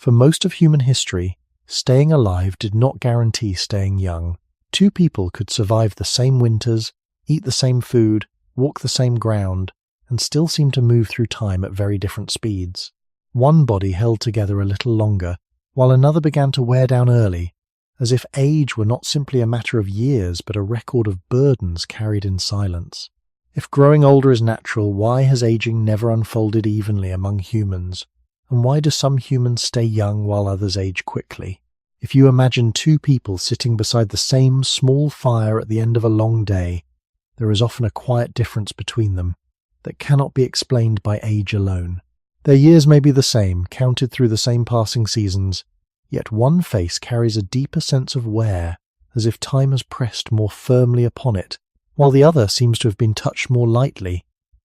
For most of human history, staying alive did not guarantee staying young. Two people could survive the same winters, eat the same food, walk the same ground, and still seem to move through time at very different speeds. One body held together a little longer, while another began to wear down early, as if age were not simply a matter of years but a record of burdens carried in silence. If growing older is natural, why has aging never unfolded evenly among humans? And why do some humans stay young while others age quickly? If you imagine two people sitting beside the same small fire at the end of a long day, there is often a quiet difference between them that cannot be explained by age alone. Their years may be the same, counted through the same passing seasons, yet one face carries a deeper sense of wear, as if time has pressed more firmly upon it, while the other seems to have been touched more lightly.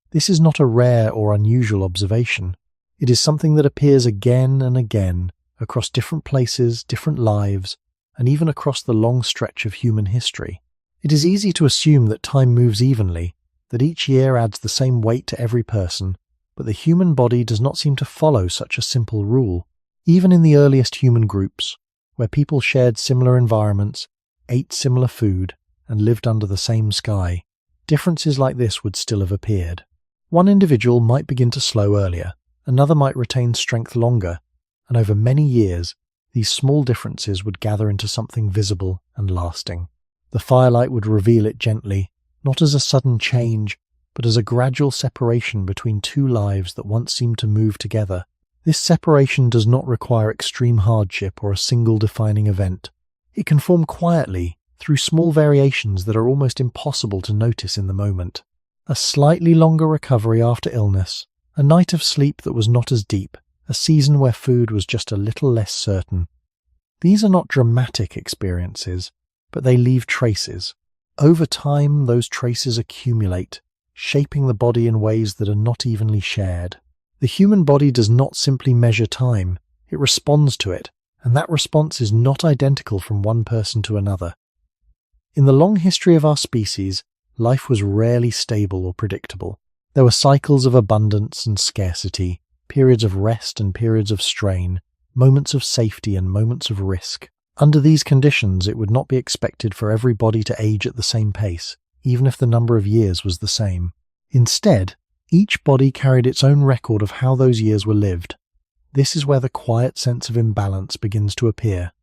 This is not a rare or unusual observation. It is something that appears again and again, across different places, different lives, and even across the long stretch of human history. It is easy to assume that time moves evenly, that each year adds the same weight to every person, but the human body does not seem to follow such a simple rule. Even in the earliest human groups, where people shared similar environments, ate similar food, and lived under the same sky, differences like this would still have appeared. One individual might begin to slow earlier, another might retain strength longer, and over many years, these small differences would gather into something visible and lasting. The firelight would reveal it gently, not as a sudden change, but as a gradual separation between two lives that once seemed to move together. This separation does not require extreme hardship or a single defining event. It can form quietly, through small variations that are almost impossible to notice in the moment. A slightly longer recovery after illness, a night of sleep that was not as deep, a season where food was just a little less certain. These are not dramatic experiences, but they leave traces. Over time, those traces accumulate, shaping the body in ways that are not evenly shared. The human body does not simply measure time, it responds to it, and that response is not identical from one person to another. In the long history of our species, life was rarely stable or predictable. There were cycles of abundance and scarcity, periods of rest and periods of strain, moments of safety and moments of risk. Under these conditions, it would not be expected for every body to age at the same pace, even if the number of years was the same. Instead, each body carried its own record of how those years were lived. This is where the quiet sense of imbalance begins to appear.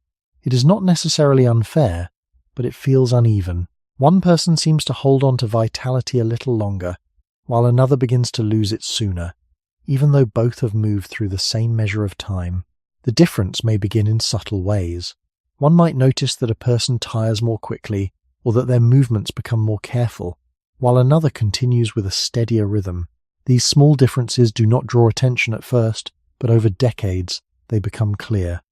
It is not necessarily unfair, but it feels uneven. One person seems to hold on to vitality a little longer, while another begins to lose it sooner, even though both have moved through the same measure of time. The difference may begin in subtle ways. One might notice that a person tires more quickly, or that their movements become more careful, while another continues with a steadier rhythm. These small differences do not draw attention at first, but over decades they become clear.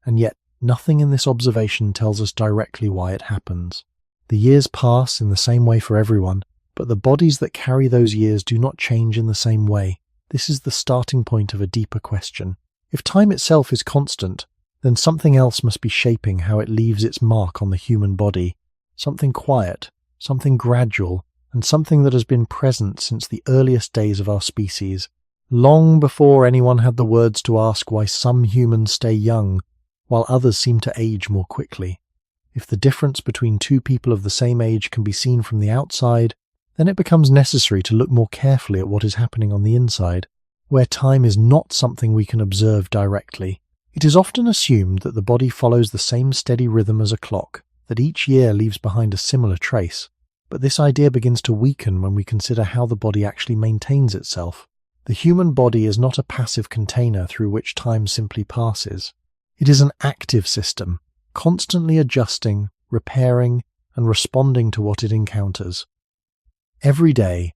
And yet, nothing in this observation tells us directly why it happens. The years pass in the same way for everyone, but the bodies that carry those years do not change in the same way. This is the starting point of a deeper question. If time itself is constant, then something else must be shaping how it leaves its mark on the human body. Something quiet, something gradual, and something that has been present since the earliest days of our species, long before anyone had the words to ask why some humans stay young, while others seem to age more quickly. If the difference between two people of the same age can be seen from the outside, then it becomes necessary to look more carefully at what is happening on the inside, where time is not something we can observe directly. It is often assumed that the body follows the same steady rhythm as a clock, that each year leaves behind a similar trace, but this idea begins to weaken when we consider how the body actually maintains itself. The human body is not a passive container through which time simply passes. It is an active system, constantly adjusting, repairing, and responding to what it encounters. Every day,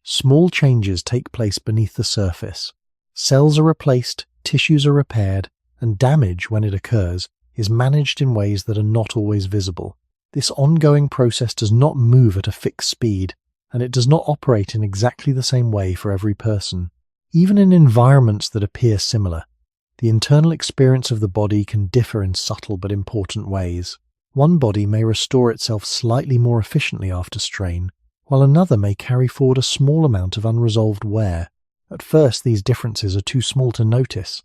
small changes take place beneath the surface. Cells are replaced, tissues are repaired, and damage, when it occurs, is managed in ways that are not always visible. This ongoing process does not move at a fixed speed, and it does not operate in exactly the same way for every person. Even in environments that appear similar, the internal experience of the body can differ in subtle but important ways. One body may restore itself slightly more efficiently after strain, while another may carry forward a small amount of unresolved wear. At first, these differences are too small to notice.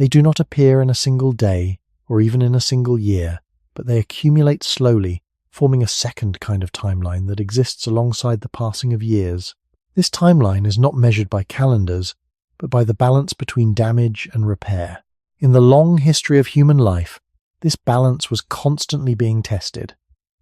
They do not appear in a single day or even in a single year, but they accumulate slowly, forming a second kind of timeline that exists alongside the passing of years. This timeline is not measured by calendars, but by the balance between damage and repair. In the long history of human life, this balance was constantly being tested.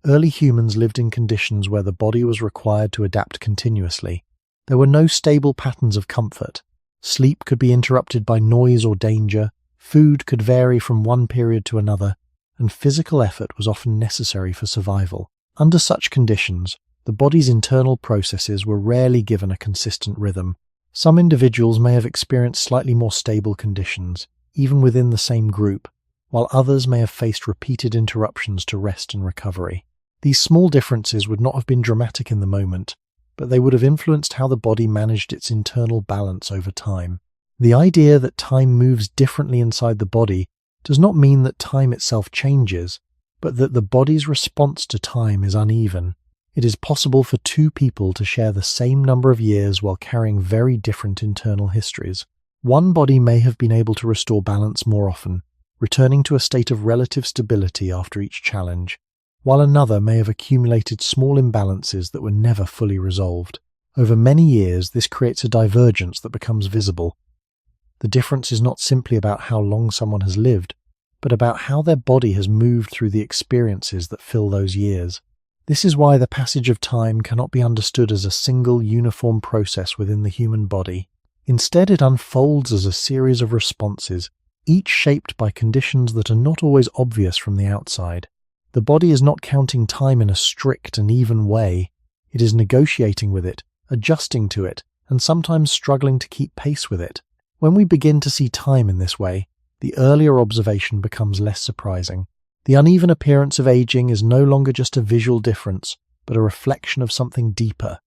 Early humans lived in conditions where the body was required to adapt continuously. There were no stable patterns of comfort. Sleep could be interrupted by noise or danger, food could vary from one period to another, and physical effort was often necessary for survival. Under such conditions, the body's internal processes were rarely given a consistent rhythm. Some individuals may have experienced slightly more stable conditions, even within the same group, while others may have faced repeated interruptions to rest and recovery. These small differences would not have been dramatic in the moment, but they would have influenced how the body managed its internal balance over time. The idea that time moves differently inside the body does not mean that time itself changes, but that the body's response to time is uneven. It is possible for two people to share the same number of years while carrying very different internal histories. One body may have been able to restore balance more often, returning to a state of relative stability after each challenge, while another may have accumulated small imbalances that were never fully resolved. Over many years, this creates a divergence that becomes visible. The difference is not simply about how long someone has lived, but about how their body has moved through the experiences that fill those years. This is why the passage of time cannot be understood as a single uniform process within the human body. Instead, it unfolds as a series of responses, each shaped by conditions that are not always obvious from the outside. The body is not counting time in a strict and even way. It is negotiating with it, adjusting to it, and sometimes struggling to keep pace with it. When we begin to see time in this way, the earlier observation becomes less surprising. The uneven appearance of aging is no longer just a visual difference, but a reflection of something deeper,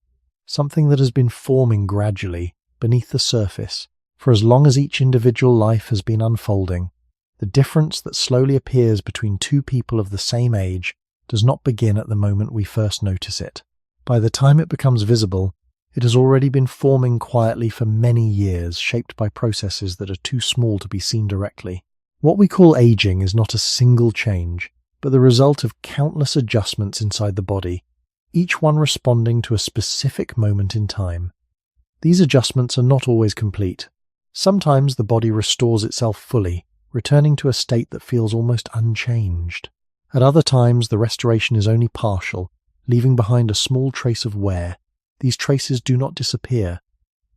something that has been forming gradually beneath the surface for as long as each individual life has been unfolding. The difference that slowly appears between two people of the same age does not begin at the moment we first notice it. By the time it becomes visible, it has already been forming quietly for many years, shaped by processes that are too small to be seen directly. What we call aging is not a single change, but the result of countless adjustments inside the body, each one responding to a specific moment in time. These adjustments are not always complete. Sometimes the body restores itself fully, returning to a state that feels almost unchanged. At other times, the restoration is only partial, leaving behind a small trace of wear. These traces do not disappear.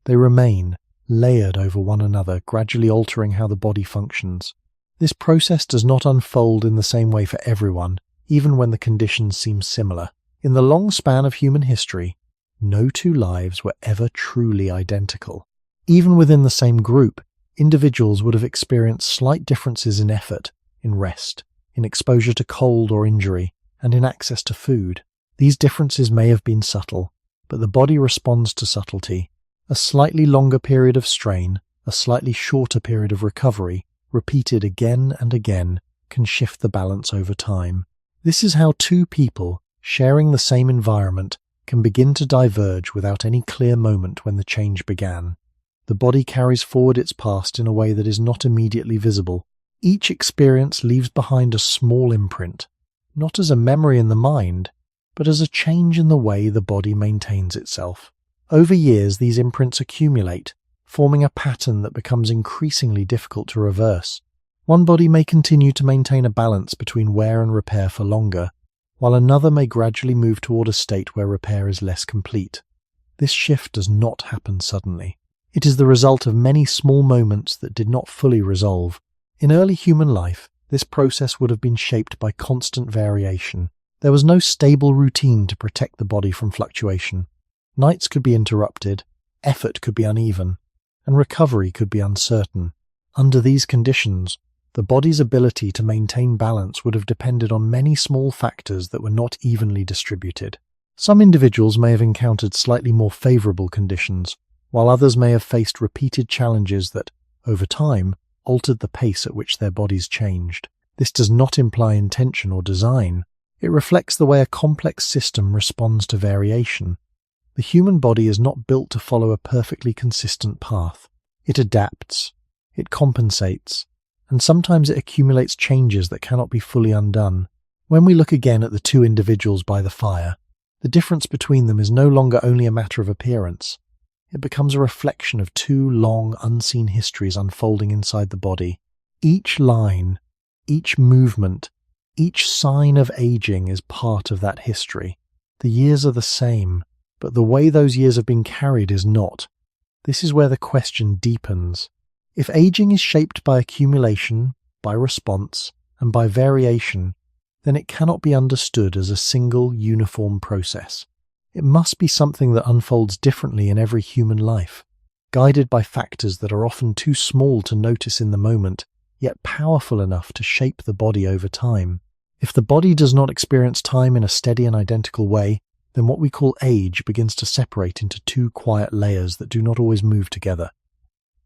They remain, layered over one another, gradually altering how the body functions. This process does not unfold in the same way for everyone, even when the conditions seem similar. In the long span of human history, no two lives were ever truly identical. Even within the same group, individuals would have experienced slight differences in effort, in rest, in exposure to cold or injury, and in access to food. These differences may have been subtle, but the body responds to subtlety. A slightly longer period of strain, a slightly shorter period of recovery, repeated again and again, can shift the balance over time. This is how two people, sharing the same environment, can begin to diverge without any clear moment when the change began. The body carries forward its past in a way that is not immediately visible. Each experience leaves behind a small imprint, not as a memory in the mind, but as a change in the way the body maintains itself. Over years, these imprints accumulate, forming a pattern that becomes increasingly difficult to reverse. One body may continue to maintain a balance between wear and repair for longer, while another may gradually move toward a state where repair is less complete. This shift does not happen suddenly. It is the result of many small moments that did not fully resolve. In early human life, this process would have been shaped by constant variation. There was no stable routine to protect the body from fluctuation. Nights could be interrupted, effort could be uneven, and recovery could be uncertain. Under these conditions, the body's ability to maintain balance would have depended on many small factors that were not evenly distributed. Some individuals may have encountered slightly more favorable conditions, while others may have faced repeated challenges that, over time, altered the pace at which their bodies changed. This does not imply intention or design. It reflects the way a complex system responds to variation. The human body is not built to follow a perfectly consistent path. It adapts, it compensates, and sometimes it accumulates changes that cannot be fully undone. When we look again at the two individuals by the fire, the difference between them is no longer only a matter of appearance. It becomes a reflection of two long, unseen histories unfolding inside the body. Each line, each movement, each sign of aging is part of that history. The years are the same, but the way those years have been carried is not. This is where the question deepens. If aging is shaped by accumulation, by response, and by variation, then it cannot be understood as a single, uniform process. It must be something that unfolds differently in every human life, guided by factors that are often too small to notice in the moment, yet powerful enough to shape the body over time. If the body does not experience time in a steady and identical way, then what we call age begins to separate into two quiet layers that do not always move together.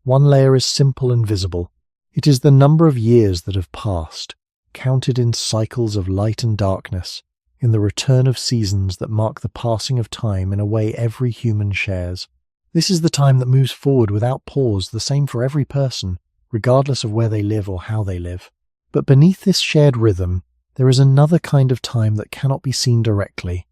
One layer is simple and visible. It is the number of years that have passed, counted in cycles of light and darkness, in the return of seasons that mark the passing of time in a way every human shares. This is the time that moves forward without pause, the same for every person, regardless of where they live or how they live. But beneath this shared rhythm, there is another kind of time that cannot be seen directly,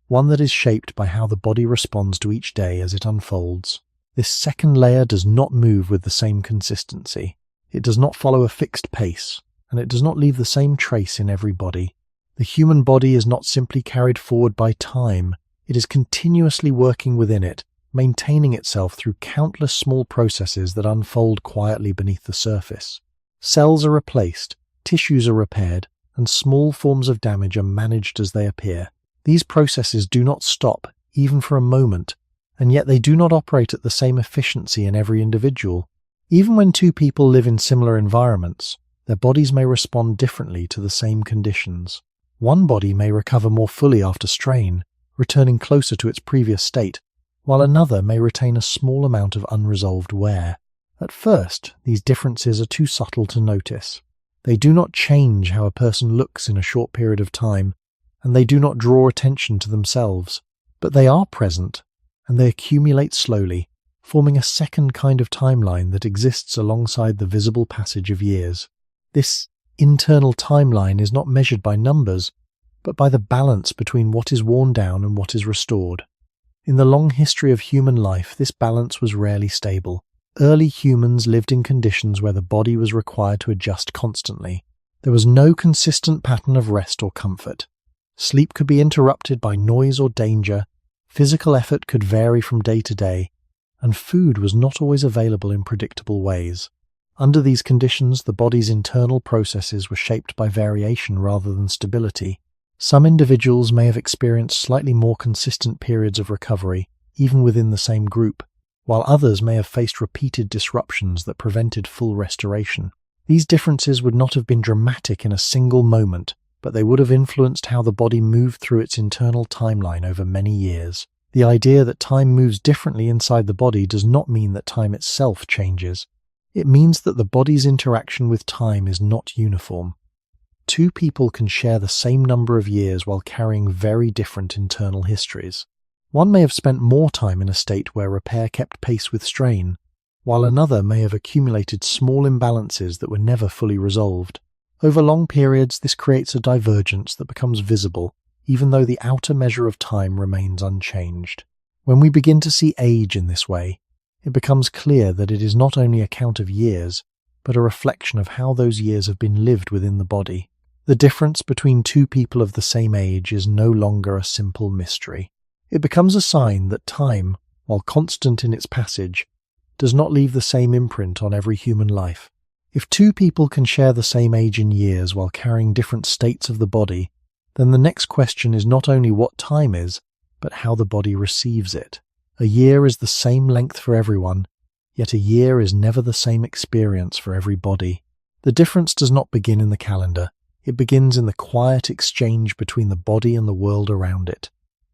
one that is shaped by how the body responds to each day as it unfolds. This second layer does not move with the same consistency. It does not follow a fixed pace, and it does not leave the same trace in every body. The human body is not simply carried forward by time, it is continuously working within it, maintaining itself through countless small processes that unfold quietly beneath the surface. Cells are replaced, tissues are repaired, and small forms of damage are managed as they appear. These processes do not stop, even for a moment, and yet they do not operate at the same efficiency in every individual. Even when two people live in similar environments, their bodies may respond differently to the same conditions. One body may recover more fully after strain, returning closer to its previous state, while another may retain a small amount of unresolved wear. At first, these differences are too subtle to notice. They do not change how a person looks in a short period of time, and they do not draw attention to themselves, but they are present, and they accumulate slowly, forming a second kind of timeline that exists alongside the visible passage of years. This internal timeline is not measured by numbers, but by the balance between what is worn down and what is restored. In the long history of human life, this balance was rarely stable. Early humans lived in conditions where the body was required to adjust constantly. There was no consistent pattern of rest or comfort. Sleep could be interrupted by noise or danger, physical effort could vary from day to day, and food was not always available in predictable ways. Under these conditions, the body's internal processes were shaped by variation rather than stability. Some individuals may have experienced slightly more consistent periods of recovery, even within the same group, while others may have faced repeated disruptions that prevented full restoration. These differences would not have been dramatic in a single moment, but they would have influenced how the body moved through its internal timeline over many years. The idea that time moves differently inside the body does not mean that time itself changes. It means that the body's interaction with time is not uniform. Two people can share the same number of years while carrying very different internal histories. One may have spent more time in a state where repair kept pace with strain, while another may have accumulated small imbalances that were never fully resolved. Over long periods, this creates a divergence that becomes visible, even though the outer measure of time remains unchanged. When we begin to see age in this way, it becomes clear that it is not only a count of years, but a reflection of how those years have been lived within the body. The difference between two people of the same age is no longer a simple mystery. It becomes a sign that time, while constant in its passage, does not leave the same imprint on every human life. If two people can share the same age in years while carrying different states of the body, then the next question is not only what time is, but how the body receives it. A year is the same length for everyone, yet a year is never the same experience for every body. The difference does not begin in the calendar. It begins in the quiet exchange between the body and the world around it.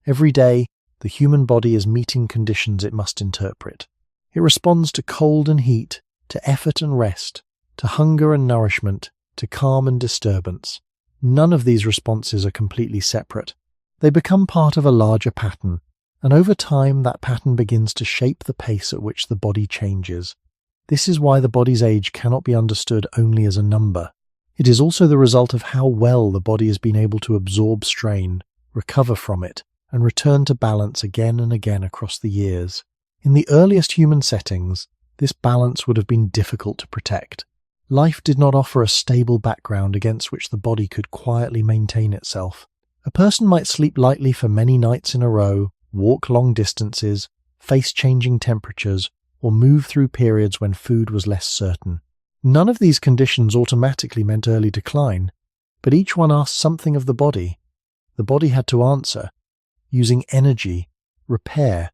Every day, the human body is meeting conditions it must interpret. It responds to cold and heat, to effort and rest, to hunger and nourishment, to calm and disturbance. None of these responses are completely separate. They become part of a larger pattern, and over time that pattern begins to shape the pace at which the body changes. This is why the body's age cannot be understood only as a number. It is also the result of how well the body has been able to absorb strain, recover from it, and return to balance again and again across the years. In the earliest human settings, this balance would have been difficult to protect. Life did not offer a stable background against which the body could quietly maintain itself. A person might sleep lightly for many nights in a row, walk long distances, face changing temperatures, or move through periods when food was less certain. None of these conditions automatically meant early decline, but each one asked something of the body. The body had to answer, using energy, repair,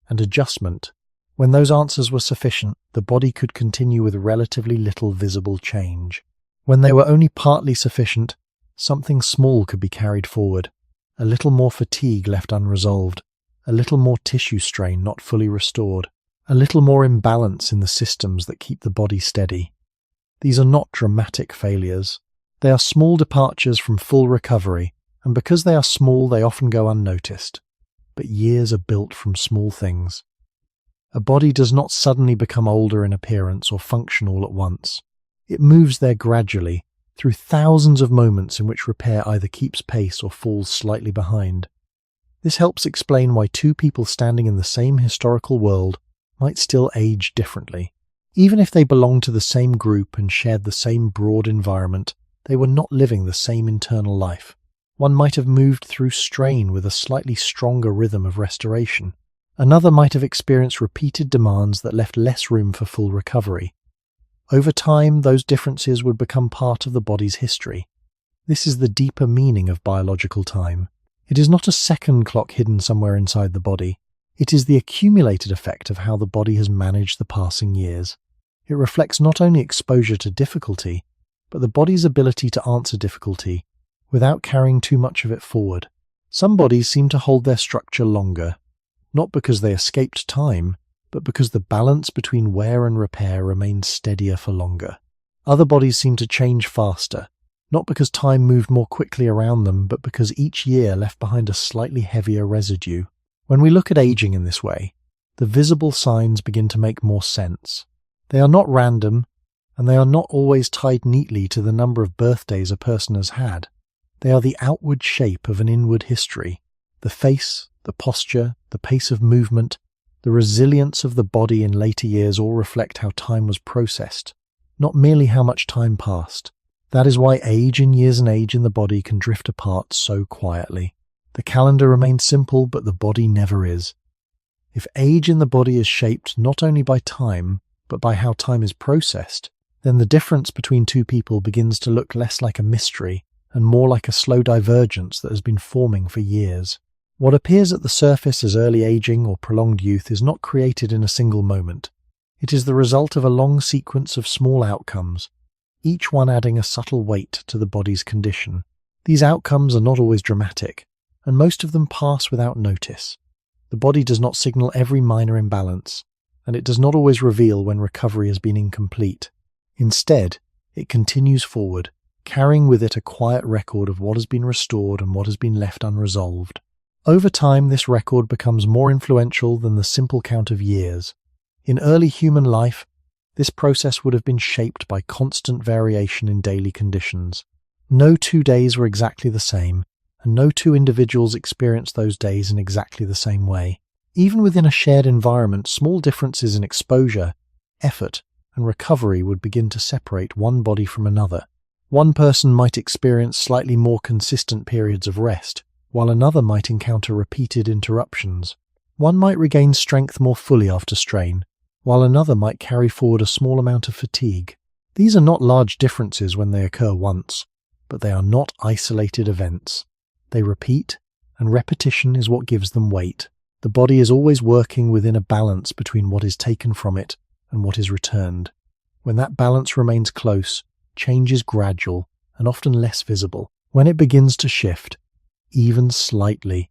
and adjustment. When those answers were sufficient, the body could continue with relatively little visible change. When they were only partly sufficient, something small could be carried forward, a little more fatigue left unresolved, a little more tissue strain not fully restored, a little more imbalance in the systems that keep the body steady. These are not dramatic failures. They are small departures from full recovery, and because they are small, they often go unnoticed. But years are built from small things. A body does not suddenly become older in appearance or function all at once. It moves there gradually, through thousands of moments in which repair either keeps pace or falls slightly behind. This helps explain why two people standing in the same historical world might still age differently. Even if they belonged to the same group and shared the same broad environment, they were not living the same internal life. One might have moved through strain with a slightly stronger rhythm of restoration. Another might have experienced repeated demands that left less room for full recovery. Over time, those differences would become part of the body's history. This is the deeper meaning of biological time. It is not a second clock hidden somewhere inside the body. It is the accumulated effect of how the body has managed the passing years. It reflects not only exposure to difficulty, but the body's ability to answer difficulty without carrying too much of it forward. Some bodies seem to hold their structure longer, not because they escaped time, but because the balance between wear and repair remained steadier for longer. Other bodies seem to change faster, not because time moved more quickly around them, but because each year left behind a slightly heavier residue. When we look at aging in this way, the visible signs begin to make more sense. They are not random, and they are not always tied neatly to the number of birthdays a person has had. They are the outward shape of an inward history. The face, the posture, the pace of movement, the resilience of the body in later years all reflect how time was processed, not merely how much time passed. That is why age and years and age in the body can drift apart so quietly. The calendar remains simple, but the body never is. If age in the body is shaped not only by time, but by how time is processed, then the difference between two people begins to look less like a mystery and more like a slow divergence that has been forming for years. What appears at the surface as early aging or prolonged youth is not created in a single moment. It is the result of a long sequence of small outcomes, each one adding a subtle weight to the body's condition. These outcomes are not always dramatic, and most of them pass without notice. The body does not signal every minor imbalance, and it does not always reveal when recovery has been incomplete. Instead, it continues forward, carrying with it a quiet record of what has been restored and what has been left unresolved. Over time, this record becomes more influential than the simple count of years. In early human life, this process would have been shaped by constant variation in daily conditions. No 2 days were exactly the same, and no two individuals experienced those days in exactly the same way. Even within a shared environment, small differences in exposure, effort, and recovery would begin to separate one body from another. One person might experience slightly more consistent periods of rest, while another might encounter repeated interruptions. One might regain strength more fully after strain, while another might carry forward a small amount of fatigue. These are not large differences when they occur once, but they are not isolated events. They repeat, and repetition is what gives them weight. The body is always working within a balance between what is taken from it and what is returned. When that balance remains close, change is gradual and often less visible. When it begins to shift, even slightly,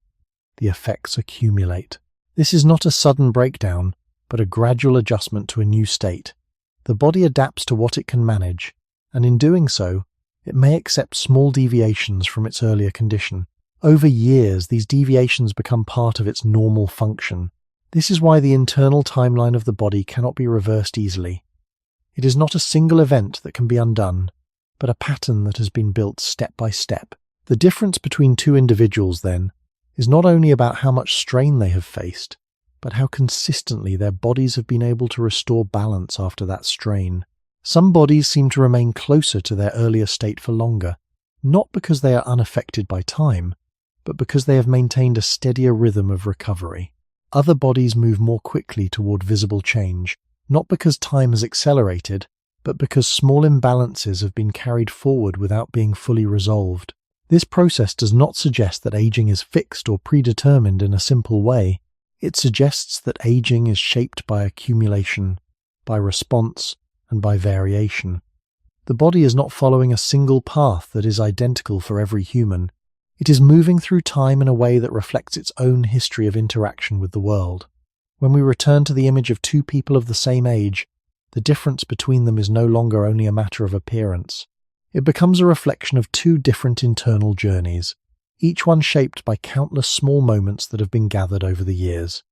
the effects accumulate. This is not a sudden breakdown, but a gradual adjustment to a new state. The body adapts to what it can manage, and in doing so, it may accept small deviations from its earlier condition. Over years, these deviations become part of its normal function. This is why the internal timeline of the body cannot be reversed easily. It is not a single event that can be undone, but a pattern that has been built step by step. The difference between two individuals, then, is not only about how much strain they have faced, but how consistently their bodies have been able to restore balance after that strain. Some bodies seem to remain closer to their earlier state for longer, not because they are unaffected by time, but because they have maintained a steadier rhythm of recovery. Other bodies move more quickly toward visible change, not because time has accelerated, but because small imbalances have been carried forward without being fully resolved. This process does not suggest that aging is fixed or predetermined in a simple way. It suggests that aging is shaped by accumulation, by response, and by variation. The body is not following a single path that is identical for every human. It is moving through time in a way that reflects its own history of interaction with the world. When we return to the image of two people of the same age, the difference between them is no longer only a matter of appearance. It becomes a reflection of two different internal journeys, each one shaped by countless small moments that have been gathered over the years.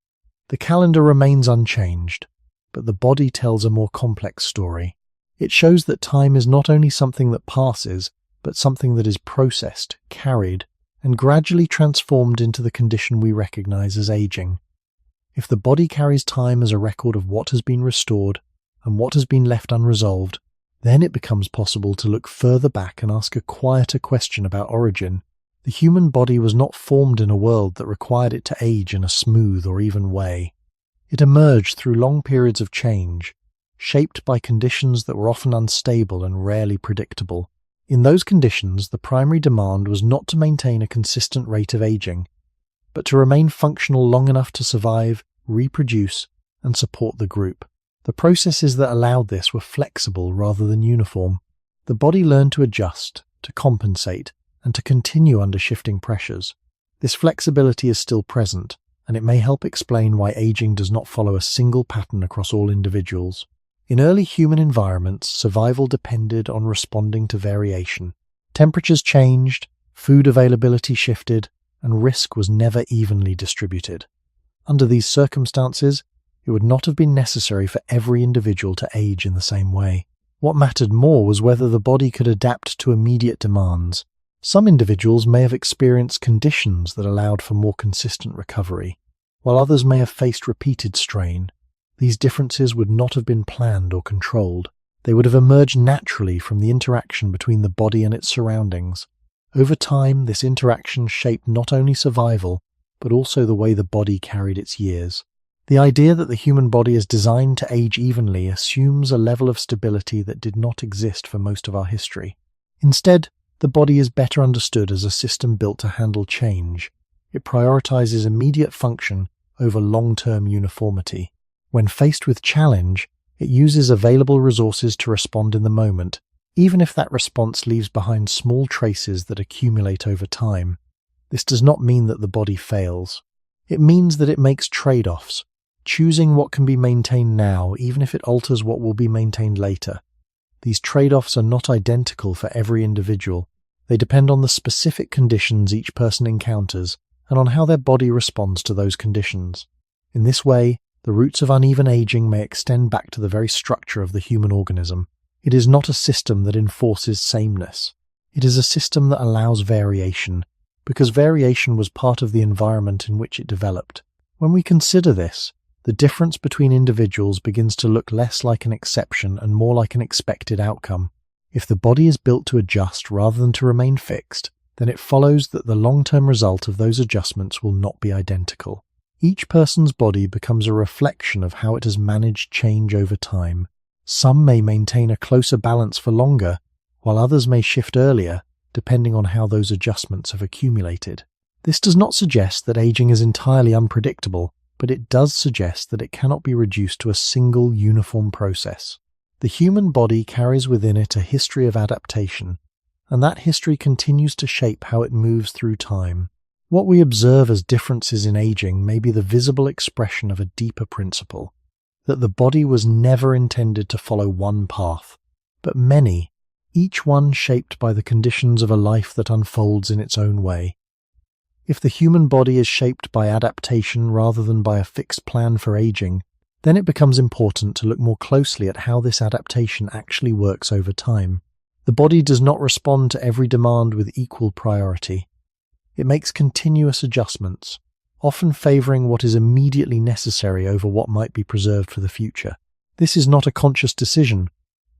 The calendar remains unchanged, but the body tells a more complex story. It shows that time is not only something that passes, but something that is processed, carried, and gradually transformed into the condition we recognize as aging. If the body carries time as a record of what has been restored and what has been left unresolved, then it becomes possible to look further back and ask a quieter question about origin. The human body was not formed in a world that required it to age in a smooth or even way. It emerged through long periods of change, shaped by conditions that were often unstable and rarely predictable. In those conditions, the primary demand was not to maintain a consistent rate of aging, but to remain functional long enough to survive, reproduce, and support the group. The processes that allowed this were flexible rather than uniform. The body learned to adjust, to compensate, and to continue under shifting pressures. This flexibility is still present, and it may help explain why aging does not follow a single pattern across all individuals. In early human environments, survival depended on responding to variation. Temperatures changed, food availability shifted, and risk was never evenly distributed. Under these circumstances, it would not have been necessary for every individual to age in the same way. What mattered more was whether the body could adapt to immediate demands. Some individuals may have experienced conditions that allowed for more consistent recovery, while others may have faced repeated strain. These differences would not have been planned or controlled. They would have emerged naturally from the interaction between the body and its surroundings. Over time, this interaction shaped not only survival, but also the way the body carried its years. The idea that the human body is designed to age evenly assumes a level of stability that did not exist for most of our history. Instead, the body is better understood as a system built to handle change. It prioritizes immediate function over long-term uniformity. When faced with challenge, it uses available resources to respond in the moment, even if that response leaves behind small traces that accumulate over time. This does not mean that the body fails. It means that it makes trade-offs, choosing what can be maintained now even if it alters what will be maintained later. These trade-offs are not identical for every individual. They depend on the specific conditions each person encounters and on how their body responds to those conditions. In this way, the roots of uneven aging may extend back to the very structure of the human organism. It is not a system that enforces sameness. It is a system that allows variation, because variation was part of the environment in which it developed. When we consider this, the difference between individuals begins to look less like an exception and more like an expected outcome. If the body is built to adjust rather than to remain fixed, then it follows that the long-term result of those adjustments will not be identical. Each person's body becomes a reflection of how it has managed change over time. Some may maintain a closer balance for longer, while others may shift earlier, depending on how those adjustments have accumulated. This does not suggest that aging is entirely unpredictable, but it does suggest that it cannot be reduced to a single uniform process. The human body carries within it a history of adaptation, and that history continues to shape how it moves through time. What we observe as differences in aging may be the visible expression of a deeper principle, that the body was never intended to follow one path, but many, each one shaped by the conditions of a life that unfolds in its own way. If the human body is shaped by adaptation rather than by a fixed plan for aging, Then it becomes important to look more closely at how this adaptation actually works over time. The body does not respond to every demand with equal priority. It makes continuous adjustments, often favoring what is immediately necessary over what might be preserved for the future. This is not a conscious decision,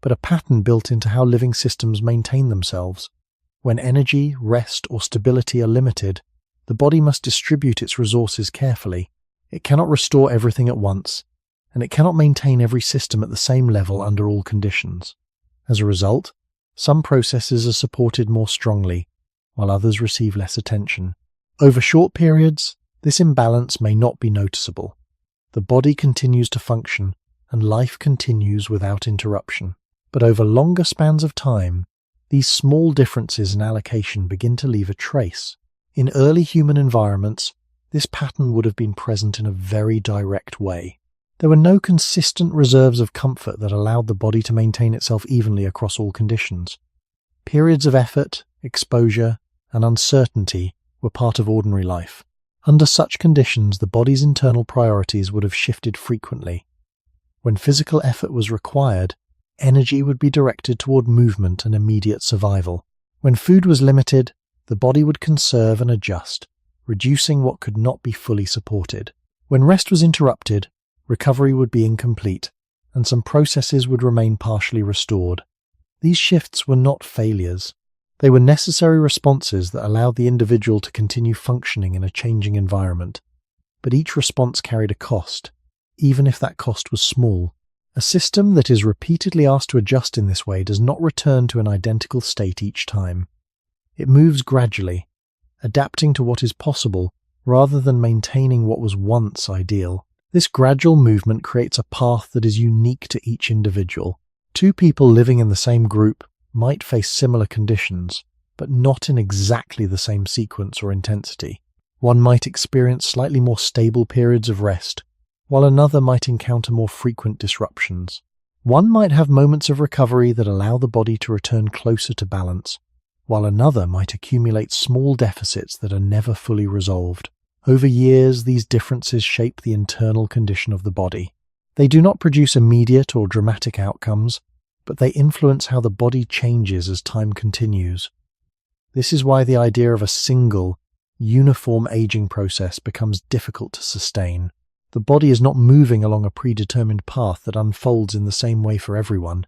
but a pattern built into how living systems maintain themselves. When energy, rest, or stability are limited, the body must distribute its resources carefully. It cannot restore everything at once, and it cannot maintain every system at the same level under all conditions. As a result, some processes are supported more strongly, while others receive less attention. Over short periods, this imbalance may not be noticeable. The body continues to function, and life continues without interruption. But over longer spans of time, these small differences in allocation begin to leave a trace. In early human environments, this pattern would have been present in a very direct way. There were no consistent reserves of comfort that allowed the body to maintain itself evenly across all conditions. Periods of effort, exposure, and uncertainty were part of ordinary life. Under such conditions, the body's internal priorities would have shifted frequently. When physical effort was required, energy would be directed toward movement and immediate survival. When food was limited, the body would conserve and adjust, reducing what could not be fully supported. When rest was interrupted, recovery would be incomplete, and some processes would remain partially restored. These shifts were not failures. They were necessary responses that allowed the individual to continue functioning in a changing environment. But each response carried a cost, even if that cost was small. A system that is repeatedly asked to adjust in this way does not return to an identical state each time. It moves gradually, adapting to what is possible rather than maintaining what was once ideal. This gradual movement creates a path that is unique to each individual. Two people living in the same group might face similar conditions, but not in exactly the same sequence or intensity. One might experience slightly more stable periods of rest, while another might encounter more frequent disruptions. One might have moments of recovery that allow the body to return closer to balance, while another might accumulate small deficits that are never fully resolved. Over years, these differences shape the internal condition of the body. They do not produce immediate or dramatic outcomes, but they influence how the body changes as time continues. This is why the idea of a single, uniform aging process becomes difficult to sustain. The body is not moving along a predetermined path that unfolds in the same way for everyone.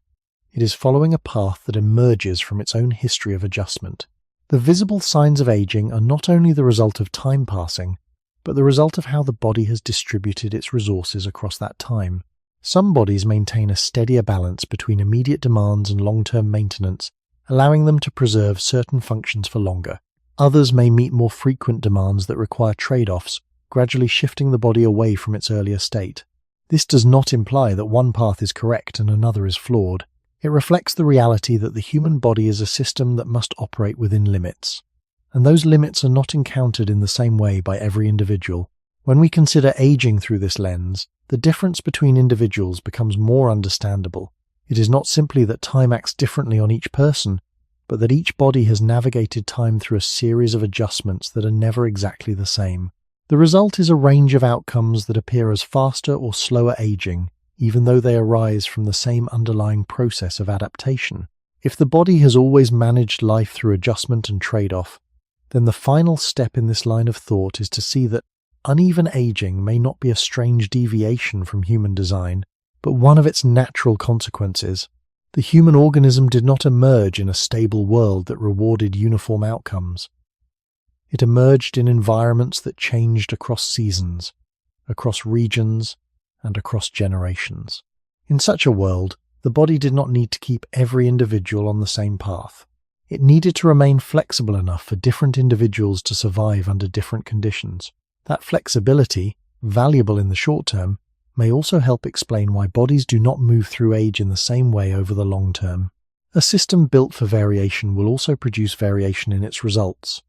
It is following a path that emerges from its own history of adjustment. The visible signs of aging are not only the result of time passing, but the result of how the body has distributed its resources across that time. Some bodies maintain a steadier balance between immediate demands and long-term maintenance, allowing them to preserve certain functions for longer. Others may meet more frequent demands that require trade-offs, gradually shifting the body away from its earlier state. This does not imply that one path is correct and another is flawed. It reflects the reality that the human body is a system that must operate within limits, and those limits are not encountered in the same way by every individual. When we consider aging through this lens, the difference between individuals becomes more understandable. It is not simply that time acts differently on each person, but that each body has navigated time through a series of adjustments that are never exactly the same. The result is a range of outcomes that appear as faster or slower aging, even though they arise from the same underlying process of adaptation. If the body has always managed life through adjustment and trade-off, then the final step in this line of thought is to see that uneven aging may not be a strange deviation from human design, but one of its natural consequences. The human organism did not emerge in a stable world that rewarded uniform outcomes. It emerged in environments that changed across seasons, across regions, and across generations. In such a world, the body did not need to keep every individual on the same path. It needed to remain flexible enough for different individuals to survive under different conditions. That flexibility, valuable in the short term, may also help explain why bodies do not move through age in the same way over the long term. A system built for variation will also produce variation in its results.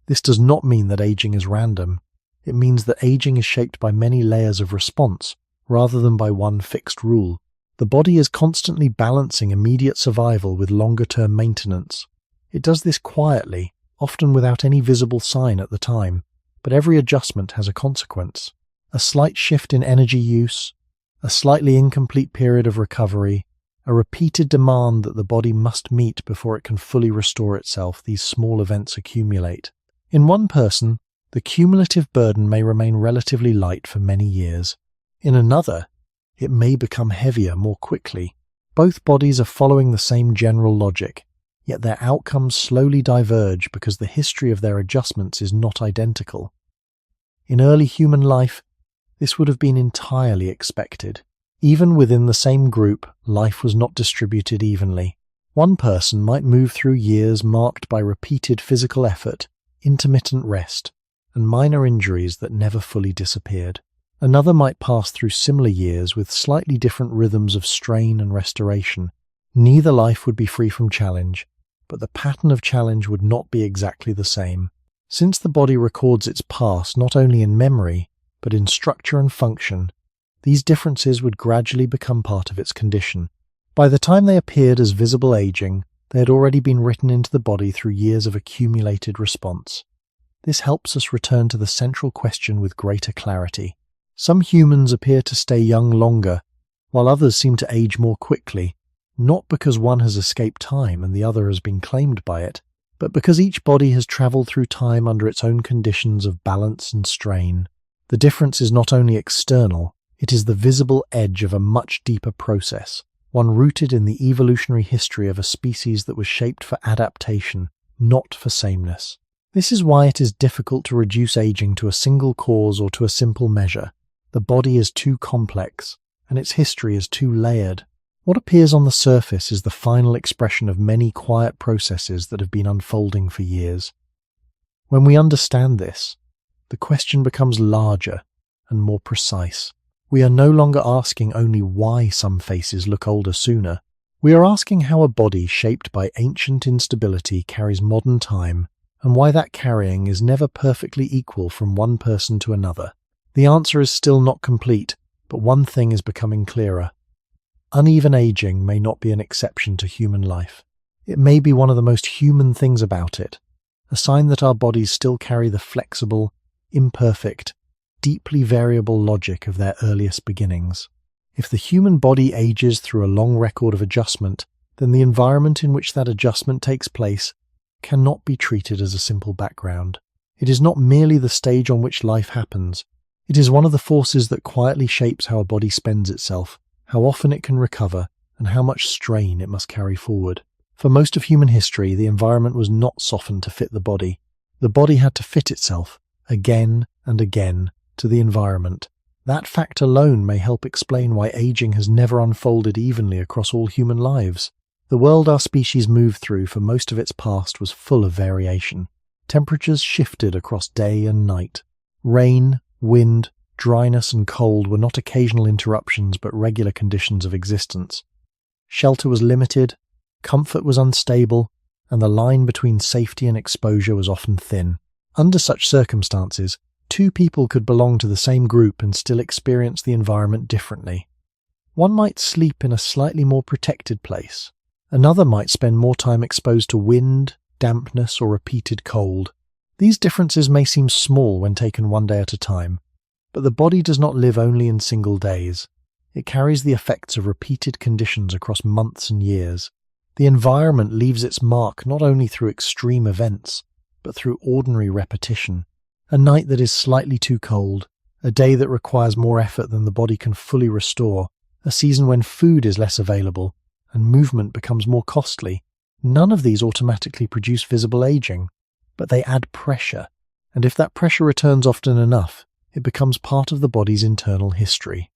This does not mean that aging is random. It means that aging is shaped by many layers of response, rather than by one fixed rule. The body is constantly balancing immediate survival with longer-term maintenance. It does this quietly, often without any visible sign at the time, but every adjustment has a consequence. A slight shift in energy use, a slightly incomplete period of recovery, a repeated demand that the body must meet before it can fully restore itself. These small events accumulate. In one person, the cumulative burden may remain relatively light for many years. In another, it may become heavier more quickly. Both bodies are following the same general logic, yet their outcomes slowly diverge because the history of their adjustments is not identical. In early human life, this would have been entirely expected. Even within the same group, life was not distributed evenly. One person might move through years marked by repeated physical effort, intermittent rest, and minor injuries that never fully disappeared. Another might pass through similar years with slightly different rhythms of strain and restoration. Neither life would be free from challenge, but the pattern of challenge would not be exactly the same. Since the body records its past not only in memory, but in structure and function, these differences would gradually become part of its condition. By the time they appeared as visible aging, they had already been written into the body through years of accumulated response. This helps us return to the central question with greater clarity. Some humans appear to stay young longer, while others seem to age more quickly, not because one has escaped time and the other has been claimed by it, but because each body has traveled through time under its own conditions of balance and strain. The difference is not only external, it is the visible edge of a much deeper process, one rooted in the evolutionary history of a species that was shaped for adaptation, not for sameness. This is why it is difficult to reduce aging to a single cause or to a simple measure. The body is too complex, and its history is too layered. What appears on the surface is the final expression of many quiet processes that have been unfolding for years. When we understand this, the question becomes larger and more precise. We are no longer asking only why some faces look older sooner. We are asking how a body shaped by ancient instability carries modern time, and why that carrying is never perfectly equal from one person to another. The answer is still not complete, but one thing is becoming clearer. Uneven aging may not be an exception to human life. It may be one of the most human things about it, a sign that our bodies still carry the flexible, imperfect, deeply variable logic of their earliest beginnings. If the human body ages through a long record of adjustment, then the environment in which that adjustment takes place cannot be treated as a simple background. It is not merely the stage on which life happens. It is one of the forces that quietly shapes how a body spends itself, how often it can recover, and how much strain it must carry forward. For most of human history, the environment was not softened to fit the body. The body had to fit itself, again and again, to the environment. That fact alone may help explain why aging has never unfolded evenly across all human lives. The world our species moved through for most of its past was full of variation. Temperatures shifted across day and night. Rain, wind, dryness and cold were not occasional interruptions but regular conditions of existence. Shelter was limited, comfort was unstable, and the line between safety and exposure was often thin. Under such circumstances, two people could belong to the same group and still experience the environment differently. One might sleep in a slightly more protected place. Another might spend more time exposed to wind, dampness, or repeated cold. These differences may seem small when taken one day at a time, but the body does not live only in single days. It carries the effects of repeated conditions across months and years. The environment leaves its mark not only through extreme events, but through ordinary repetition. A night that is slightly too cold, a day that requires more effort than the body can fully restore, a season when food is less available and movement becomes more costly. None of these automatically produce visible aging, but they add pressure, and if that pressure returns often enough, it becomes part of the body's internal history.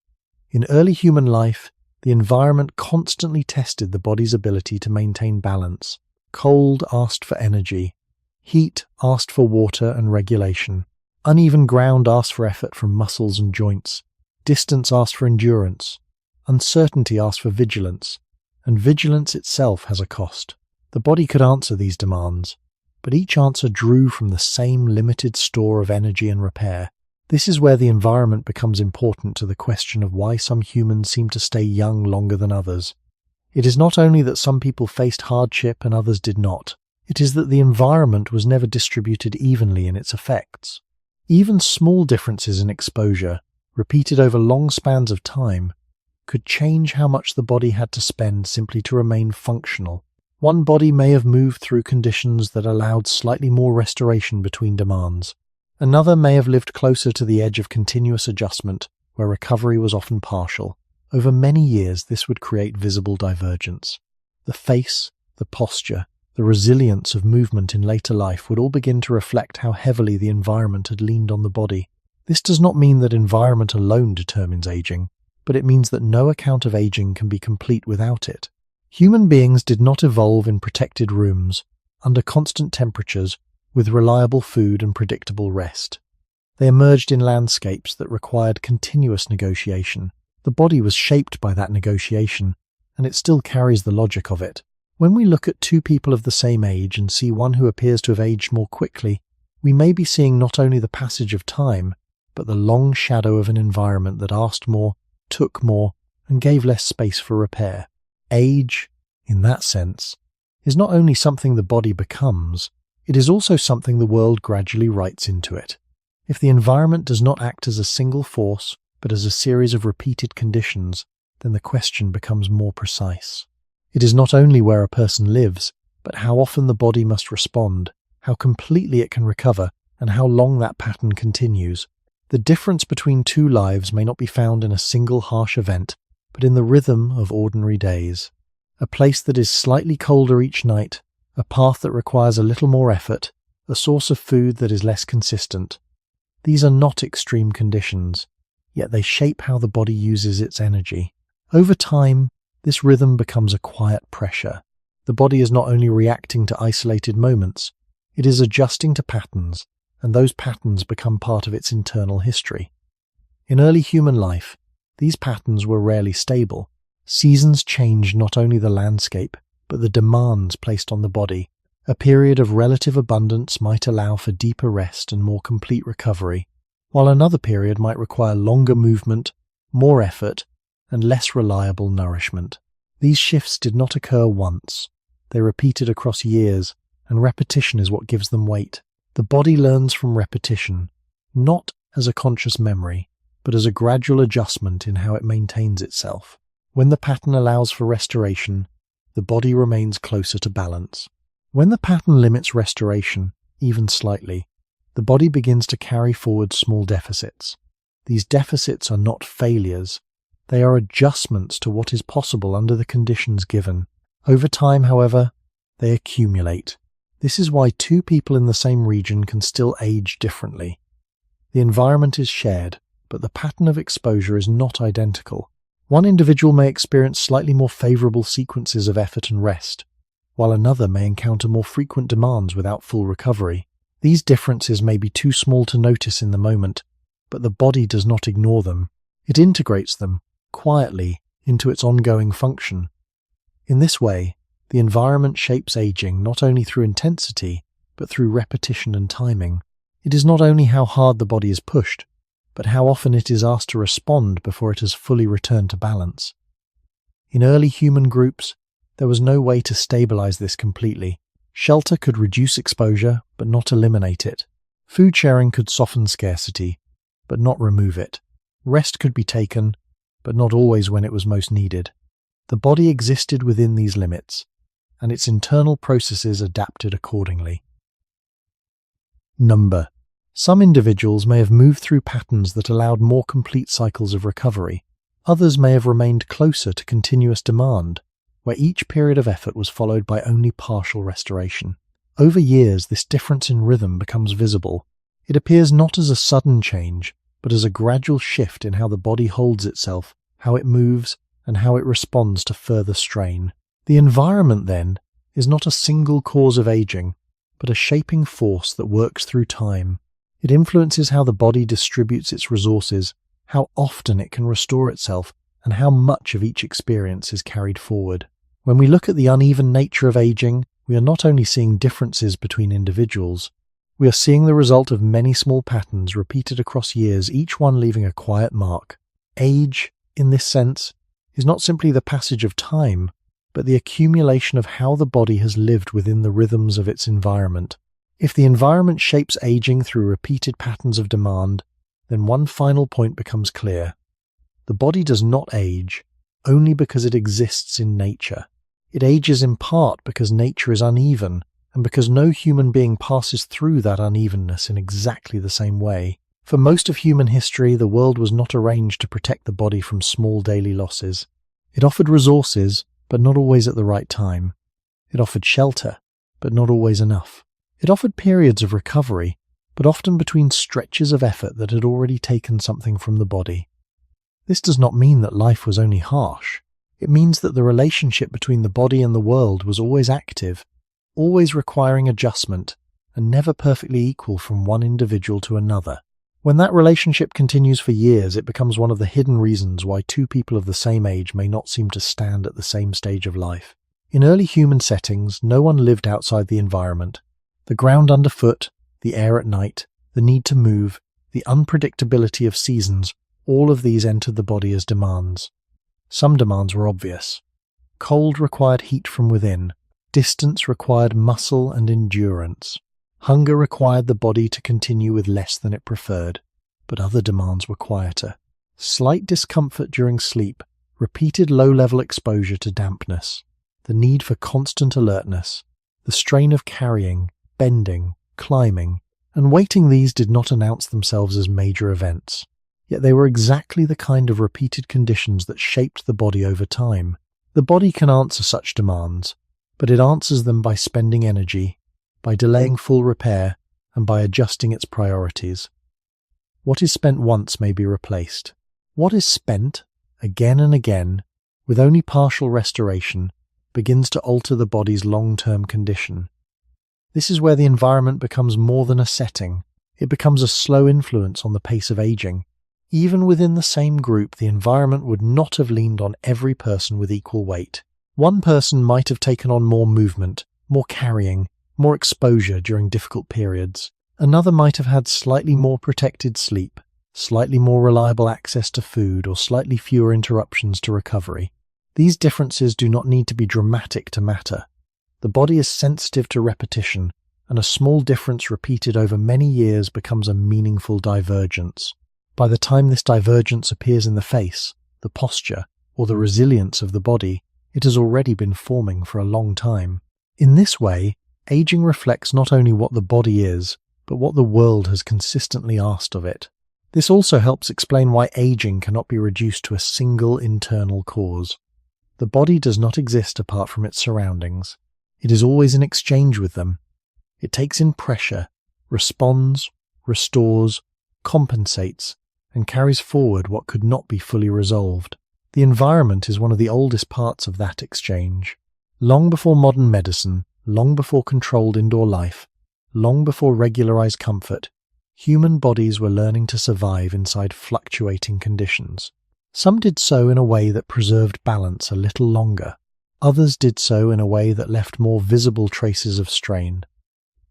In early human life, the environment constantly tested the body's ability to maintain balance. Cold asked for energy. Heat asked for water and regulation. Uneven ground asked for effort from muscles and joints. Distance asked for endurance. Uncertainty asked for vigilance. And vigilance itself has a cost. The body could answer these demands, but each answer drew from the same limited store of energy and repair. This is where the environment becomes important to the question of why some humans seem to stay young longer than others. It is not only that some people faced hardship and others did not. It is that the environment was never distributed evenly in its effects. Even small differences in exposure, repeated over long spans of time, could change how much the body had to spend simply to remain functional. One body may have moved through conditions that allowed slightly more restoration between demands. Another may have lived closer to the edge of continuous adjustment, where recovery was often partial. Over many years, this would create visible divergence. The face, the posture, the resilience of movement in later life would all begin to reflect how heavily the environment had leaned on the body. This does not mean that environment alone determines aging, but it means that no account of aging can be complete without it. Human beings did not evolve in protected rooms, under constant temperatures, with reliable food and predictable rest. They emerged in landscapes that required continuous negotiation. The body was shaped by that negotiation, and it still carries the logic of it. When we look at two people of the same age and see one who appears to have aged more quickly, we may be seeing not only the passage of time, but the long shadow of an environment that asked more, took more, and gave less space for repair. Age, in that sense, is not only something the body becomes, it is also something the world gradually writes into it. If the environment does not act as a single force, but as a series of repeated conditions, then the question becomes more precise. It is not only where a person lives, but how often the body must respond, how completely it can recover, and how long that pattern continues. The difference between two lives may not be found in a single harsh event, but in the rhythm of ordinary days. A place that is slightly colder each night, a path that requires a little more effort, a source of food that is less consistent. These are not extreme conditions, yet they shape how the body uses its energy. Over time, this rhythm becomes a quiet pressure. The body is not only reacting to isolated moments, it is adjusting to patterns, and those patterns become part of its internal history. In early human life, these patterns were rarely stable. Seasons changed not only the landscape, but the demands placed on the body. A period of relative abundance might allow for deeper rest and more complete recovery, while another period might require longer movement, more effort, and less reliable nourishment. These shifts did not occur once. They repeated across years, and repetition is what gives them weight. The body learns from repetition, not as a conscious memory, but as a gradual adjustment in how it maintains itself. When the pattern allows for restoration, the body remains closer to balance. When the pattern limits restoration, even slightly, the body begins to carry forward small deficits. These deficits are not failures. They are adjustments to what is possible under the conditions given. Over time, however, they accumulate. This is why two people in the same region can still age differently. The environment is shared, but the pattern of exposure is not identical. One individual may experience slightly more favorable sequences of effort and rest, while another may encounter more frequent demands without full recovery. These differences may be too small to notice in the moment, but the body does not ignore them. It integrates them, quietly, into its ongoing function. In this way, the environment shapes aging not only through intensity, but through repetition and timing. It is not only how hard the body is pushed, but how often it is asked to respond before it has fully returned to balance. In early human groups, there was no way to stabilize this completely. Shelter could reduce exposure, but not eliminate it. Food sharing could soften scarcity, but not remove it. Rest could be taken, but not always when it was most needed. The body existed within these limits, and its internal processes adapted accordingly. Number. Some individuals may have moved through patterns that allowed more complete cycles of recovery. Others may have remained closer to continuous demand, where each period of effort was followed by only partial restoration. Over years, this difference in rhythm becomes visible. It appears not as a sudden change, but as a gradual shift in how the body holds itself, how it moves, and how it responds to further strain. The environment, then, is not a single cause of aging, but a shaping force that works through time. It influences how the body distributes its resources, how often it can restore itself, and how much of each experience is carried forward. When we look at the uneven nature of aging, we are not only seeing differences between individuals, we are seeing the result of many small patterns repeated across years, each one leaving a quiet mark. Age, in this sense, is not simply the passage of time, but the accumulation of how the body has lived within the rhythms of its environment. If the environment shapes aging through repeated patterns of demand, then one final point becomes clear. The body does not age, only because it exists in nature. It ages in part because nature is uneven, and because no human being passes through that unevenness in exactly the same way. For most of human history, the world was not arranged to protect the body from small daily losses. It offered resources, but not always at the right time. It offered shelter, but not always enough. It offered periods of recovery, but often between stretches of effort that had already taken something from the body. This does not mean that life was only harsh. It means that the relationship between the body and the world was always active, always requiring adjustment, and never perfectly equal from one individual to another. When that relationship continues for years, it becomes one of the hidden reasons why two people of the same age may not seem to stand at the same stage of life. In early human settings, no one lived outside the environment. The ground underfoot, the air at night, the need to move, the unpredictability of seasons, all of these entered the body as demands. Some demands were obvious. Cold required heat from within. Distance required muscle and endurance. Hunger required the body to continue with less than it preferred, but other demands were quieter. Slight discomfort during sleep, repeated low-level exposure to dampness, the need for constant alertness, the strain of carrying, bending, climbing, and weighting, these did not announce themselves as major events. Yet they were exactly the kind of repeated conditions that shaped the body over time. The body can answer such demands, but it answers them by spending energy, by delaying full repair, and by adjusting its priorities. What is spent once may be replaced. What is spent, again and again, with only partial restoration, begins to alter the body's long-term condition. This is where the environment becomes more than a setting. It becomes a slow influence on the pace of aging. Even within the same group, the environment would not have leaned on every person with equal weight. One person might have taken on more movement, more carrying, more exposure during difficult periods. Another might have had slightly more protected sleep, slightly more reliable access to food, or slightly fewer interruptions to recovery. These differences do not need to be dramatic to matter. The body is sensitive to repetition, and a small difference repeated over many years becomes a meaningful divergence. By the time this divergence appears in the face, the posture, or the resilience of the body, it has already been forming for a long time. In this way, aging reflects not only what the body is, but what the world has consistently asked of it. This also helps explain why aging cannot be reduced to a single internal cause. The body does not exist apart from its surroundings. It is always in exchange with them. It takes in pressure, responds, restores, compensates, and carries forward what could not be fully resolved. The environment is one of the oldest parts of that exchange. Long before modern medicine, long before controlled indoor life, long before regularized comfort, human bodies were learning to survive inside fluctuating conditions. Some did so in a way that preserved balance a little longer. Others did so in a way that left more visible traces of strain.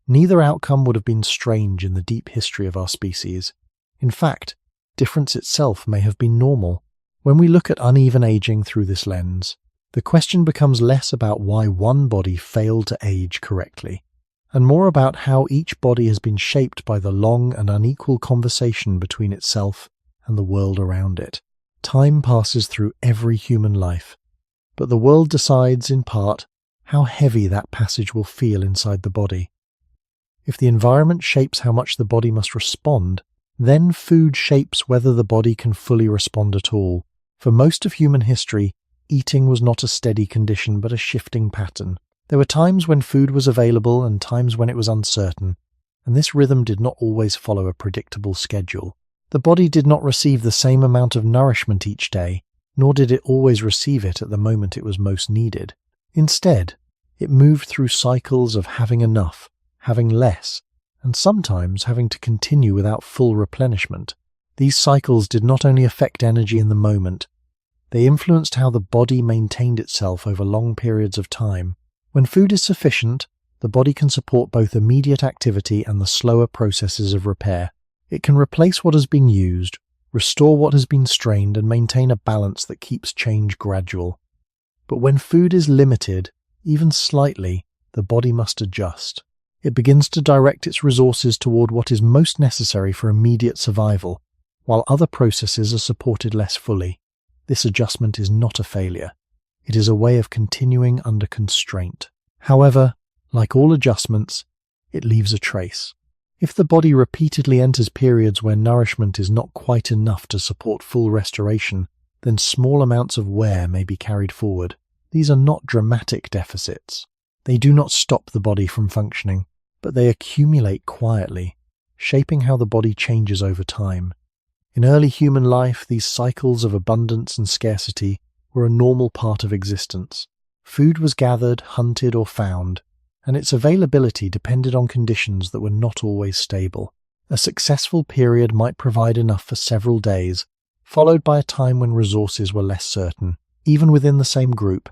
Neither outcome would have been strange in the deep history of our species. In fact, difference itself may have been normal. When we look at uneven aging through this lens, the question becomes less about why one body failed to age correctly, and more about how each body has been shaped by the long and unequal conversation between itself and the world around it. Time passes through every human life, but the world decides, in part, how heavy that passage will feel inside the body. If the environment shapes how much the body must respond, then food shapes whether the body can fully respond at all. For most of human history, eating was not a steady condition but a shifting pattern. There were times when food was available and times when it was uncertain, and this rhythm did not always follow a predictable schedule. The body did not receive the same amount of nourishment each day, nor did it always receive it at the moment it was most needed. Instead, it moved through cycles of having enough, having less, and sometimes having to continue without full replenishment. These cycles did not only affect energy in the moment, they influenced how the body maintained itself over long periods of time. When food is sufficient, the body can support both immediate activity and the slower processes of repair. It can replace what has been used, restore what has been strained, and maintain a balance that keeps change gradual. But when food is limited, even slightly, the body must adjust. It begins to direct its resources toward what is most necessary for immediate survival, while other processes are supported less fully. This adjustment is not a failure. It is a way of continuing under constraint. However, like all adjustments, it leaves a trace. If the body repeatedly enters periods where nourishment is not quite enough to support full restoration, then small amounts of wear may be carried forward. These are not dramatic deficits. They do not stop the body from functioning, but they accumulate quietly, shaping how the body changes over time. In early human life, these cycles of abundance and scarcity were a normal part of existence. Food was gathered, hunted, or found, and its availability depended on conditions that were not always stable. A successful period might provide enough for several days, followed by a time when resources were less certain. Even within the same group,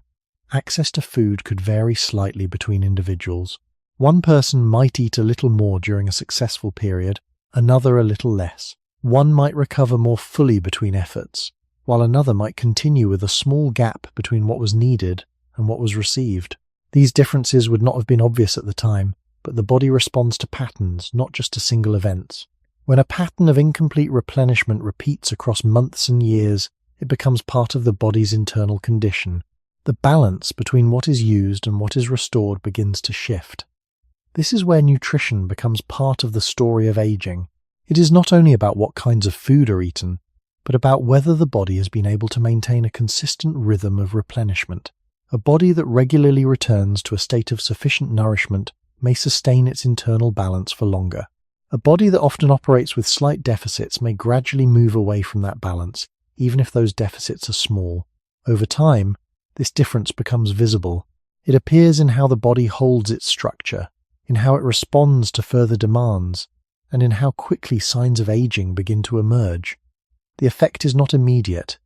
access to food could vary slightly between individuals. One person might eat a little more during a successful period, another a little less. One might recover more fully between efforts, while another might continue with a small gap between what was needed and what was received. These differences would not have been obvious at the time, but the body responds to patterns, not just to single events. When a pattern of incomplete replenishment repeats across months and years, it becomes part of the body's internal condition. The balance between what is used and what is restored begins to shift. This is where nutrition becomes part of the story of aging. It is not only about what kinds of food are eaten, but about whether the body has been able to maintain a consistent rhythm of replenishment. A body that regularly returns to a state of sufficient nourishment may sustain its internal balance for longer. A body that often operates with slight deficits may gradually move away from that balance, even if those deficits are small. Over time, this difference becomes visible. It appears in how the body holds its structure, in how it responds to further demands, and in how quickly signs of aging begin to emerge. The effect is not immediate.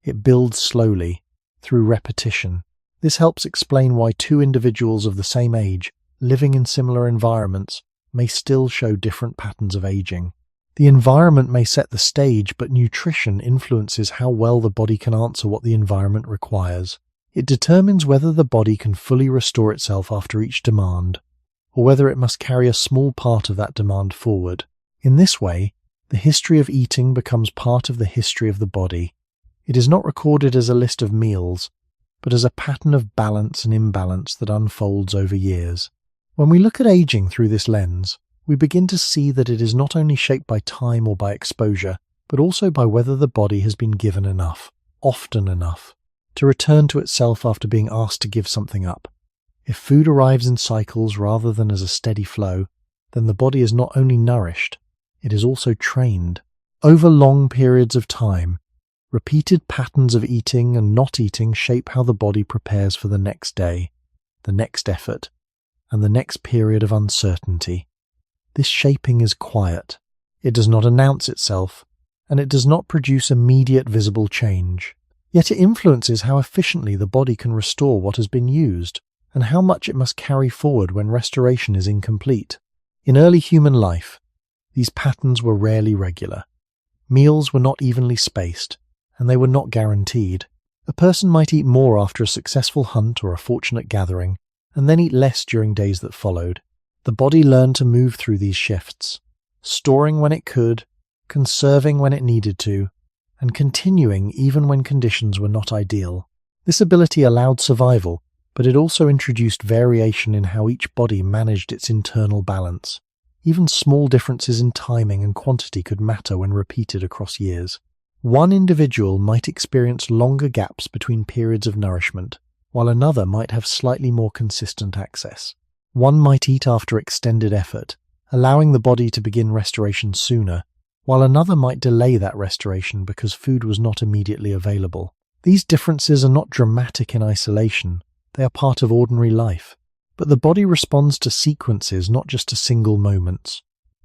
It builds slowly, through repetition. This helps explain why two individuals of the same age, living in similar environments, may still show different patterns of aging. The environment may set the stage, but nutrition influences how well the body can answer what the environment requires. It determines whether the body can fully restore itself after each demand, or whether it must carry a small part of that demand forward. In this way, the history of eating becomes part of the history of the body. It is not recorded as a list of meals, but as a pattern of balance and imbalance that unfolds over years. When we look at aging through this lens, we begin to see that it is not only shaped by time or by exposure, but also by whether the body has been given enough, often enough, to return to itself after being asked to give something up. If food arrives in cycles rather than as a steady flow, then the body is not only nourished, it is also trained. Over long periods of time, repeated patterns of eating and not eating shape how the body prepares for the next day, the next effort, and the next period of uncertainty. This shaping is quiet. It does not announce itself, and it does not produce immediate visible change. Yet it influences how efficiently the body can restore what has been used, and how much it must carry forward when restoration is incomplete. In early human life, these patterns were rarely regular. Meals were not evenly spaced, and they were not guaranteed. A person might eat more after a successful hunt or a fortunate gathering, and then eat less during days that followed. The body learned to move through these shifts, storing when it could, conserving when it needed to, and continuing even when conditions were not ideal. This ability allowed survival, but it also introduced variation in how each body managed its internal balance. Even small differences in timing and quantity could matter when repeated across years. One individual might experience longer gaps between periods of nourishment, while another might have slightly more consistent access. One might eat after extended effort, allowing the body to begin restoration sooner, while another might delay that restoration because food was not immediately available. These differences are not dramatic in isolation. They are part of ordinary life. But the body responds to sequences, not just to single moments.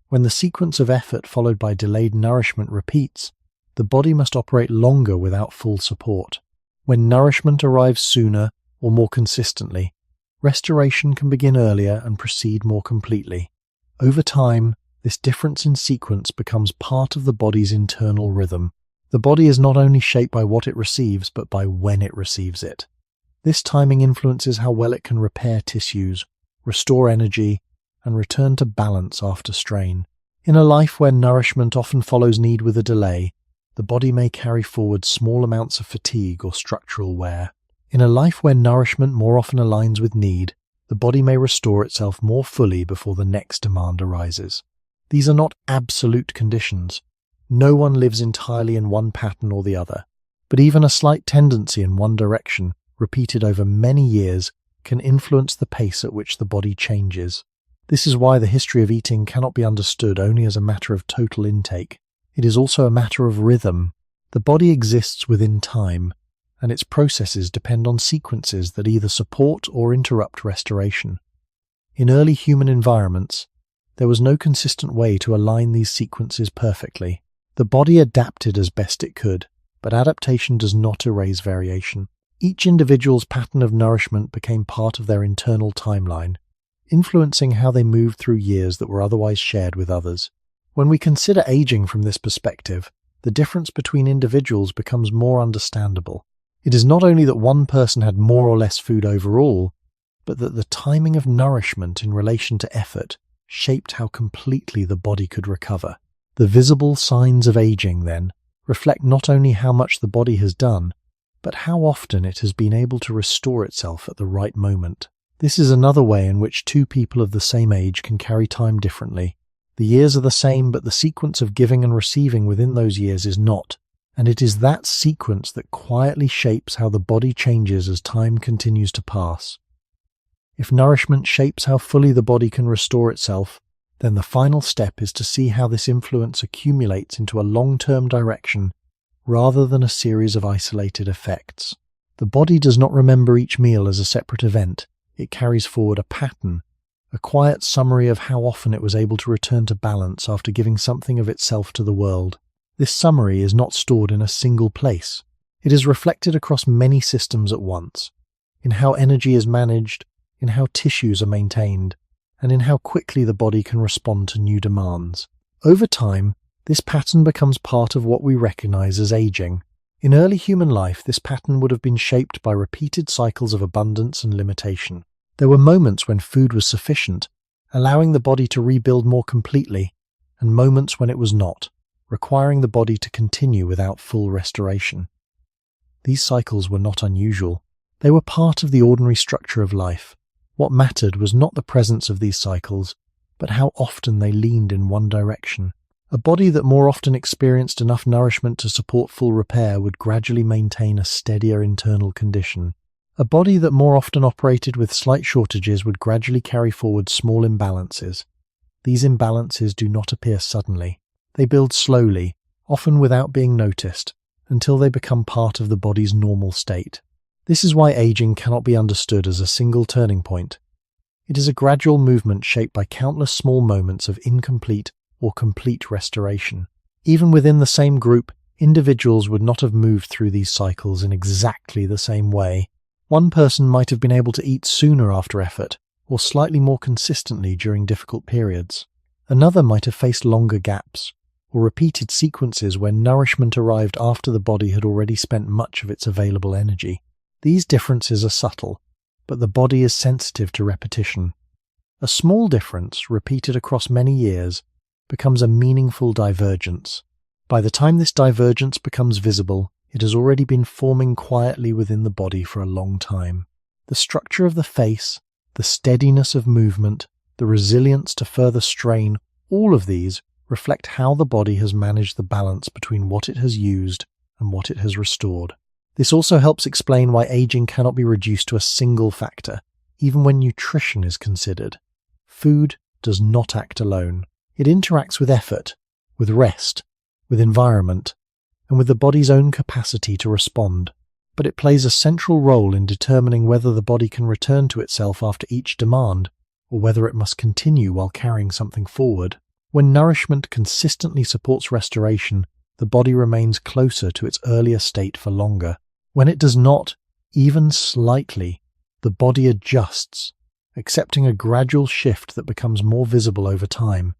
When the sequence of effort followed by delayed nourishment repeats, the body must operate longer without full support. When nourishment arrives sooner or more consistently, restoration can begin earlier and proceed more completely. Over time, this difference in sequence becomes part of the body's internal rhythm. The body is not only shaped by what it receives, but by when it receives it. This timing influences how well it can repair tissues, restore energy, and return to balance after strain. In a life where nourishment often follows need with a delay, the body may carry forward small amounts of fatigue or structural wear. In a life where nourishment more often aligns with need, the body may restore itself more fully before the next demand arises. These are not absolute conditions. No one lives entirely in one pattern or the other, but even a slight tendency in one direction, repeated over many years, can influence the pace at which the body changes. This is why the history of eating cannot be understood only as a matter of total intake. It is also a matter of rhythm. The body exists within time, and its processes depend on sequences that either support or interrupt restoration. In early human environments, there was no consistent way to align these sequences perfectly. The body adapted as best it could, but adaptation does not erase variation. Each individual's pattern of nourishment became part of their internal timeline, influencing how they moved through years that were otherwise shared with others. When we consider aging from this perspective, the difference between individuals becomes more understandable. It is not only that one person had more or less food overall, but that the timing of nourishment in relation to effort shaped how completely the body could recover. The visible signs of aging, then, reflect not only how much the body has done, but how often it has been able to restore itself at the right moment. This is another way in which two people of the same age can carry time differently. The years are the same, but the sequence of giving and receiving within those years is not, and it is that sequence that quietly shapes how the body changes as time continues to pass. If nourishment shapes how fully the body can restore itself, then the final step is to see how this influence accumulates into a long-term direction rather than a series of isolated effects. The body does not remember each meal as a separate event. It carries forward a pattern, a quiet summary of how often it was able to return to balance after giving something of itself to the world. This summary is not stored in a single place. It is reflected across many systems at once, in how energy is managed, in how tissues are maintained, and in how quickly the body can respond to new demands. Over time, this pattern becomes part of what we recognize as aging. In early human life, this pattern would have been shaped by repeated cycles of abundance and limitation. There were moments when food was sufficient, allowing the body to rebuild more completely, and moments when it was not, requiring the body to continue without full restoration. These cycles were not unusual. They were part of the ordinary structure of life. What mattered was not the presence of these cycles, but how often they leaned in one direction. A body that more often experienced enough nourishment to support full repair would gradually maintain a steadier internal condition. A body that more often operated with slight shortages would gradually carry forward small imbalances. These imbalances do not appear suddenly. They build slowly, often without being noticed, until they become part of the body's normal state. This is why aging cannot be understood as a single turning point. It is a gradual movement shaped by countless small moments of incomplete or complete restoration. Even within the same group, individuals would not have moved through these cycles in exactly the same way. One person might have been able to eat sooner after effort, or slightly more consistently during difficult periods. Another might have faced longer gaps, or repeated sequences where nourishment arrived after the body had already spent much of its available energy. These differences are subtle, but the body is sensitive to repetition. A small difference, repeated across many years, becomes a meaningful divergence. By the time this divergence becomes visible, it has already been forming quietly within the body for a long time. The structure of the face, the steadiness of movement, the resilience to further strain, all of these reflect how the body has managed the balance between what it has used and what it has restored. This also helps explain why aging cannot be reduced to a single factor, even when nutrition is considered. Food does not act alone. It interacts with effort, with rest, with environment, and with the body's own capacity to respond. But it plays a central role in determining whether the body can return to itself after each demand, or whether it must continue while carrying something forward. When nourishment consistently supports restoration, the body remains closer to its earlier state for longer. When it does not, even slightly, the body adjusts, accepting a gradual shift that becomes more visible over time.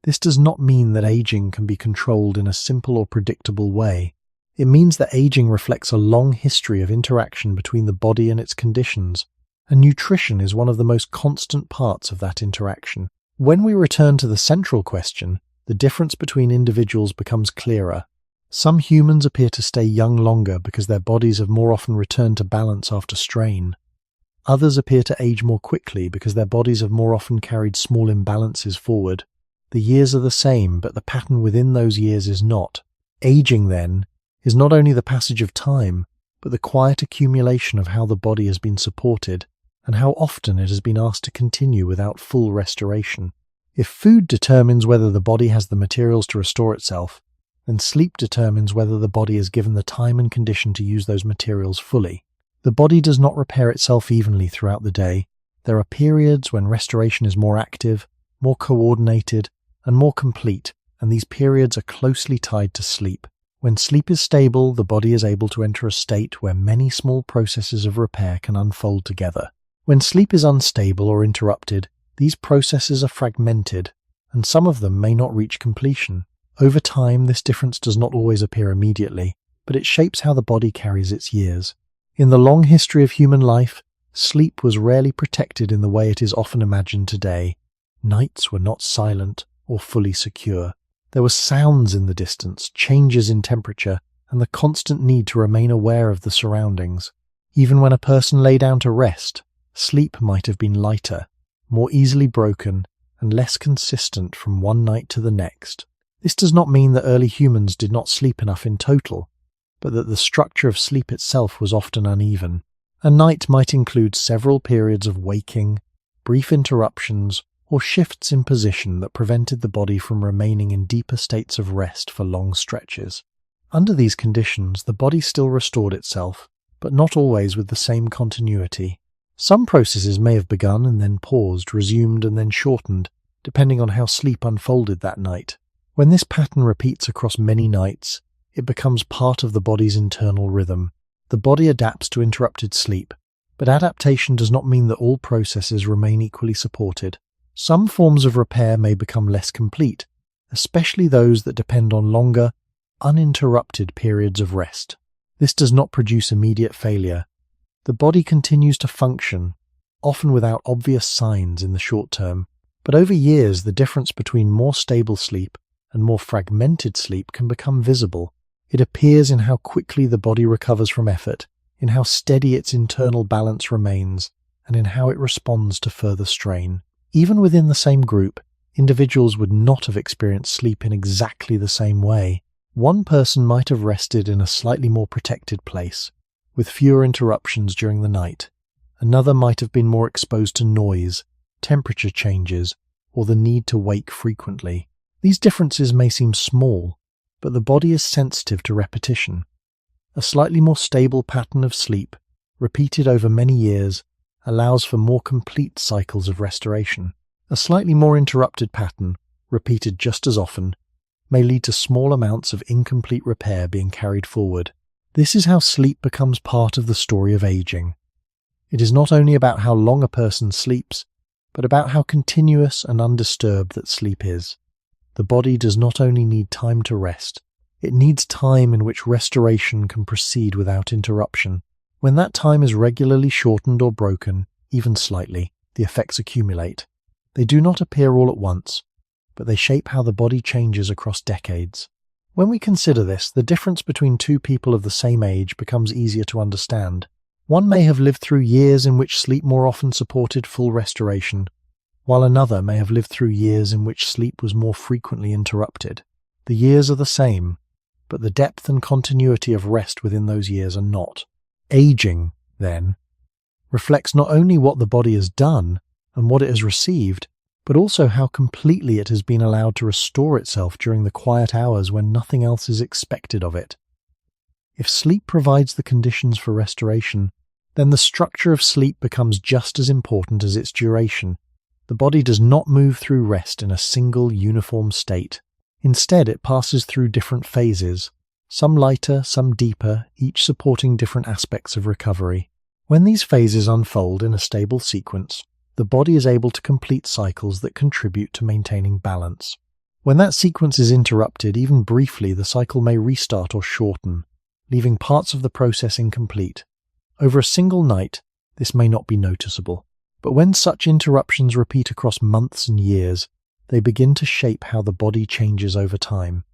This does not mean that aging can be controlled in a simple or predictable way. It means that aging reflects a long history of interaction between the body and its conditions, and nutrition is one of the most constant parts of that interaction. When we return to the central question, the difference between individuals becomes clearer. Some humans appear to stay young longer because their bodies have more often returned to balance after strain. Others appear to age more quickly because their bodies have more often carried small imbalances forward. The years are the same, but the pattern within those years is not. Aging, then, is not only the passage of time, but the quiet accumulation of how the body has been supported and how often it has been asked to continue without full restoration. If food determines whether the body has the materials to restore itself, then sleep determines whether the body is given the time and condition to use those materials fully. The body does not repair itself evenly throughout the day. There are periods when restoration is more active, more coordinated, and more complete, and these periods are closely tied to sleep. When sleep is stable, the body is able to enter a state where many small processes of repair can unfold together. When sleep is unstable or interrupted, these processes are fragmented, and some of them may not reach completion. Over time, this difference does not always appear immediately, but it shapes how the body carries its years. In the long history of human life, sleep was rarely protected in the way it is often imagined today. Nights were not silent or fully secure. There were sounds in the distance, changes in temperature, and the constant need to remain aware of the surroundings. Even when a person lay down to rest, sleep might have been lighter, more easily broken, and less consistent from one night to the next. This does not mean that early humans did not sleep enough in total, but that the structure of sleep itself was often uneven. A night might include several periods of waking, brief interruptions, or shifts in position that prevented the body from remaining in deeper states of rest for long stretches. Under these conditions, the body still restored itself, but not always with the same continuity. Some processes may have begun and then paused, resumed and then shortened, depending on how sleep unfolded that night. When this pattern repeats across many nights, it becomes part of the body's internal rhythm. The body adapts to interrupted sleep, but adaptation does not mean that all processes remain equally supported. Some forms of repair may become less complete, especially those that depend on longer, uninterrupted periods of rest. This does not produce immediate failure. The body continues to function, often without obvious signs in the short term, but over years the difference between more stable sleep and more fragmented sleep can become visible. It appears in how quickly the body recovers from effort, in how steady its internal balance remains, and in how it responds to further strain. Even within the same group, individuals would not have experienced sleep in exactly the same way. One person might have rested in a slightly more protected place, with fewer interruptions during the night. Another might have been more exposed to noise, temperature changes, or the need to wake frequently. These differences may seem small, but the body is sensitive to repetition. A slightly more stable pattern of sleep, repeated over many years, allows for more complete cycles of restoration. A slightly more interrupted pattern, repeated just as often, may lead to small amounts of incomplete repair being carried forward. This is how sleep becomes part of the story of aging. It is not only about how long a person sleeps, but about how continuous and undisturbed that sleep is. The body does not only need time to rest, it needs time in which restoration can proceed without interruption. When that time is regularly shortened or broken, even slightly, the effects accumulate. They do not appear all at once, but they shape how the body changes across decades. When we consider this, the difference between two people of the same age becomes easier to understand. One may have lived through years in which sleep more often supported full restoration, while another may have lived through years in which sleep was more frequently interrupted. The years are the same, but the depth and continuity of rest within those years are not. Aging, then, reflects not only what the body has done and what it has received, but also how completely it has been allowed to restore itself during the quiet hours when nothing else is expected of it. If sleep provides the conditions for restoration, then the structure of sleep becomes just as important as its duration. The body does not move through rest in a single uniform state. Instead, it passes through different phases, some lighter, some deeper, each supporting different aspects of recovery. When these phases unfold in a stable sequence, the body is able to complete cycles that contribute to maintaining balance. When that sequence is interrupted, even briefly, the cycle may restart or shorten, leaving parts of the process incomplete. Over a single night, this may not be noticeable, but when such interruptions repeat across months and years, they begin to shape how the body changes over time.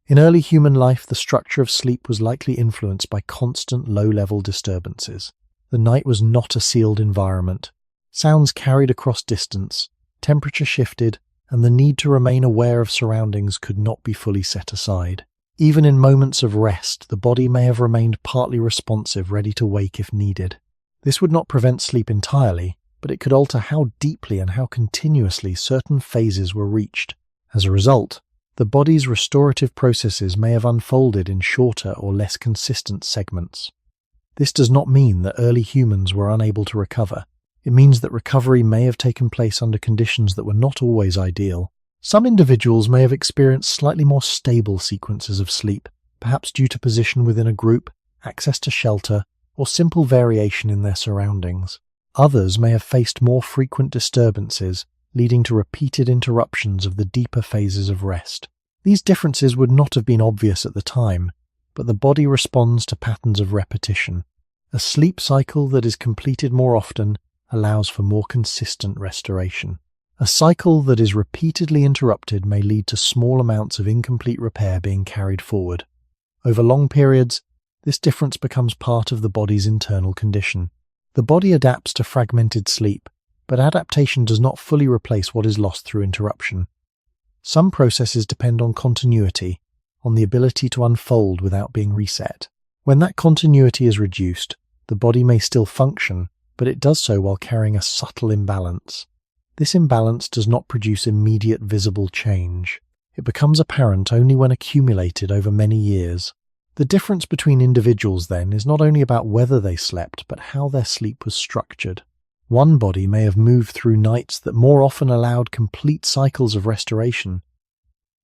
In early human life, the structure of sleep was likely influenced by constant low-level disturbances. The night was not a sealed environment. Sounds carried across distance, temperature shifted, and the need to remain aware of surroundings could not be fully set aside. Even in moments of rest, the body may have remained partly responsive, ready to wake if needed. This would not prevent sleep entirely, but it could alter how deeply and how continuously certain phases were reached. As a result, the body's restorative processes may have unfolded in shorter or less consistent segments. This does not mean that early humans were unable to recover. It means that recovery may have taken place under conditions that were not always ideal. Some individuals may have experienced slightly more stable sequences of sleep, perhaps due to position within a group, access to shelter, or simple variation in their surroundings. Others may have faced more frequent disturbances, leading to repeated interruptions of the deeper phases of rest. These differences would not have been obvious at the time, but the body responds to patterns of repetition. A sleep cycle that is completed more often allows for more consistent restoration. A cycle that is repeatedly interrupted may lead to small amounts of incomplete repair being carried forward. Over long periods, this difference becomes part of the body's internal condition. The body adapts to fragmented sleep, but adaptation does not fully replace what is lost through interruption. Some processes depend on continuity, on the ability to unfold without being reset. When that continuity is reduced, the body may still function, but it does so while carrying a subtle imbalance. This imbalance does not produce immediate visible change. It becomes apparent only when accumulated over many years. The difference between individuals, then, is not only about whether they slept, but how their sleep was structured. One body may have moved through nights that more often allowed complete cycles of restoration.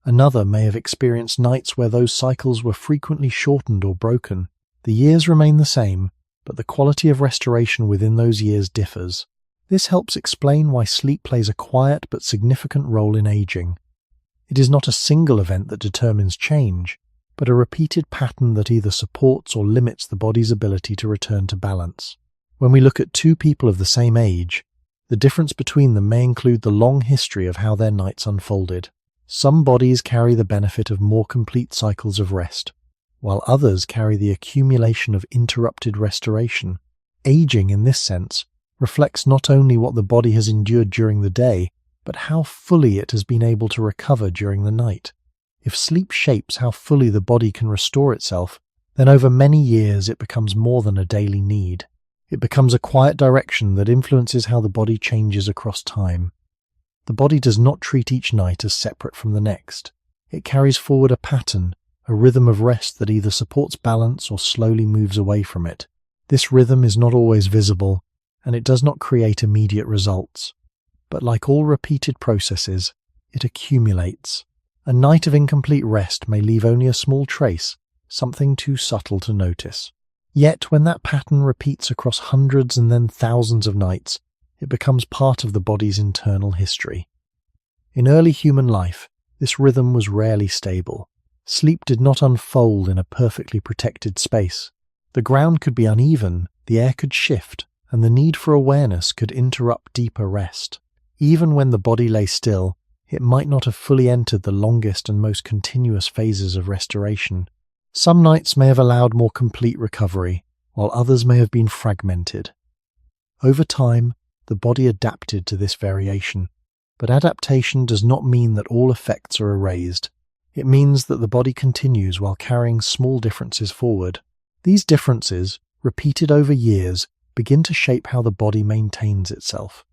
Another may have experienced nights where those cycles were frequently shortened or broken. The years remain the same, but the quality of restoration within those years differs. This helps explain why sleep plays a quiet but significant role in aging. It is not a single event that determines change, but a repeated pattern that either supports or limits the body's ability to return to balance. When we look at two people of the same age, the difference between them may include the long history of how their nights unfolded. Some bodies carry the benefit of more complete cycles of rest, while others carry the accumulation of interrupted restoration. Aging, in this sense, reflects not only what the body has endured during the day, but how fully it has been able to recover during the night. If sleep shapes how fully the body can restore itself, then over many years it becomes more than a daily need. It becomes a quiet direction that influences how the body changes across time. The body does not treat each night as separate from the next. It carries forward a pattern, a rhythm of rest that either supports balance or slowly moves away from it. This rhythm is not always visible, and it does not create immediate results. But like all repeated processes, it accumulates. A night of incomplete rest may leave only a small trace, something too subtle to notice. Yet when that pattern repeats across hundreds and then thousands of nights, it becomes part of the body's internal history. In early human life, this rhythm was rarely stable. Sleep did not unfold in a perfectly protected space. The ground could be uneven, the air could shift, and the need for awareness could interrupt deeper rest. Even when the body lay still, it might not have fully entered the longest and most continuous phases of restoration. Some nights may have allowed more complete recovery, while others may have been fragmented. Over time, the body adapted to this variation, but adaptation does not mean that all effects are erased. It means that the body continues while carrying small differences forward. These differences, repeated over years, begin to shape how the body maintains itself.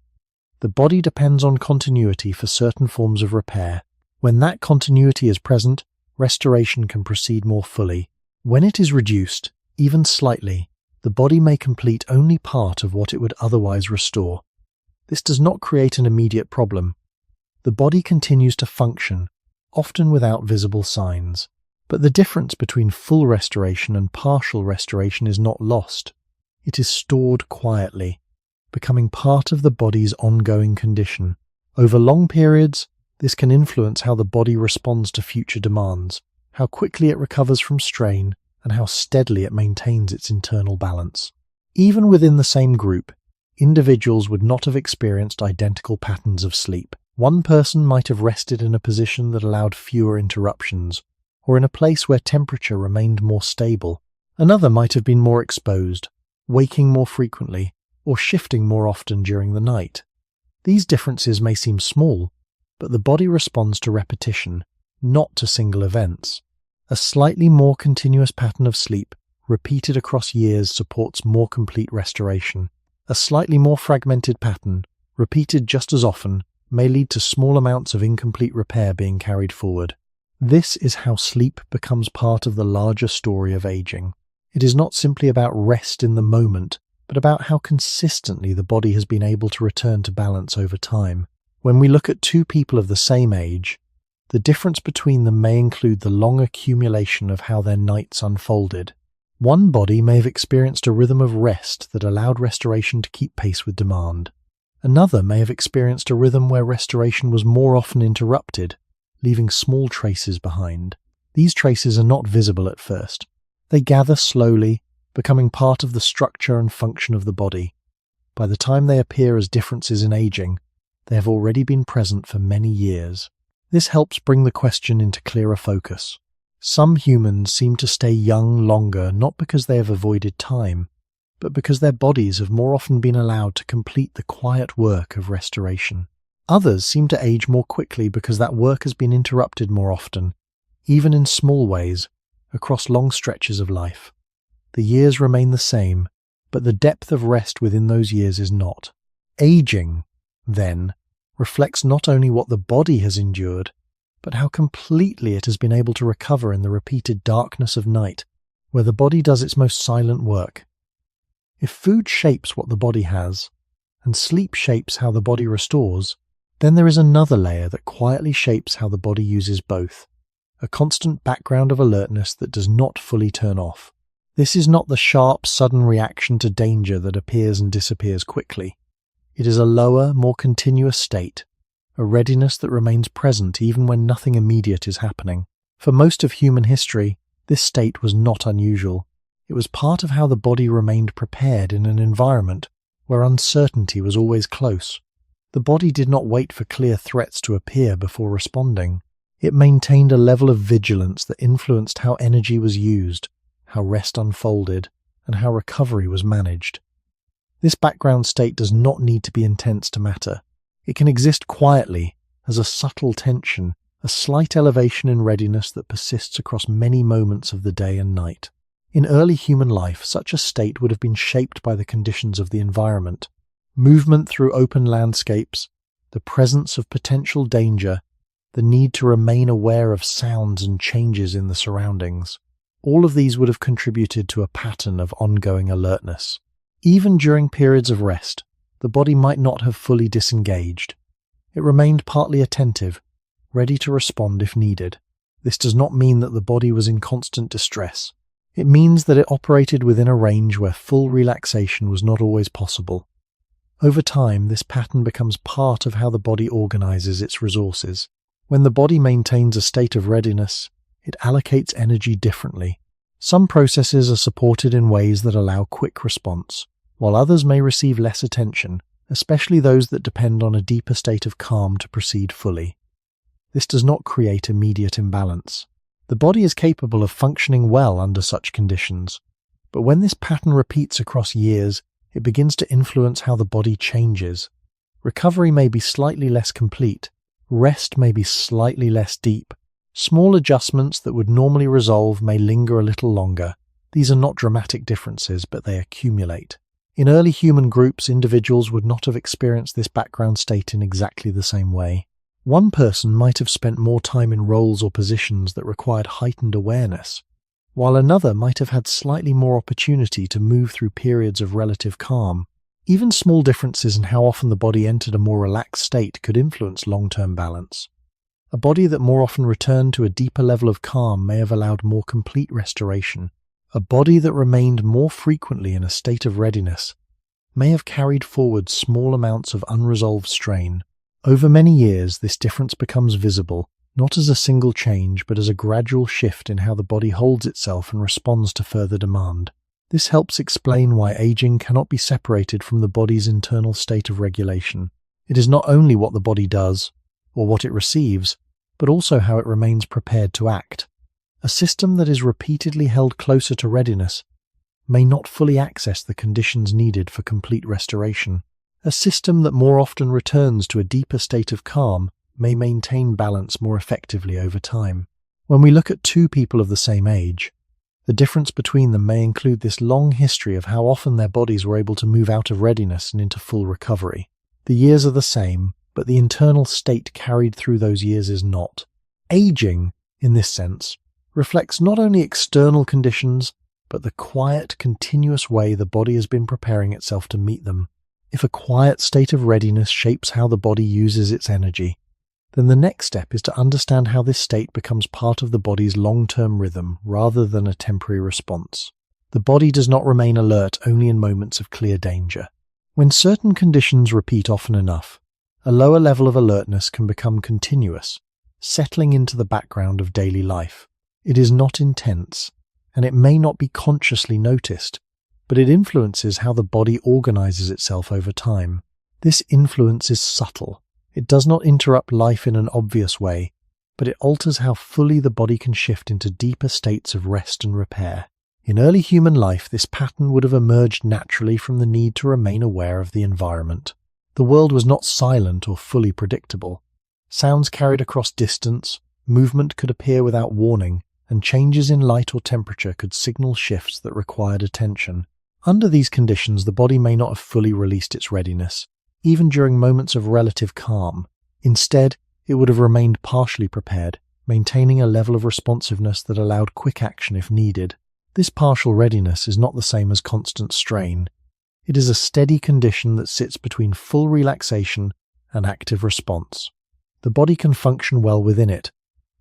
The body depends on continuity for certain forms of repair. When that continuity is present, restoration can proceed more fully. When it is reduced, even slightly, the body may complete only part of what it would otherwise restore. This does not create an immediate problem. The body continues to function, often without visible signs. But the difference between full restoration and partial restoration is not lost. It is stored quietly, becoming part of the body's ongoing condition. Over long periods, this can influence how the body responds to future demands, how quickly it recovers from strain, and how steadily it maintains its internal balance. Even within the same group, individuals would not have experienced identical patterns of sleep. One person might have rested in a position that allowed fewer interruptions, or in a place where temperature remained more stable. Another might have been more exposed, waking more frequently, or shifting more often during the night. These differences may seem small, but the body responds to repetition, not to single events. A slightly more continuous pattern of sleep, repeated across years, supports more complete restoration. A slightly more fragmented pattern, repeated just as often, may lead to small amounts of incomplete repair being carried forward. This is how sleep becomes part of the larger story of aging. It is not simply about rest in the moment, but about how consistently the body has been able to return to balance over time. When we look at two people of the same age, the difference between them may include the long accumulation of how their nights unfolded. One body may have experienced a rhythm of rest that allowed restoration to keep pace with demand. Another may have experienced a rhythm where restoration was more often interrupted, leaving small traces behind. These traces are not visible at first. They gather slowly, becoming part of the structure and function of the body. By the time they appear as differences in aging, they have already been present for many years. This helps bring the question into clearer focus. Some humans seem to stay young longer not because they have avoided time, but because their bodies have more often been allowed to complete the quiet work of restoration. Others seem to age more quickly because that work has been interrupted more often, even in small ways, across long stretches of life. The years remain the same, but the depth of rest within those years is not. Aging, then, reflects not only what the body has endured, but how completely it has been able to recover in the repeated darkness of night, where the body does its most silent work. If food shapes what the body has, and sleep shapes how the body restores, then there is another layer that quietly shapes how the body uses both, a constant background of alertness that does not fully turn off. This is not the sharp, sudden reaction to danger that appears and disappears quickly. It is a lower, more continuous state, a readiness that remains present even when nothing immediate is happening. For most of human history, this state was not unusual. It was part of how the body remained prepared in an environment where uncertainty was always close. The body did not wait for clear threats to appear before responding. It maintained a level of vigilance that influenced how energy was used, how rest unfolded, and how recovery was managed. This background state does not need to be intense to matter. It can exist quietly, as a subtle tension, a slight elevation in readiness that persists across many moments of the day and night. In early human life, such a state would have been shaped by the conditions of the environment. Movement through open landscapes, the presence of potential danger, the need to remain aware of sounds and changes in the surroundings. All of these would have contributed to a pattern of ongoing alertness. Even during periods of rest, the body might not have fully disengaged. It remained partly attentive, ready to respond if needed. This does not mean that the body was in constant distress. It means that it operated within a range where full relaxation was not always possible. Over time, this pattern becomes part of how the body organizes its resources. When the body maintains a state of readiness, it allocates energy differently. Some processes are supported in ways that allow quick response, while others may receive less attention, especially those that depend on a deeper state of calm to proceed fully. This does not create immediate imbalance. The body is capable of functioning well under such conditions, but when this pattern repeats across years, it begins to influence how the body changes. Recovery may be slightly less complete, rest may be slightly less deep. Small adjustments that would normally resolve may linger a little longer. These are not dramatic differences, but they accumulate. In early human groups, individuals would not have experienced this background state in exactly the same way. One person might have spent more time in roles or positions that required heightened awareness, while another might have had slightly more opportunity to move through periods of relative calm. Even small differences in how often the body entered a more relaxed state could influence long-term balance. A body that more often returned to a deeper level of calm may have allowed more complete restoration. A body that remained more frequently in a state of readiness may have carried forward small amounts of unresolved strain. Over many years, this difference becomes visible, not as a single change, but as a gradual shift in how the body holds itself and responds to further demand. This helps explain why aging cannot be separated from the body's internal state of regulation. It is not only what the body does, or what it receives, but also how it remains prepared to act. A system that is repeatedly held closer to readiness may not fully access the conditions needed for complete restoration. A system that more often returns to a deeper state of calm may maintain balance more effectively over time. When we look at two people of the same age, the difference between them may include this long history of how often their bodies were able to move out of readiness and into full recovery. The years are the same, but the internal state carried through those years is not. Aging, in this sense, reflects not only external conditions, but the quiet, continuous way the body has been preparing itself to meet them. If a quiet state of readiness shapes how the body uses its energy, then the next step is to understand how this state becomes part of the body's long-term rhythm rather than a temporary response. The body does not remain alert only in moments of clear danger. When certain conditions repeat often enough, a lower level of alertness can become continuous, settling into the background of daily life. It is not intense, and it may not be consciously noticed, but it influences how the body organizes itself over time. This influence is subtle. It does not interrupt life in an obvious way, but it alters how fully the body can shift into deeper states of rest and repair. In early human life, this pattern would have emerged naturally from the need to remain aware of the environment. The world was not silent or fully predictable. Sounds carried across distance, movement could appear without warning, and changes in light or temperature could signal shifts that required attention. Under these conditions, the body may not have fully released its readiness, even during moments of relative calm. Instead, it would have remained partially prepared, maintaining a level of responsiveness that allowed quick action if needed. This partial readiness is not the same as constant strain. It is a steady condition that sits between full relaxation and active response. The body can function well within it,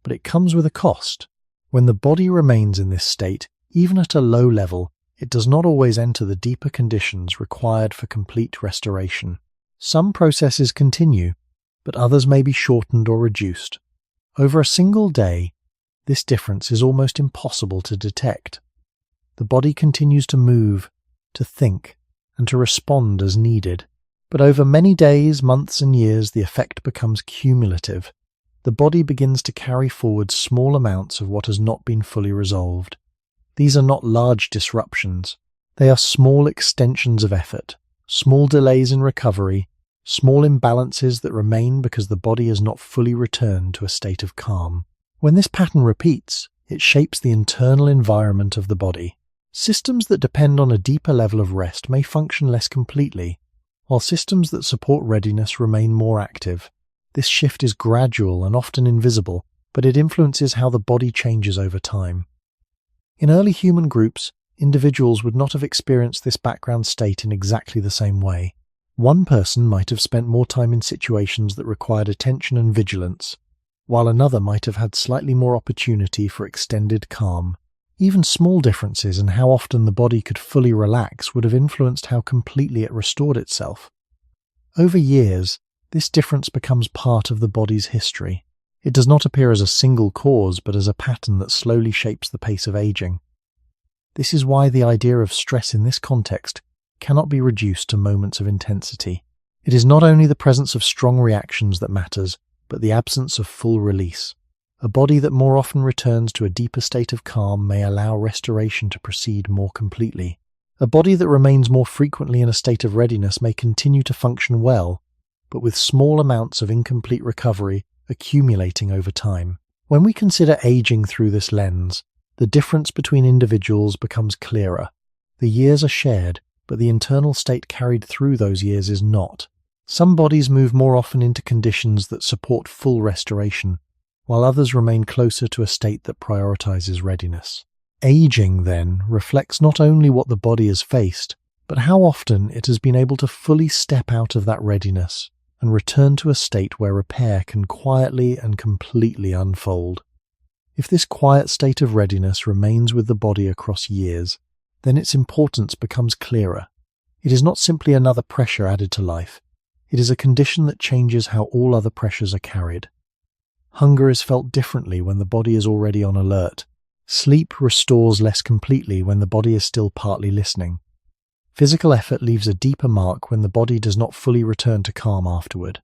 but it comes with a cost. When the body remains in this state, even at a low level, it does not always enter the deeper conditions required for complete restoration. Some processes continue, but others may be shortened or reduced. Over a single day, this difference is almost impossible to detect. The body continues to move, to think, and to respond as needed. But over many days, months, and years, the effect becomes cumulative. The body begins to carry forward small amounts of what has not been fully resolved. These are not large disruptions. They are small extensions of effort, small delays in recovery, small imbalances that remain because the body has not fully returned to a state of calm. When this pattern repeats, it shapes the internal environment of the body. Systems that depend on a deeper level of rest may function less completely, while systems that support readiness remain more active. This shift is gradual and often invisible, but it influences how the body changes over time. In early human groups, individuals would not have experienced this background state in exactly the same way. One person might have spent more time in situations that required attention and vigilance, while another might have had slightly more opportunity for extended calm. Even small differences in how often the body could fully relax would have influenced how completely it restored itself. Over years, this difference becomes part of the body's history. It does not appear as a single cause, but as a pattern that slowly shapes the pace of aging. This is why the idea of stress in this context cannot be reduced to moments of intensity. It is not only the presence of strong reactions that matters, but the absence of full release. A body that more often returns to a deeper state of calm may allow restoration to proceed more completely. A body that remains more frequently in a state of readiness may continue to function well, but with small amounts of incomplete recovery accumulating over time. When we consider aging through this lens, the difference between individuals becomes clearer. The years are shared, but the internal state carried through those years is not. Some bodies move more often into conditions that support full restoration, while others remain closer to a state that prioritizes readiness. Aging, then, reflects not only what the body has faced, but how often it has been able to fully step out of that readiness and return to a state where repair can quietly and completely unfold. If this quiet state of readiness remains with the body across years, then its importance becomes clearer. It is not simply another pressure added to life. It is a condition that changes how all other pressures are carried. Hunger is felt differently when the body is already on alert. Sleep restores less completely when the body is still partly listening. Physical effort leaves a deeper mark when the body does not fully return to calm afterward.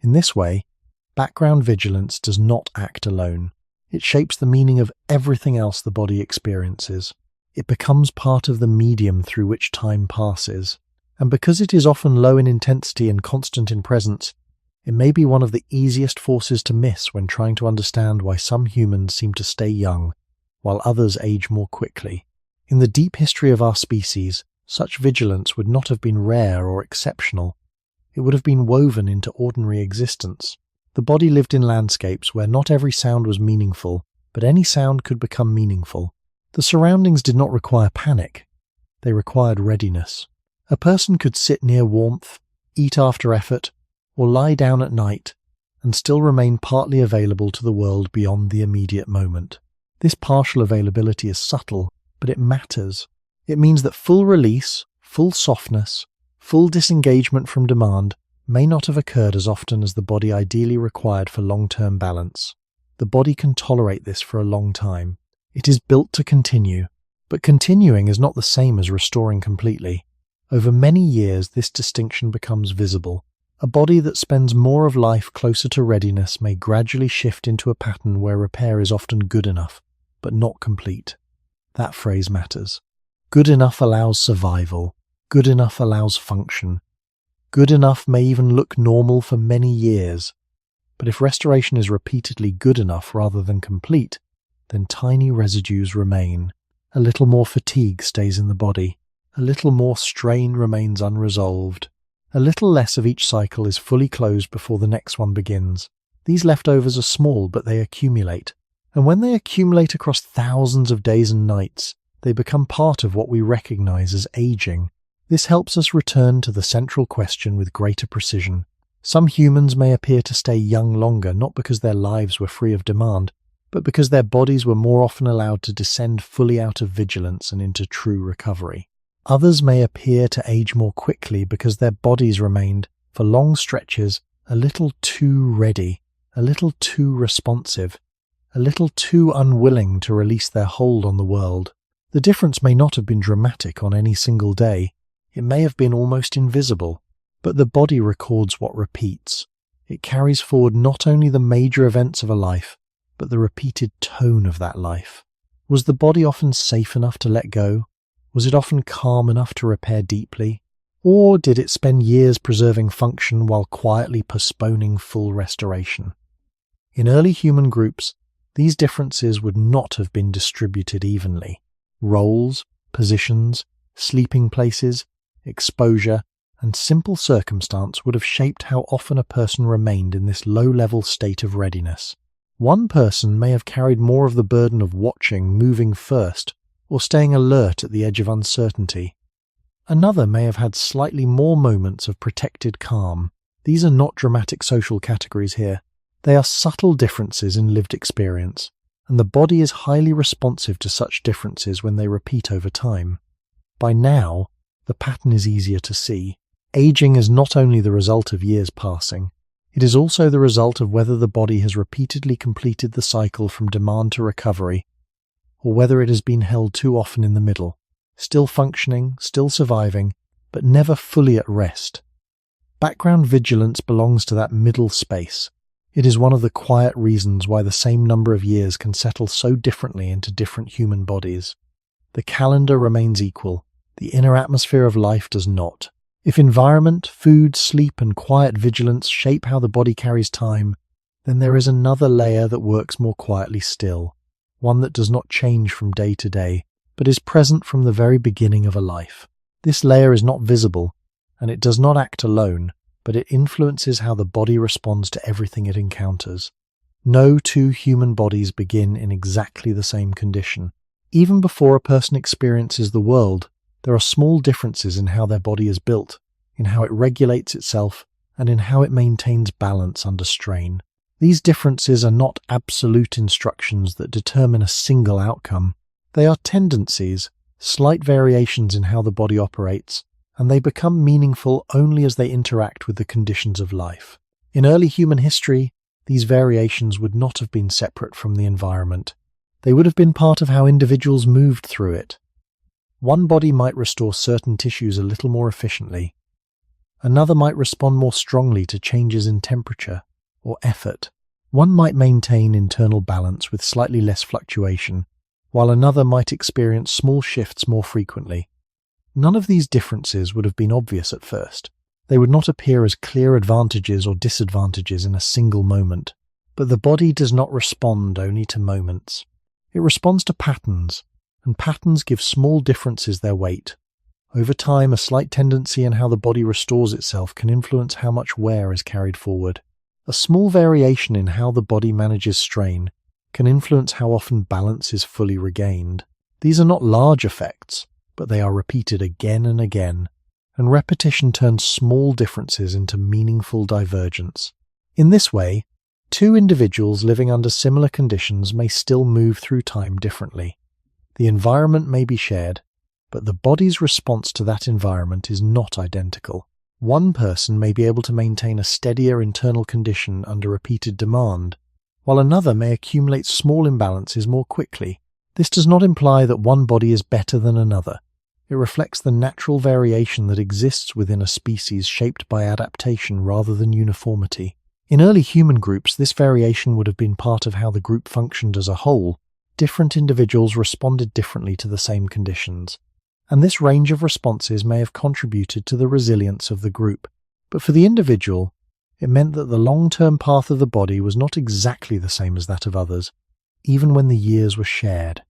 In this way, background vigilance does not act alone. It shapes the meaning of everything else the body experiences. It becomes part of the medium through which time passes. And because it is often low in intensity and constant in presence, it may be one of the easiest forces to miss when trying to understand why some humans seem to stay young, while others age more quickly. In the deep history of our species, such vigilance would not have been rare or exceptional. It would have been woven into ordinary existence. The body lived in landscapes where not every sound was meaningful, but any sound could become meaningful. The surroundings did not require panic. They required readiness. A person could sit near warmth, eat after effort, or lie down at night, and still remain partly available to the world beyond the immediate moment. This partial availability is subtle, but it matters. It means that full release, full softness, full disengagement from demand may not have occurred as often as the body ideally required for long-term balance. The body can tolerate this for a long time. It is built to continue, but continuing is not the same as restoring completely. Over many years, this distinction becomes visible. A body that spends more of life closer to readiness may gradually shift into a pattern where repair is often good enough, but not complete. That phrase matters. Good enough allows survival. Good enough allows function. Good enough may even look normal for many years. But if restoration is repeatedly good enough rather than complete, then tiny residues remain. A little more fatigue stays in the body. A little more strain remains unresolved. A little less of each cycle is fully closed before the next one begins. These leftovers are small, but they accumulate. And when they accumulate across thousands of days and nights, they become part of what we recognize as aging. This helps us return to the central question with greater precision. Some humans may appear to stay young longer, not because their lives were free of demand, but because their bodies were more often allowed to descend fully out of vigilance and into true recovery. Others may appear to age more quickly because their bodies remained, for long stretches, a little too ready, a little too responsive, a little too unwilling to release their hold on the world. The difference may not have been dramatic on any single day. It may have been almost invisible, but the body records what repeats. It carries forward not only the major events of a life, but the repeated tone of that life. Was the body often safe enough to let go? Was it often calm enough to repair deeply? Or did it spend years preserving function while quietly postponing full restoration? In early human groups, these differences would not have been distributed evenly. Roles, positions, sleeping places, exposure, and simple circumstance would have shaped how often a person remained in this low-level state of readiness. One person may have carried more of the burden of watching, moving first, or staying alert at the edge of uncertainty. Another may have had slightly more moments of protected calm. These are not dramatic social categories here. They are subtle differences in lived experience, and the body is highly responsive to such differences when they repeat over time. By now, the pattern is easier to see. Aging is not only the result of years passing, it is also the result of whether the body has repeatedly completed the cycle from demand to recovery, or whether it has been held too often in the middle, still functioning, still surviving, but never fully at rest. Background vigilance belongs to that middle space. It is one of the quiet reasons why the same number of years can settle so differently into different human bodies. The calendar remains equal. The inner atmosphere of life does not. If environment, food, sleep, and quiet vigilance shape how the body carries time, then there is another layer that works more quietly still, one that does not change from day to day, but is present from the very beginning of a life. This layer is not visible, and it does not act alone, but it influences how the body responds to everything it encounters. No two human bodies begin in exactly the same condition. Even before a person experiences the world, there are small differences in how their body is built, in how it regulates itself, and in how it maintains balance under strain. These differences are not absolute instructions that determine a single outcome. They are tendencies, slight variations in how the body operates, and they become meaningful only as they interact with the conditions of life. In early human history, these variations would not have been separate from the environment. They would have been part of how individuals moved through it. One body might restore certain tissues a little more efficiently. Another might respond more strongly to changes in temperature or effort. One might maintain internal balance with slightly less fluctuation, while another might experience small shifts more frequently. None of these differences would have been obvious at first. They would not appear as clear advantages or disadvantages in a single moment. But the body does not respond only to moments. It responds to patterns, and patterns give small differences their weight. Over time, a slight tendency in how the body restores itself can influence how much wear is carried forward. A small variation in how the body manages strain can influence how often balance is fully regained. These are not large effects, but they are repeated again and again, and repetition turns small differences into meaningful divergence. In this way, two individuals living under similar conditions may still move through time differently. The environment may be shared, but the body's response to that environment is not identical. One person may be able to maintain a steadier internal condition under repeated demand, while another may accumulate small imbalances more quickly. This does not imply that one body is better than another. It reflects the natural variation that exists within a species shaped by adaptation rather than uniformity. In early human groups, this variation would have been part of how the group functioned as a whole. Different individuals responded differently to the same conditions, and this range of responses may have contributed to the resilience of the group. But for the individual, it meant that the long-term path of the body was not exactly the same as that of others, even when the years were shared.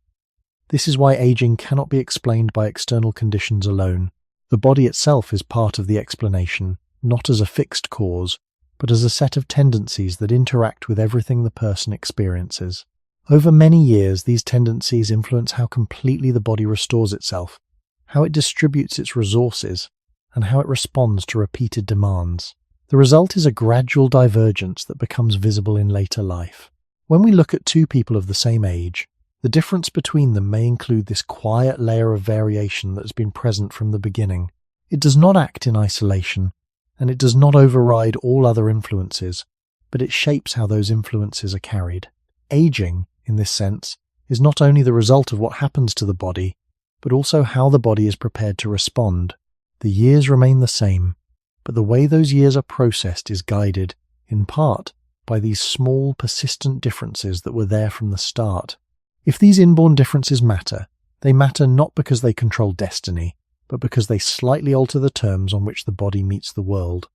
This is why aging cannot be explained by external conditions alone. The body itself is part of the explanation, not as a fixed cause, but as a set of tendencies that interact with everything the person experiences. Over many years, these tendencies influence how completely the body restores itself, how it distributes its resources, and how it responds to repeated demands. The result is a gradual divergence that becomes visible in later life. When we look at two people of the same age, the difference between them may include this quiet layer of variation that has been present from the beginning. It does not act in isolation, and it does not override all other influences, but it shapes how those influences are carried. Aging, in this sense, is not only the result of what happens to the body, but also how the body is prepared to respond. The years remain the same, but the way those years are processed is guided, in part, by these small, persistent differences that were there from the start. If these inborn differences matter, they matter not because they control destiny, but because they slightly alter the terms on which the body meets the world.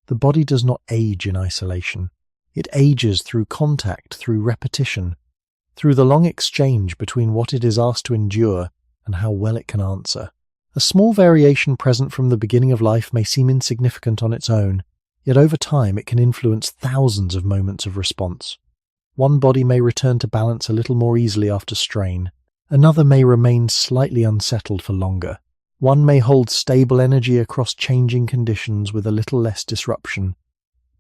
The body does not age in isolation. It ages through contact, through repetition, through the long exchange between what it is asked to endure and how well it can answer. A small variation present from the beginning of life may seem insignificant on its own, yet over time it can influence thousands of moments of response. One body may return to balance a little more easily after strain. Another may remain slightly unsettled for longer. One may hold stable energy across changing conditions with a little less disruption.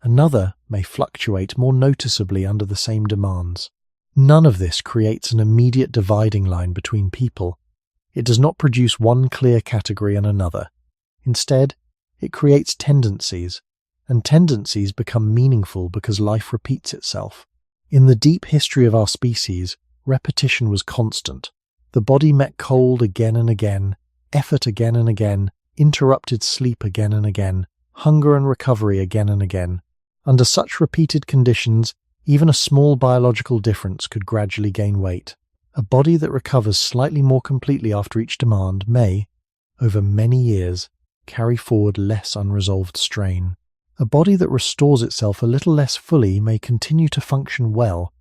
Another may fluctuate more noticeably under the same demands. None of this creates an immediate dividing line between people. It does not produce one clear category and another. Instead, it creates tendencies, and tendencies become meaningful because life repeats itself. In the deep history of our species, repetition was constant. The body met cold again and again, effort again and again, interrupted sleep again and again, hunger and recovery again and again. Under such repeated conditions, even a small biological difference could gradually gain weight. A body that recovers slightly more completely after each demand may, over many years, carry forward less unresolved strain. A body that restores itself a little less fully may continue to function well,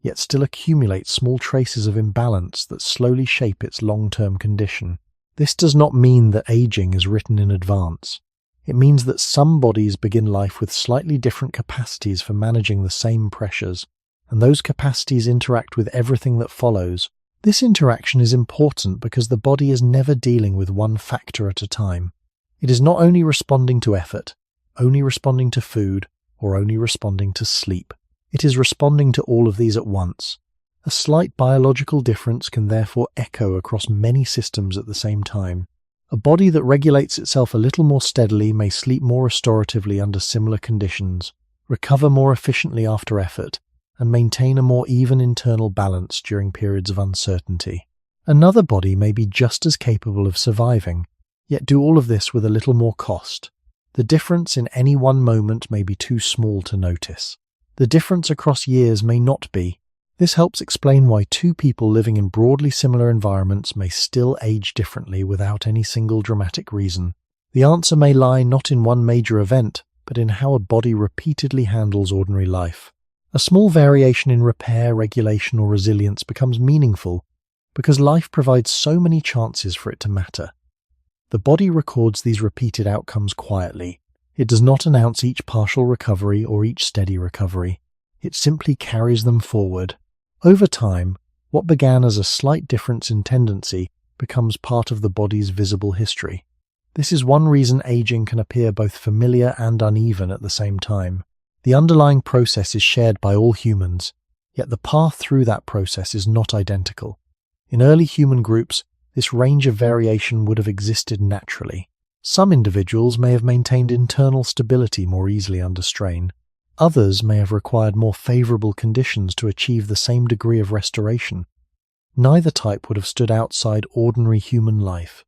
yet still accumulate small traces of imbalance that slowly shape its long-term condition. This does not mean that aging is written in advance. It means that some bodies begin life with slightly different capacities for managing the same pressures, and those capacities interact with everything that follows. This interaction is important because the body is never dealing with one factor at a time. It is not only responding to effort, only responding to food, or only responding to sleep. It is responding to all of these at once. A slight biological difference can therefore echo across many systems at the same time. A body that regulates itself a little more steadily may sleep more restoratively under similar conditions, recover more efficiently after effort, and maintain a more even internal balance during periods of uncertainty. Another body may be just as capable of surviving, yet do all of this with a little more cost. The difference in any one moment may be too small to notice. The difference across years may not be. This helps explain why two people living in broadly similar environments may still age differently without any single dramatic reason. The answer may lie not in one major event, but in how a body repeatedly handles ordinary life. A small variation in repair, regulation, or resilience becomes meaningful because life provides so many chances for it to matter. The body records these repeated outcomes quietly. It does not announce each partial recovery or each steady recovery. It simply carries them forward. Over time, what began as a slight difference in tendency becomes part of the body's visible history. This is one reason aging can appear both familiar and uneven at the same time. The underlying process is shared by all humans, yet the path through that process is not identical. In early human groups, this range of variation would have existed naturally. Some individuals may have maintained internal stability more easily under strain. Others may have required more favorable conditions to achieve the same degree of restoration. Neither type would have stood outside ordinary human life.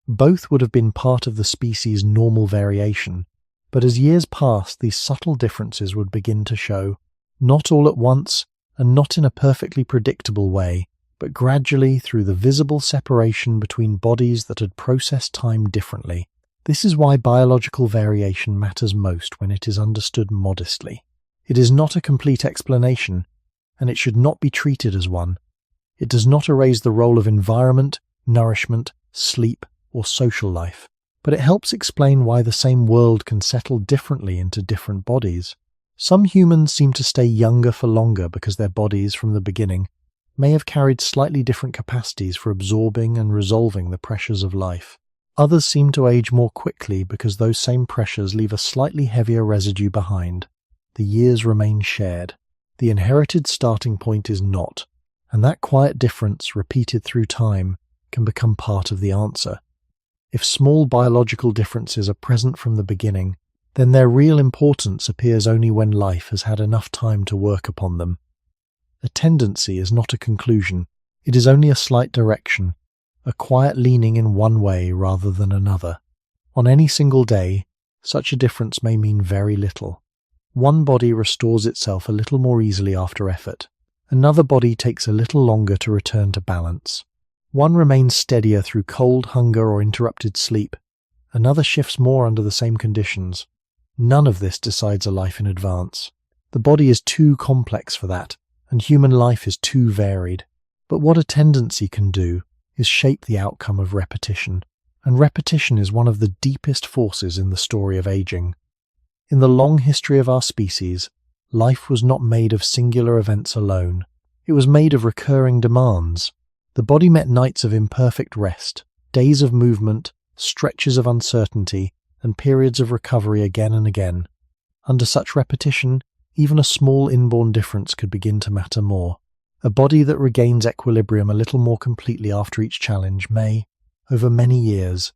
Both would have been part of the species' normal variation, but as years passed, these subtle differences would begin to show, not all at once and not in a perfectly predictable way, but gradually through the visible separation between bodies that had processed time differently. This is why biological variation matters most when it is understood modestly. It is not a complete explanation, and it should not be treated as one. It does not erase the role of environment, nourishment, sleep, or social life, but it helps explain why the same world can settle differently into different bodies. Some humans seem to stay younger for longer because their bodies, from the beginning, may have carried slightly different capacities for absorbing and resolving the pressures of life. Others seem to age more quickly because those same pressures leave a slightly heavier residue behind. The years remain shared. The inherited starting point is not, and that quiet difference, repeated through time, can become part of the answer. If small biological differences are present from the beginning, then their real importance appears only when life has had enough time to work upon them. A tendency is not a conclusion. It is only a slight direction, a quiet leaning in one way rather than another. On any single day, such a difference may mean very little. One body restores itself a little more easily after effort. Another body takes a little longer to return to balance. One remains steadier through cold, hunger, or interrupted sleep. Another shifts more under the same conditions. None of this decides a life in advance. The body is too complex for that, and human life is too varied. But what a tendency can do is shape the outcome of repetition, and repetition is one of the deepest forces in the story of aging. In the long history of our species, life was not made of singular events alone. It was made of recurring demands. The body met nights of imperfect rest, days of movement, stretches of uncertainty, and periods of recovery again and again. Under such repetition, even a small inborn difference could begin to matter more. A body that regains equilibrium a little more completely after each challenge may, over many years,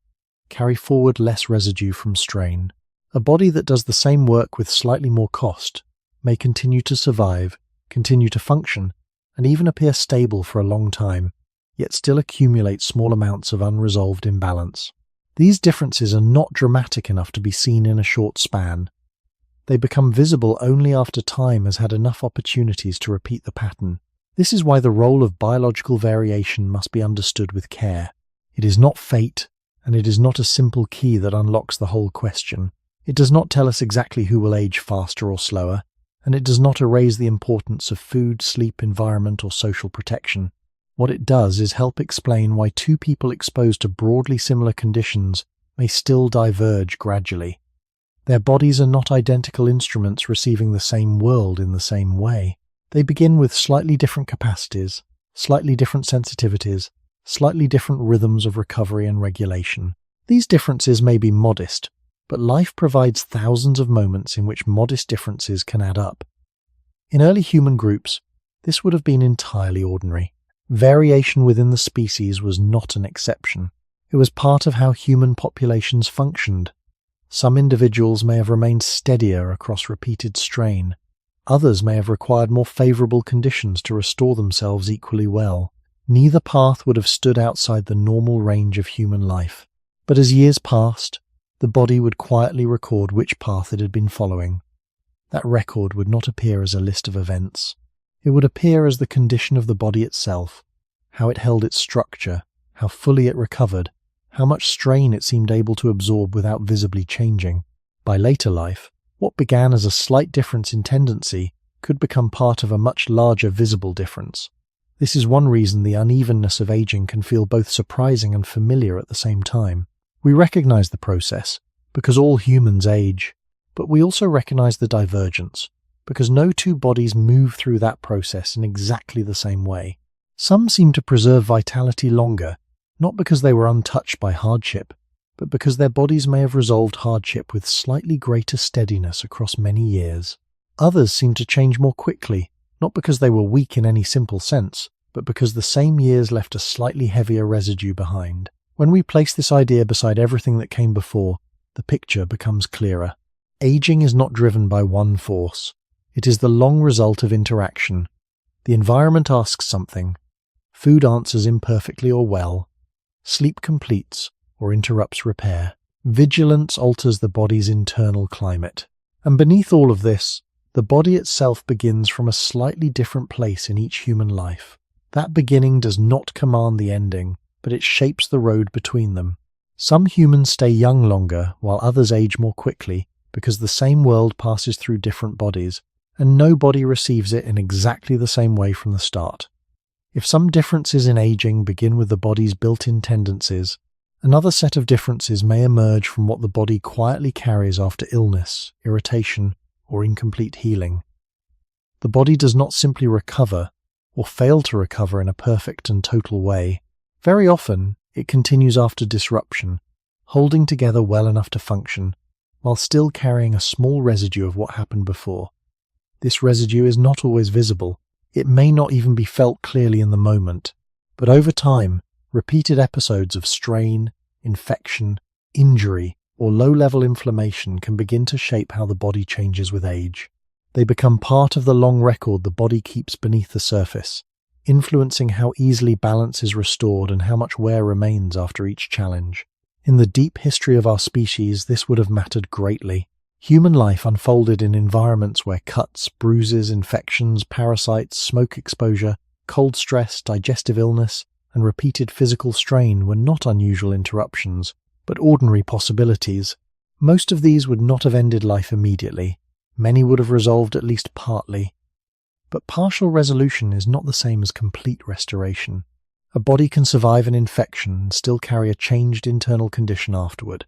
carry forward less residue from strain. A body that does the same work with slightly more cost may continue to survive, continue to function, and even appear stable for a long time, yet still accumulate small amounts of unresolved imbalance. These differences are not dramatic enough to be seen in a short span. They become visible only after time has had enough opportunities to repeat the pattern. This is why the role of biological variation must be understood with care. It is not fate, and it is not a simple key that unlocks the whole question. It does not tell us exactly who will age faster or slower, and it does not erase the importance of food, sleep, environment, or social protection. What it does is help explain why two people exposed to broadly similar conditions may still diverge gradually. Their bodies are not identical instruments receiving the same world in the same way. They begin with slightly different capacities, slightly different sensitivities, slightly different rhythms of recovery and regulation. These differences may be modest, but life provides thousands of moments in which modest differences can add up. In early human groups, this would have been entirely ordinary. Variation within the species was not an exception. It was part of how human populations functioned. Some individuals may have remained steadier across repeated strain. Others may have required more favorable conditions to restore themselves equally well. Neither path would have stood outside the normal range of human life. But as years passed, the body would quietly record which path it had been following. that record would not appear as a list of events. It would appear as the condition of the body itself, how it held its structure, how fully it recovered, how much strain it seemed able to absorb without visibly changing. By later life, what began as a slight difference in tendency could become part of a much larger visible difference. This is one reason the unevenness of aging can feel both surprising and familiar at the same time. We recognize the process, because all humans age, but we also recognize the divergence, because no two bodies move through that process in exactly the same way. Some seem to preserve vitality longer, not because they were untouched by hardship, but because their bodies may have resolved hardship with slightly greater steadiness across many years. Others seem to change more quickly, not because they were weak in any simple sense, but because the same years left a slightly heavier residue behind. When we place this idea beside everything that came before, the picture becomes clearer. Aging is not driven by one force. It is the long result of interaction. The environment asks something. Food answers imperfectly or well. Sleep completes or interrupts repair. Vigilance alters the body's internal climate. And beneath all of this, the body itself begins from a slightly different place in each human life. That beginning does not command the ending, but it shapes the road between them. Some humans stay young longer, while others age more quickly, because the same world passes through different bodies, and no body receives it in exactly the same way from the start. If some differences in aging begin with the body's built-in tendencies, another set of differences may emerge from what the body quietly carries after illness, irritation, or incomplete healing. The body does not simply recover, or fail to recover in a perfect and total way. Very often, it continues after disruption, holding together well enough to function, while still carrying a small residue of what happened before. This residue is not always visible. It may not even be felt clearly in the moment, but over time, repeated episodes of strain, infection, injury, or low-level inflammation can begin to shape how the body changes with age. They become part of the long record the body keeps beneath the surface, influencing how easily balance is restored and how much wear remains after each challenge. In the deep history of our species, this would have mattered greatly. Human life unfolded in environments where cuts, bruises, infections, parasites, smoke exposure, cold stress, digestive illness, and repeated physical strain were not unusual interruptions, but ordinary possibilities. Most of these would not have ended life immediately. Many would have resolved at least partly. But partial resolution is not the same as complete restoration. A body can survive an infection and still carry a changed internal condition afterward.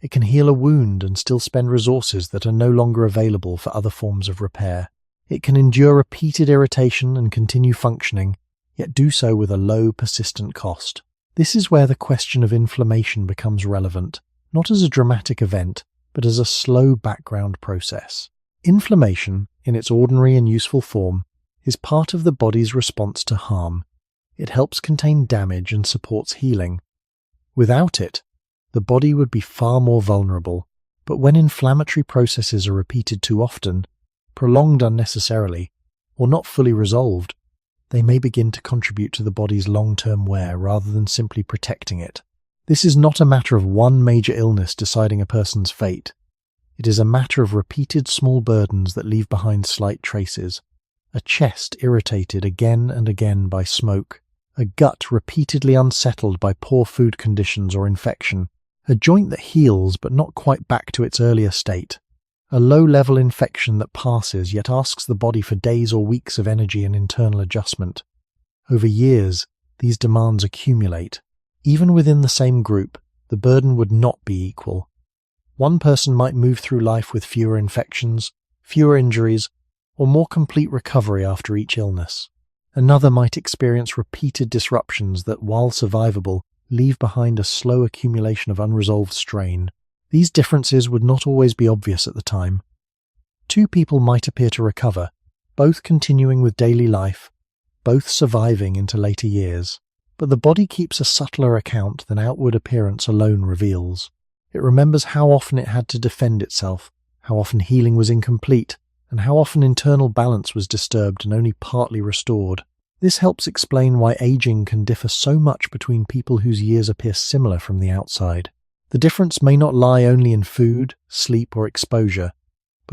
It can heal a wound and still spend resources that are no longer available for other forms of repair. It can endure repeated irritation and continue functioning, yet do so with a low, persistent cost. This is where the question of inflammation becomes relevant, not as a dramatic event, but as a slow background process. Inflammation, in its ordinary and useful form, is part of the body's response to harm. It helps contain damage and supports healing. Without it, the body would be far more vulnerable, but when inflammatory processes are repeated too often, prolonged unnecessarily, or not fully resolved, they may begin to contribute to the body's long-term wear rather than simply protecting it. This is not a matter of one major illness deciding a person's fate. It is a matter of repeated small burdens that leave behind slight traces. A chest irritated again and again by smoke, a gut repeatedly unsettled by poor food conditions or infection, a joint that heals but not quite back to its earlier state, a low-level infection that passes yet asks the body for days or weeks of energy and internal adjustment. Over years, these demands accumulate. Even within the same group, the burden would not be equal. One person might move through life with fewer infections, fewer injuries, or more complete recovery after each illness. Another might experience repeated disruptions that, while survivable, leave behind a slow accumulation of unresolved strain. These differences would not always be obvious at the time. Two people might appear to recover, both continuing with daily life, both surviving into later years. But the body keeps a subtler account than outward appearance alone reveals. It remembers how often it had to defend itself, how often healing was incomplete, and how often internal balance was disturbed and only partly restored. This helps explain why aging can differ so much between people whose years appear similar from the outside. The difference may not lie only in food, sleep, or exposure,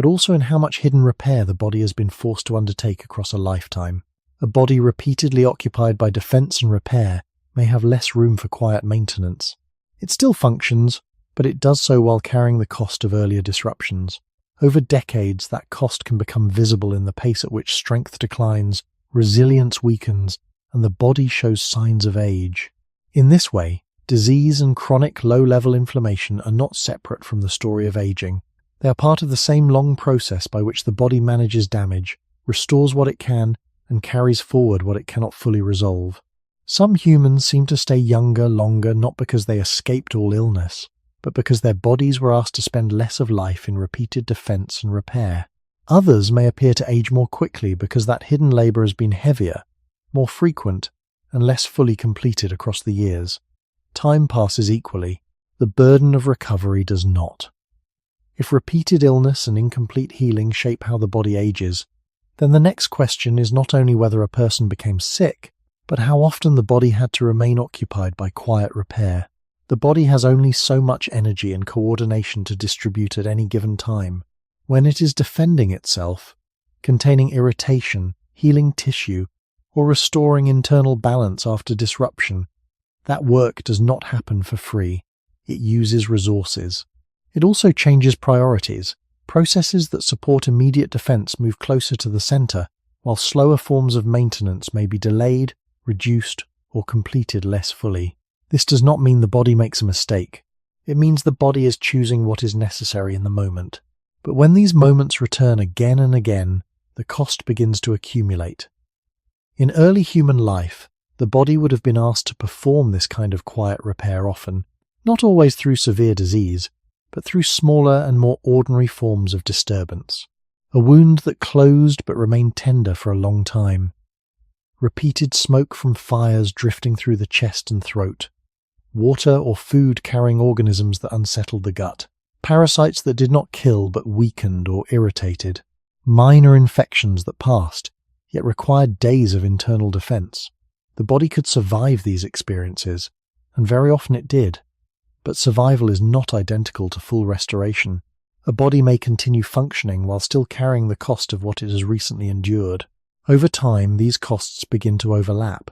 but also in how much hidden repair the body has been forced to undertake across a lifetime. A body repeatedly occupied by defense and repair may have less room for quiet maintenance. It still functions, but it does so while carrying the cost of earlier disruptions. Over decades, that cost can become visible in the pace at which strength declines, resilience weakens, and the body shows signs of age. In this way, disease and chronic low-level inflammation are not separate from the story of aging. They are part of the same long process by which the body manages damage, restores what it can, and carries forward what it cannot fully resolve. Some humans seem to stay younger longer not because they escaped all illness, but because their bodies were asked to spend less of life in repeated defense and repair. Others may appear to age more quickly because that hidden labor has been heavier, more frequent, and less fully completed across the years. Time passes equally. The burden of recovery does not. If repeated illness and incomplete healing shape how the body ages, then the next question is not only whether a person became sick, but how often the body had to remain occupied by quiet repair. The body has only so much energy and coordination to distribute at any given time. When it is defending itself, containing irritation, healing tissue, or restoring internal balance after disruption, that work does not happen for free. It uses resources. It also changes priorities. Processes that support immediate defense move closer to the center, while slower forms of maintenance may be delayed, reduced, or completed less fully. This does not mean the body makes a mistake. It means the body is choosing what is necessary in the moment. But when these moments return again and again, the cost begins to accumulate. In early human life, the body would have been asked to perform this kind of quiet repair often, not always through severe disease, but through smaller and more ordinary forms of disturbance. A wound that closed but remained tender for a long time. Repeated smoke from fires drifting through the chest and throat. Water or food carrying organisms that unsettled the gut. Parasites that did not kill but weakened or irritated. Minor infections that passed, yet required days of internal defense. The body could survive these experiences, and very often it did. But survival is not identical to full restoration. A body may continue functioning while still carrying the cost of what it has recently endured. Over time, these costs begin to overlap.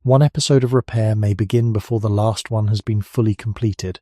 One episode of repair may begin before the last one has been fully completed.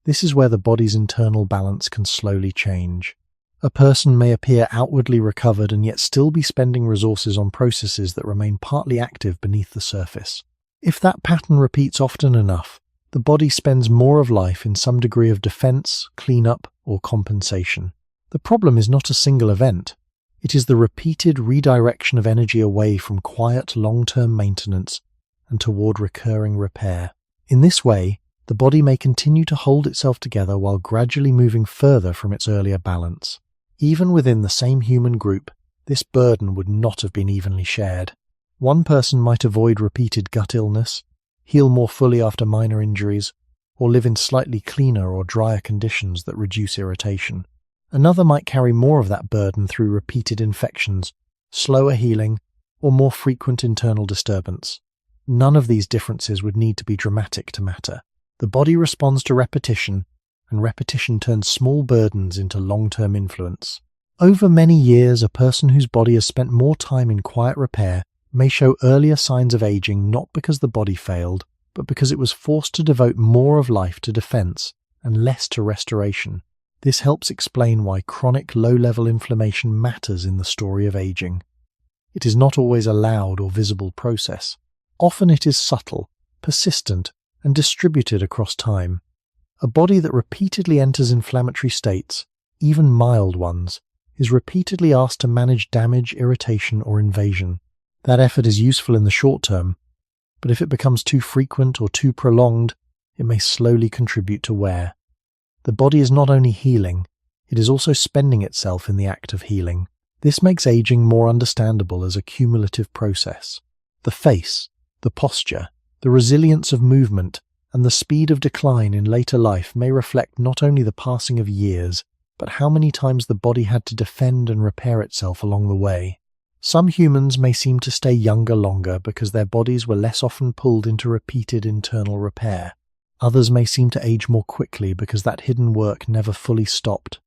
This is where the body's internal balance can slowly change. A person may appear outwardly recovered and yet still be spending resources on processes that remain partly active beneath the surface. If that pattern repeats often enough, the body spends more of life in some degree of defense, cleanup, or compensation. The problem is not a single event. It is the repeated redirection of energy away from quiet long-term maintenance and toward recurring repair. In this way, the body may continue to hold itself together while gradually moving further from its earlier balance. Even within the same human group, this burden would not have been evenly shared. One person might avoid repeated gut illness, heal more fully after minor injuries, or live in slightly cleaner or drier conditions that reduce irritation. Another might carry more of that burden through repeated infections, slower healing, or more frequent internal disturbance. None of these differences would need to be dramatic to matter. The body responds to repetition, and repetition turns small burdens into long-term influence. Over many years, a person whose body has spent more time in quiet repair may show earlier signs of aging not because the body failed, but because it was forced to devote more of life to defense and less to restoration. This helps explain why chronic low-level inflammation matters in the story of aging. It is not always a loud or visible process. Often it is subtle, persistent, and distributed across time. A body that repeatedly enters inflammatory states, even mild ones, is repeatedly asked to manage damage, irritation, or invasion. That effort is useful in the short term, but if it becomes too frequent or too prolonged, it may slowly contribute to wear. The body is not only healing, it is also spending itself in the act of healing. This makes aging more understandable as a cumulative process. The face, the posture, the resilience of movement, and the speed of decline in later life may reflect not only the passing of years, but how many times the body had to defend and repair itself along the way. Some humans may seem to stay younger longer because their bodies were less often pulled into repeated internal repair. Others may seem to age more quickly because that hidden work never fully stopped.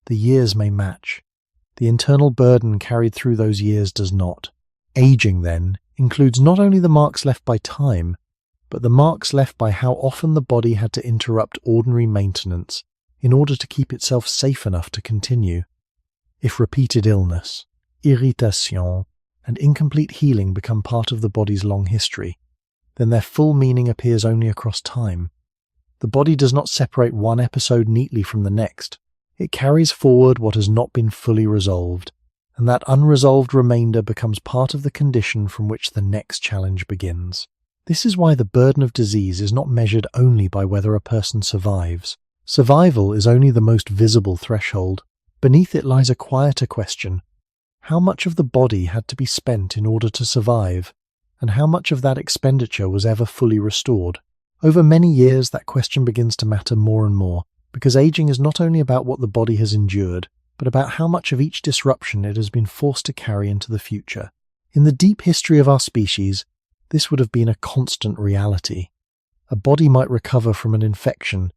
The years may match, The internal burden carried through those years does not. Aging, then, includes not only the marks left by time, but the marks left by how often the body had to interrupt ordinary maintenance in order to keep itself safe enough to continue. If repeated illness, irritation, and incomplete healing become part of the body's long history, then their full meaning appears only across time. The body does not separate one episode neatly from the next. It carries forward what has not been fully resolved, and that unresolved remainder becomes part of the condition from which the next challenge begins. This is why the burden of disease is not measured only by whether a person survives. Survival is only the most visible threshold. Beneath it lies a quieter question. How much of the body had to be spent in order to survive, and how much of that expenditure was ever fully restored? Over many years, that question begins to matter more and more, because aging is not only about what the body has endured, but about how much of each disruption it has been forced to carry into the future. In the deep history of our species, this would have been a constant reality. A body might recover from an infection,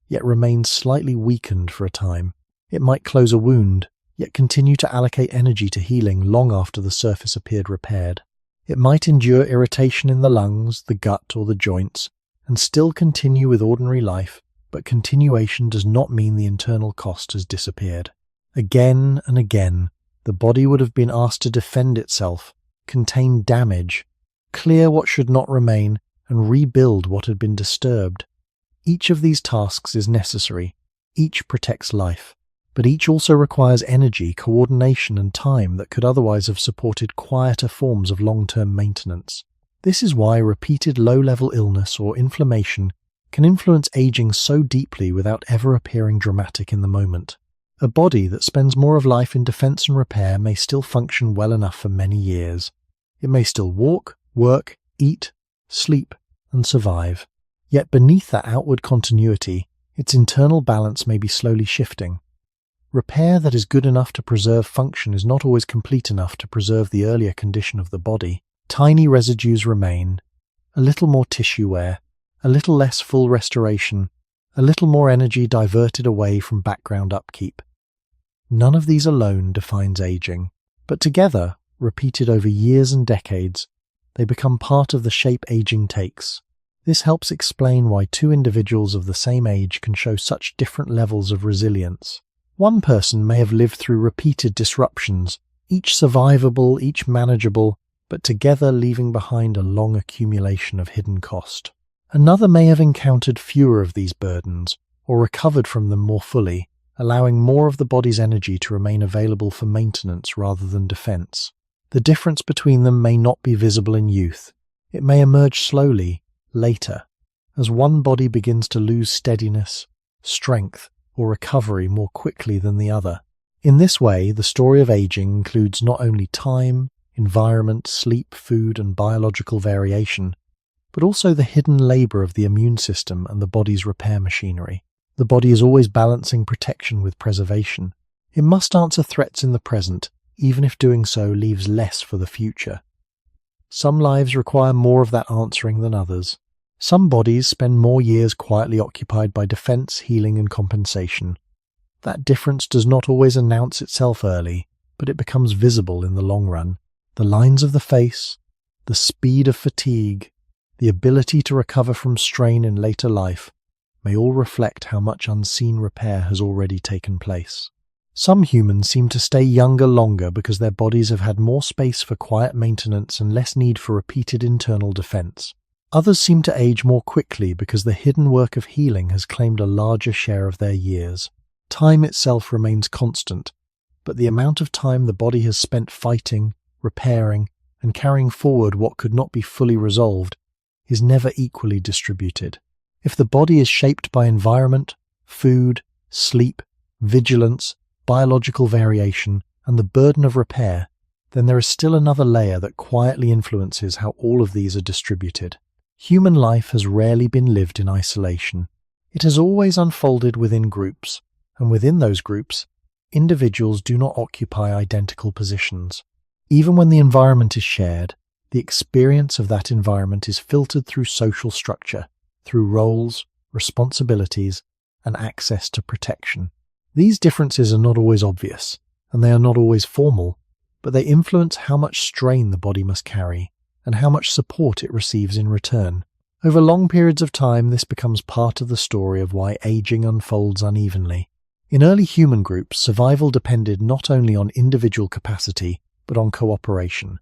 yet remain slightly weakened for a time. It might close a wound, yet continue to allocate energy to healing long after the surface appeared repaired. It might endure irritation in the lungs, the gut, or the joints, and still continue with ordinary life, but continuation does not mean the internal cost has disappeared. Again and again, the body would have been asked to defend itself, contain damage, clear what should not remain, and rebuild what had been disturbed. Each of these tasks is necessary. Each protects life. But each also requires energy, coordination, and time that could otherwise have supported quieter forms of long-term maintenance. This is why repeated low-level illness or inflammation can influence aging so deeply without ever appearing dramatic in the moment. A body that spends more of life in defense and repair may still function well enough for many years. It may still walk, work, eat, sleep, and survive. Yet beneath that outward continuity, its internal balance may be slowly shifting. Repair that is good enough to preserve function is not always complete enough to preserve the earlier condition of the body. Tiny residues remain, a little more tissue wear, a little less full restoration, a little more energy diverted away from background upkeep. None of these alone defines aging, but together, repeated over years and decades, they become part of the shape aging takes. This helps explain why two individuals of the same age can show such different levels of resilience. One person may have lived through repeated disruptions, each survivable, each manageable, but together leaving behind a long accumulation of hidden cost. Another may have encountered fewer of these burdens, or recovered from them more fully, allowing more of the body's energy to remain available for maintenance rather than defense. The difference between them may not be visible in youth. It may emerge slowly, later, as one body begins to lose steadiness, strength, or recovery more quickly than the other. In this way, the story of aging includes not only time, environment, sleep, food, and biological variation, but also the hidden labor of the immune system and the body's repair machinery. The body is always balancing protection with preservation. It must answer threats in the present, even if doing so leaves less for the future. Some lives require more of that answering than others. Some bodies spend more years quietly occupied by defense, healing, and compensation. That difference does not always announce itself early, but it becomes visible in the long run. The lines of the face, the speed of fatigue, the ability to recover from strain in later life may all reflect how much unseen repair has already taken place. Some humans seem to stay younger longer because their bodies have had more space for quiet maintenance and less need for repeated internal defense. Others seem to age more quickly because the hidden work of healing has claimed a larger share of their years. Time itself remains constant, but the amount of time the body has spent fighting, repairing, and carrying forward what could not be fully resolved is never equally distributed. If the body is shaped by environment, food, sleep, vigilance, biological variation, and the burden of repair, then there is still another layer that quietly influences how all of these are distributed. Human life has rarely been lived in isolation. It has always unfolded within groups, and within those groups, individuals do not occupy identical positions. Even when the environment is shared, the experience of that environment is filtered through social structure, through roles, responsibilities, and access to protection. These differences are not always obvious, and they are not always formal, but they influence how much strain the body must carry and how much support it receives in return. Over long periods of time, this becomes part of the story of why aging unfolds unevenly. In early human groups, survival depended not only on individual capacity, but on cooperation.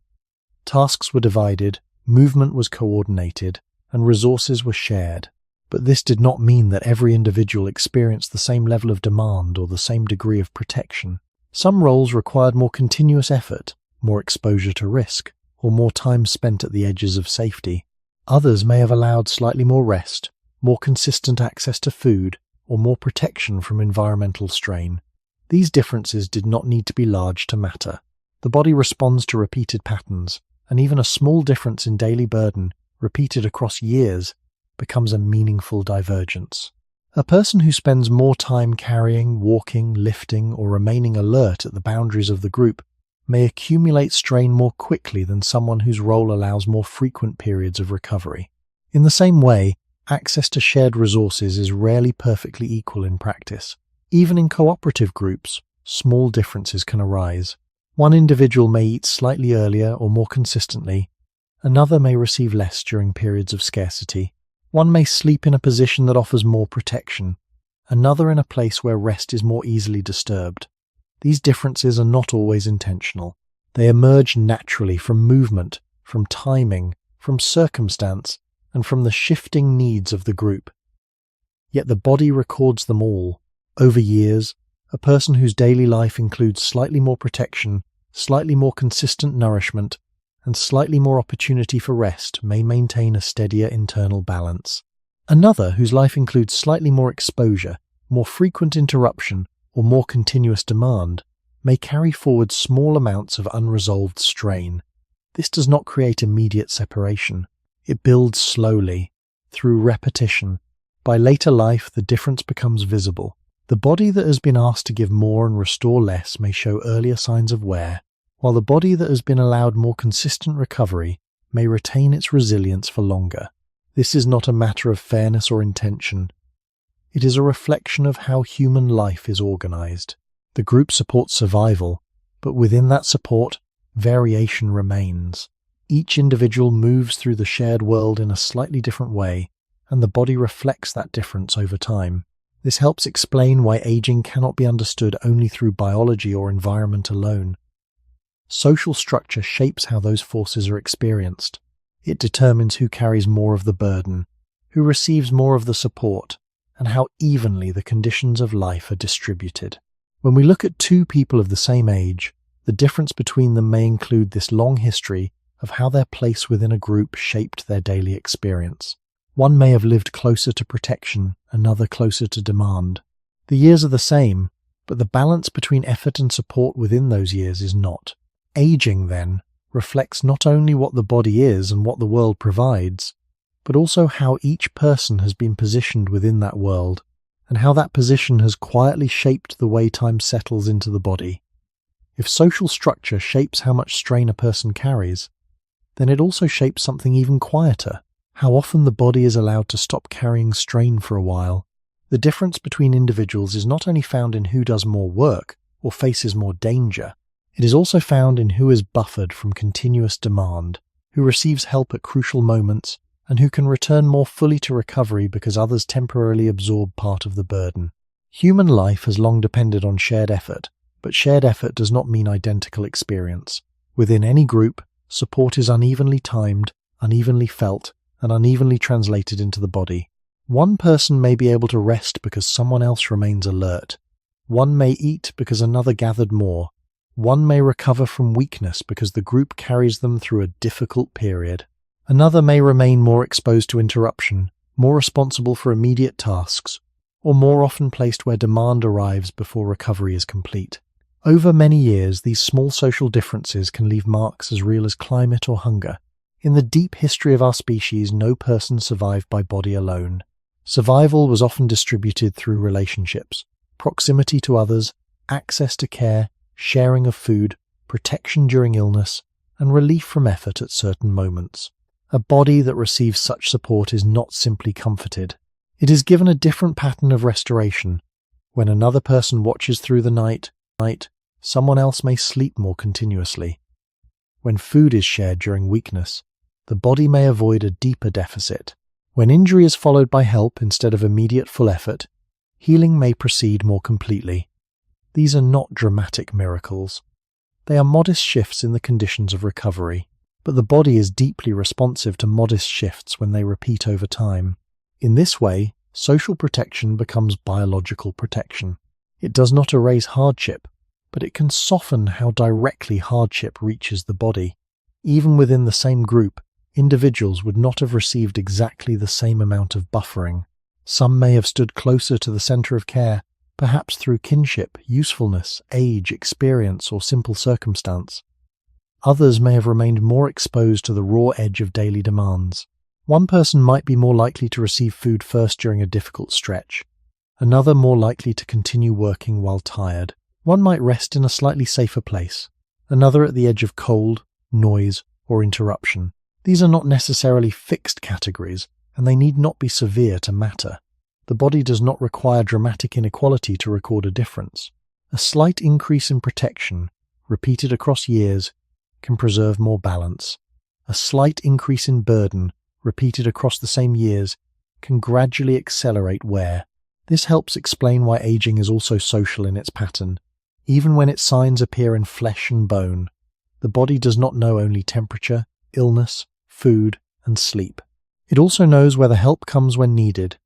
Tasks were divided, movement was coordinated, and resources were shared. But this did not mean that every individual experienced the same level of demand or the same degree of protection. Some roles required more continuous effort, more exposure to risk, or more time spent at the edges of safety. Others may have allowed slightly more rest, more consistent access to food, or more protection from environmental strain. These differences did not need to be large to matter. The body responds to repeated patterns, and even a small difference in daily burden, repeated across years, becomes a meaningful divergence. A person who spends more time carrying, walking, lifting, or remaining alert at the boundaries of the group may accumulate strain more quickly than someone whose role allows more frequent periods of recovery. In the same way, access to shared resources is rarely perfectly equal in practice. Even in cooperative groups, small differences can arise. One individual may eat slightly earlier or more consistently, another may receive less during periods of scarcity. One may sleep in a position that offers more protection, another in a place where rest is more easily disturbed. These differences are not always intentional. They emerge naturally from movement, from timing, from circumstance, and from the shifting needs of the group. Yet the body records them all. Over years, a person whose daily life includes slightly more protection, slightly more consistent nourishment, and slightly more opportunity for rest may maintain a steadier internal balance. Another whose life includes slightly more exposure, more frequent interruption, or more continuous demand may carry forward small amounts of unresolved strain. This does not create immediate separation. It builds slowly, through repetition. By later life, the difference becomes visible. The body that has been asked to give more and restore less may show earlier signs of wear, while the body that has been allowed more consistent recovery may retain its resilience for longer. This is not a matter of fairness or intention. It is a reflection of how human life is organized. The group supports survival, but within that support, variation remains. Each individual moves through the shared world in a slightly different way, and the body reflects that difference over time. This helps explain why aging cannot be understood only through biology or environment alone. Social structure shapes how those forces are experienced. It determines who carries more of the burden, who receives more of the support, and how evenly the conditions of life are distributed. When we look at two people of the same age, the difference between them may include this long history of how their place within a group shaped their daily experience. One may have lived closer to protection, another closer to demand. The years are the same, but the balance between effort and support within those years is not. Aging, then, reflects not only what the body is and what the world provides, but also how each person has been positioned within that world, and how that position has quietly shaped the way time settles into the body. If social structure shapes how much strain a person carries, then it also shapes something even quieter, how often the body is allowed to stop carrying strain for a while. The difference between individuals is not only found in who does more work or faces more danger, it is also found in who is buffered from continuous demand, who receives help at crucial moments, and who can return more fully to recovery because others temporarily absorb part of the burden. Human life has long depended on shared effort, but shared effort does not mean identical experience. Within any group, support is unevenly timed, unevenly felt, and unevenly translated into the body. One person may be able to rest because someone else remains alert. One may eat because another gathered more. One may recover from weakness because the group carries them through a difficult period. Another may remain more exposed to interruption, more responsible for immediate tasks, or more often placed where demand arrives before recovery is complete. Over many years, these small social differences can leave marks as real as climate or hunger. In the deep history of our species, no person survived by body alone. Survival was often distributed through relationships, proximity to others, access to care, sharing of food, protection during illness, and relief from effort at certain moments. A body that receives such support is not simply comforted. It is given a different pattern of restoration. When another person watches through the night, Someone else may sleep more continuously. When food is shared during weakness, the body may avoid a deeper deficit. When injury is followed by help instead of immediate full effort, healing may proceed more completely. These are not dramatic miracles. They are modest shifts in the conditions of recovery, but the body is deeply responsive to modest shifts when they repeat over time. In this way, social protection becomes biological protection. It does not erase hardship, but it can soften how directly hardship reaches the body. Even within the same group, individuals would not have received exactly the same amount of buffering. Some may have stood closer to the center of care, perhaps through kinship, usefulness, age, experience, or simple circumstance. Others may have remained more exposed to the raw edge of daily demands. One person might be more likely to receive food first during a difficult stretch, another more likely to continue working while tired. One might rest in a slightly safer place, another at the edge of cold, noise, or interruption. These are not necessarily fixed categories, and they need not be severe to matter. The body does not require dramatic inequality to record a difference. A slight increase in protection, repeated across years, can preserve more balance. A slight increase in burden, repeated across the same years, can gradually accelerate wear. This helps explain why aging is also social in its pattern. Even when its signs appear in flesh and bone, the body does not know only temperature, illness, food, and sleep. It also knows whether help comes when needed,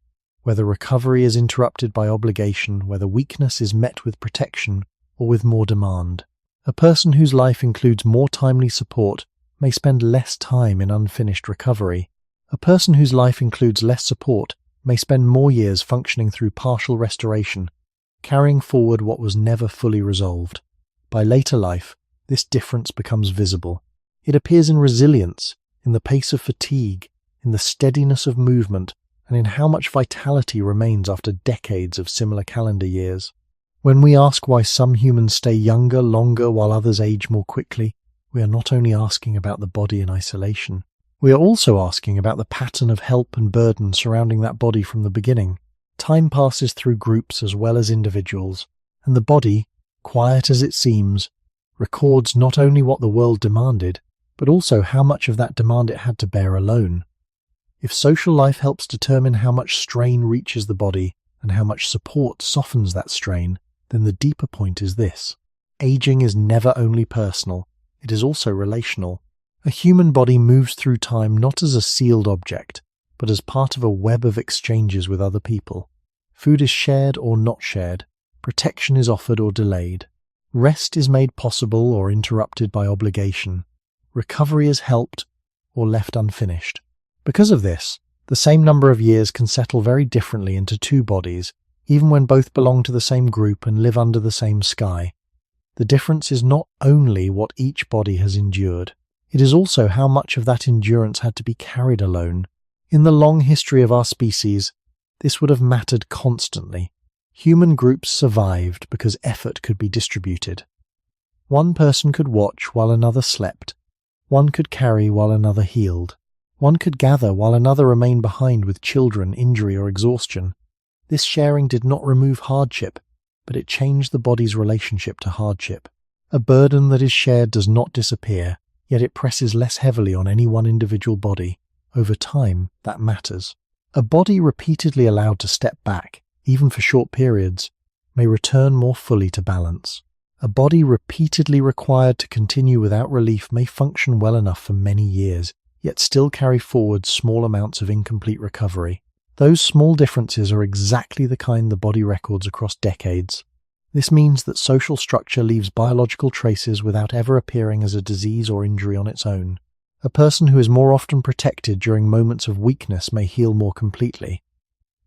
whether recovery is interrupted by obligation, whether weakness is met with protection or with more demand. A person whose life includes more timely support may spend less time in unfinished recovery. A person whose life includes less support may spend more years functioning through partial restoration, carrying forward what was never fully resolved. By later life, this difference becomes visible. It appears in resilience, in the pace of fatigue, in the steadiness of movement, and in how much vitality remains after decades of similar calendar years. When we ask why some humans stay younger longer while others age more quickly, we are not only asking about the body in isolation. We are also asking about the pattern of help and burden surrounding that body from the beginning. Time passes through groups as well as individuals, and the body, quiet as it seems, records not only what the world demanded, but also how much of that demand it had to bear alone. If social life helps determine how much strain reaches the body and how much support softens that strain, then the deeper point is this. Aging is never only personal, it is also relational. A human body moves through time not as a sealed object, but as part of a web of exchanges with other people. Food is shared or not shared, protection is offered or delayed, rest is made possible or interrupted by obligation, recovery is helped or left unfinished. Because of this, the same number of years can settle very differently into two bodies, even when both belong to the same group and live under the same sky. The difference is not only what each body has endured, it is also how much of that endurance had to be carried alone. In the long history of our species, this would have mattered constantly. Human groups survived because effort could be distributed. One person could watch while another slept. One could carry while another healed. One could gather while another remained behind with children, injury, or exhaustion. This sharing did not remove hardship, but it changed the body's relationship to hardship. A burden that is shared does not disappear, yet it presses less heavily on any one individual body. Over time, that matters. A body repeatedly allowed to step back, even for short periods, may return more fully to balance. A body repeatedly required to continue without relief may function well enough for many years, yet still carry forward small amounts of incomplete recovery. Those small differences are exactly the kind the body records across decades. This means that social structure leaves biological traces without ever appearing as a disease or injury on its own. A person who is more often protected during moments of weakness may heal more completely.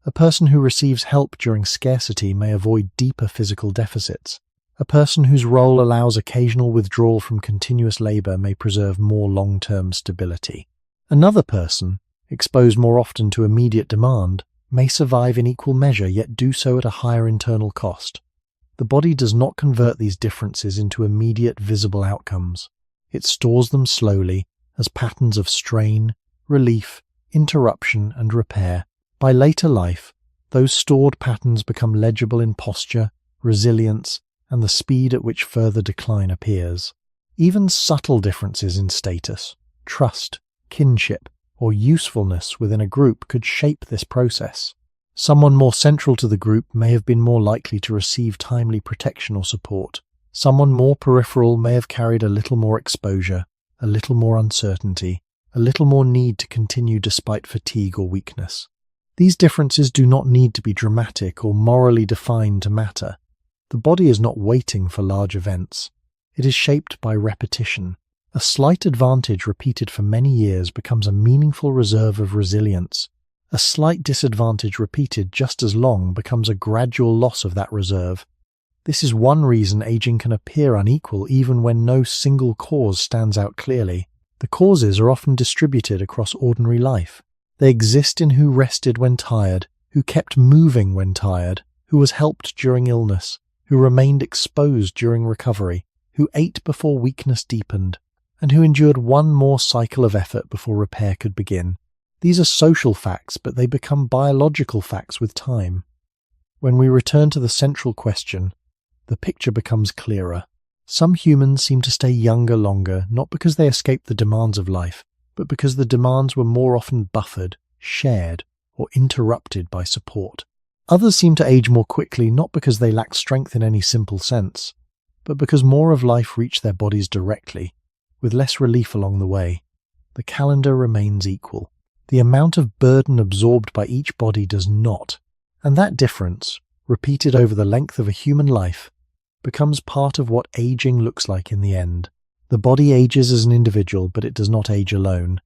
A person who receives help during scarcity may avoid deeper physical deficits. A person whose role allows occasional withdrawal from continuous labor may preserve more long-term stability. Another person, exposed more often to immediate demand, may survive in equal measure yet do so at a higher internal cost. The body does not convert these differences into immediate visible outcomes. It stores them slowly as patterns of strain, relief, interruption, and repair. By later life, those stored patterns become legible in posture, resilience, and the speed at which further decline appears. Even subtle differences in status, trust, kinship, or usefulness within a group could shape this process. Someone more central to the group may have been more likely to receive timely protection or support. Someone more peripheral may have carried a little more exposure, a little more uncertainty, a little more need to continue despite fatigue or weakness. These differences do not need to be dramatic or morally defined to matter. The body is not waiting for large events. It is shaped by repetition. A slight advantage repeated for many years becomes a meaningful reserve of resilience. A slight disadvantage repeated just as long becomes a gradual loss of that reserve. This is one reason aging can appear unequal even when no single cause stands out clearly. The causes are often distributed across ordinary life. They exist in who rested when tired, who kept moving when tired, who was helped during illness, who remained exposed during recovery, who ate before weakness deepened, and who endured one more cycle of effort before repair could begin. These are social facts, but they become biological facts with time. When we return to the central question, the picture becomes clearer. Some humans seem to stay younger longer, not because they escaped the demands of life, but because the demands were more often buffered, shared, or interrupted by support. Others seem to age more quickly, not because they lacked strength in any simple sense, but because more of life reached their bodies directly, with less relief along the way. The calendar remains equal. The amount of burden absorbed by each body does not, and that difference, repeated over the length of a human life, becomes part of what aging looks like in the end. The body ages as an individual, but it does not age alone.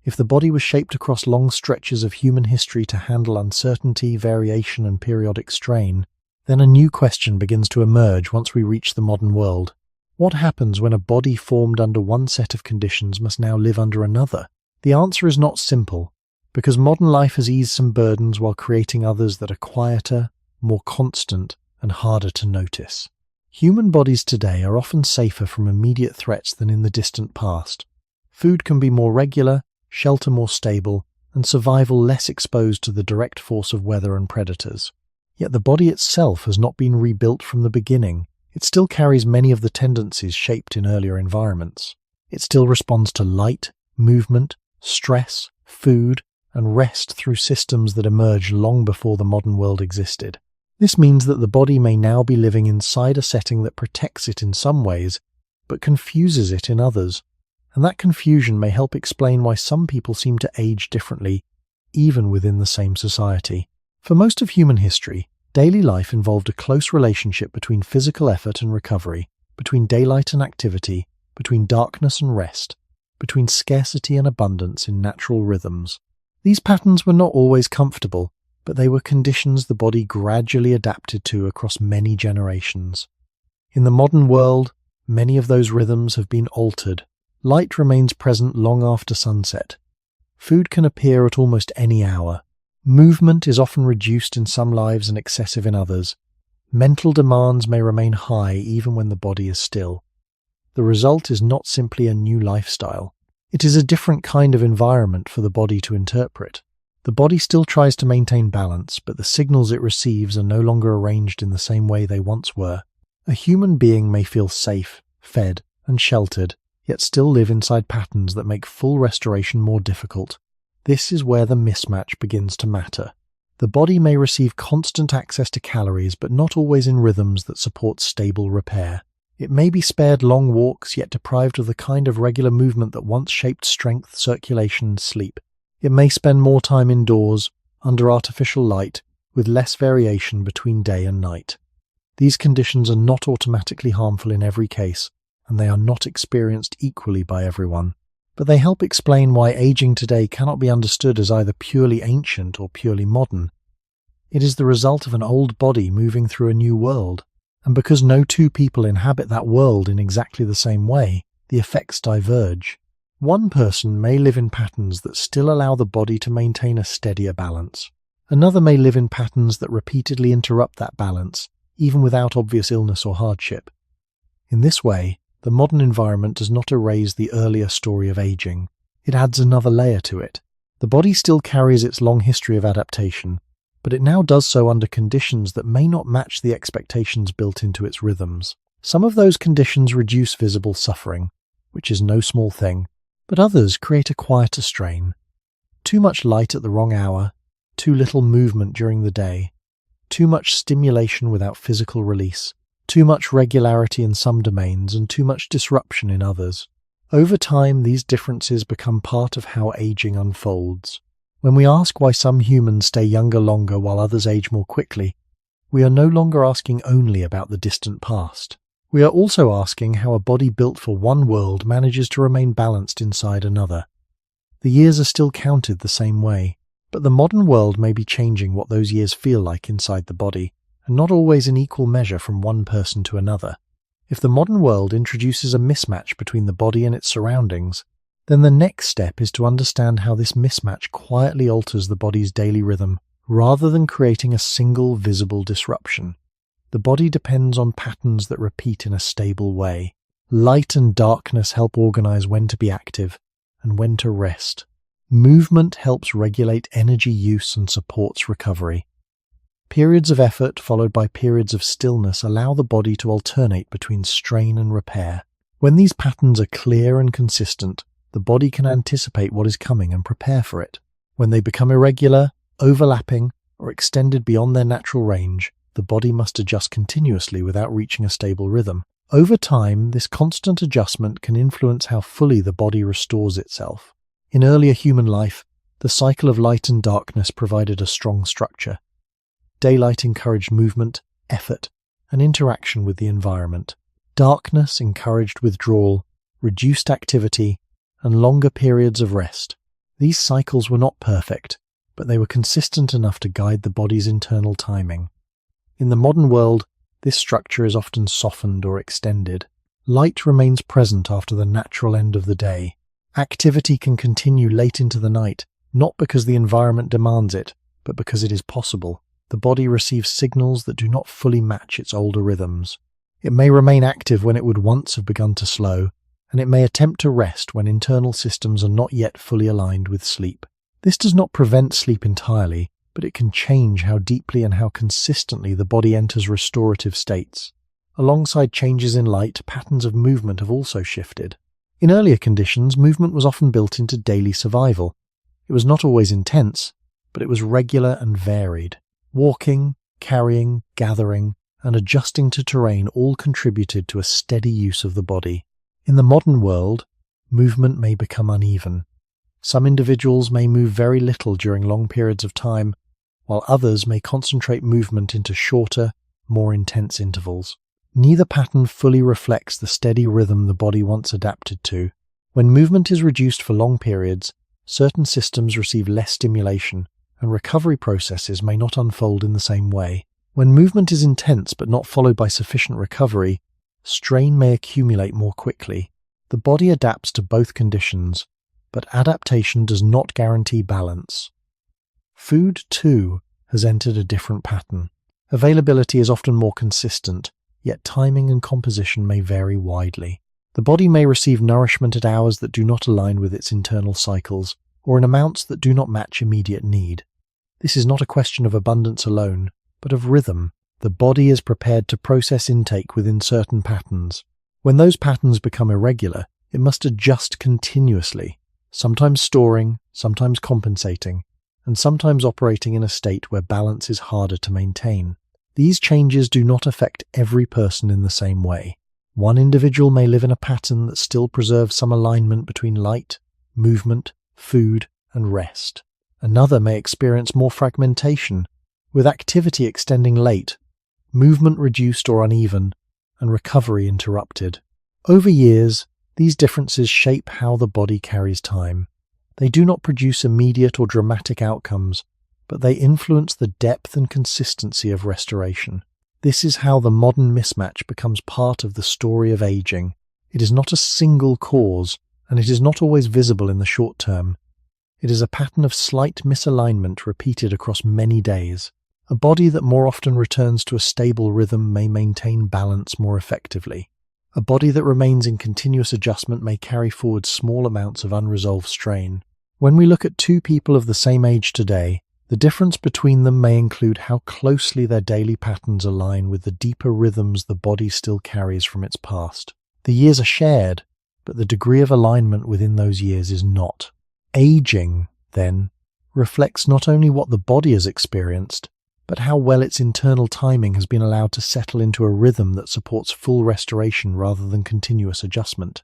If the body was shaped across long stretches of human history to handle uncertainty, variation, and periodic strain, then a new question begins to emerge once we reach the modern world. What happens when a body formed under one set of conditions must now live under another? The answer is not simple, because modern life has eased some burdens while creating others that are quieter, more constant, and harder to notice. Human bodies today are often safer from immediate threats than in the distant past. Food can be more regular, shelter more stable, and survival less exposed to the direct force of weather and predators. Yet the body itself has not been rebuilt from the beginning. It still carries many of the tendencies shaped in earlier environments. It still responds to light, movement, stress, food, and rest through systems that emerged long before the modern world existed. This means that the body may now be living inside a setting that protects it in some ways, but confuses it in others. And that confusion may help explain why some people seem to age differently, even within the same society. For most of human history, daily life involved a close relationship between physical effort and recovery, between daylight and activity, between darkness and rest, between scarcity and abundance in natural rhythms. These patterns were not always comfortable, but they were conditions the body gradually adapted to across many generations. In the modern world, many of those rhythms have been altered. Light remains present long after sunset. Food can appear at almost any hour. Movement is often reduced in some lives and excessive in others. Mental demands may remain high even when the body is still. The result is not simply a new lifestyle. It is a different kind of environment for the body to interpret. The body still tries to maintain balance, but the signals it receives are no longer arranged in the same way they once were. A human being may feel safe, fed, and sheltered, yet still live inside patterns that make full restoration more difficult. This is where the mismatch begins to matter. The body may receive constant access to calories, but not always in rhythms that support stable repair. It may be spared long walks, yet deprived of the kind of regular movement that once shaped strength, circulation, and sleep. It may spend more time indoors, under artificial light, with less variation between day and night. These conditions are not automatically harmful in every case, and they are not experienced equally by everyone. But they help explain why aging today cannot be understood as either purely ancient or purely modern. It is the result of an old body moving through a new world, and because no two people inhabit that world in exactly the same way, the effects diverge. One person may live in patterns that still allow the body to maintain a steadier balance. Another may live in patterns that repeatedly interrupt that balance, even without obvious illness or hardship. In this way, the modern environment does not erase the earlier story of aging. It adds another layer to it. The body still carries its long history of adaptation, but it now does so under conditions that may not match the expectations built into its rhythms. Some of those conditions reduce visible suffering, which is no small thing, but others create a quieter strain. Too much light at the wrong hour, too little movement during the day, too much stimulation without physical release, too much regularity in some domains and too much disruption in others. Over time, these differences become part of how aging unfolds. When we ask why some humans stay younger longer while others age more quickly, we are no longer asking only about the distant past. We are also asking how a body built for one world manages to remain balanced inside another. The years are still counted the same way, but the modern world may be changing what those years feel like inside the body, and not always in equal measure from one person to another. If the modern world introduces a mismatch between the body and its surroundings, then the next step is to understand how this mismatch quietly alters the body's daily rhythm rather than creating a single visible disruption. The body depends on patterns that repeat in a stable way. Light and darkness help organize when to be active and when to rest. Movement helps regulate energy use and supports recovery. Periods of effort followed by periods of stillness allow the body to alternate between strain and repair. When these patterns are clear and consistent, the body can anticipate what is coming and prepare for it. When they become irregular, overlapping, or extended beyond their natural range, the body must adjust continuously without reaching a stable rhythm. Over time, this constant adjustment can influence how fully the body restores itself. In earlier human life, the cycle of light and darkness provided a strong structure. Daylight encouraged movement, effort, and interaction with the environment. Darkness encouraged withdrawal, reduced activity, and longer periods of rest. These cycles were not perfect, but they were consistent enough to guide the body's internal timing. In the modern world, this structure is often softened or extended. Light remains present after the natural end of the day. Activity can continue late into the night, not because the environment demands it, but because it is possible. The body receives signals that do not fully match its older rhythms. It may remain active when it would once have begun to slow, and it may attempt to rest when internal systems are not yet fully aligned with sleep. This does not prevent sleep entirely, but it can change how deeply and how consistently the body enters restorative states. Alongside changes in light, patterns of movement have also shifted. In earlier conditions, movement was often built into daily survival. It was not always intense, but it was regular and varied. Walking, carrying, gathering, and adjusting to terrain all contributed to a steady use of the body. In the modern world, movement may become uneven. Some individuals may move very little during long periods of time, while others may concentrate movement into shorter, more intense intervals. Neither pattern fully reflects the steady rhythm the body once adapted to. When movement is reduced for long periods, certain systems receive less stimulation, and recovery processes may not unfold in the same way. When movement is intense but not followed by sufficient recovery, strain may accumulate more quickly. The body adapts to both conditions, but adaptation does not guarantee balance. Food, too, has entered a different pattern. Availability is often more consistent, yet timing and composition may vary widely. The body may receive nourishment at hours that do not align with its internal cycles, or in amounts that do not match immediate need. This is not a question of abundance alone, but of rhythm. The body is prepared to process intake within certain patterns. When those patterns become irregular, it must adjust continuously, sometimes storing, sometimes compensating, and sometimes operating in a state where balance is harder to maintain. These changes do not affect every person in the same way. One individual may live in a pattern that still preserves some alignment between light, movement, food, and rest. Another may experience more fragmentation, with activity extending late, movement reduced or uneven, and recovery interrupted. Over years, these differences shape how the body carries time. They do not produce immediate or dramatic outcomes, but they influence the depth and consistency of restoration. This is how the modern mismatch becomes part of the story of aging. It is not a single cause, and it is not always visible in the short term. It is a pattern of slight misalignment repeated across many days. A body that more often returns to a stable rhythm may maintain balance more effectively. A body that remains in continuous adjustment may carry forward small amounts of unresolved strain. When we look at two people of the same age today, The difference between them may include how closely their daily patterns align with the deeper rhythms the body still carries from its past. The years are shared, but the degree of alignment within those years is not. Aging, then, reflects not only what the body has experienced, but how well its internal timing has been allowed to settle into a rhythm that supports full restoration rather than continuous adjustment.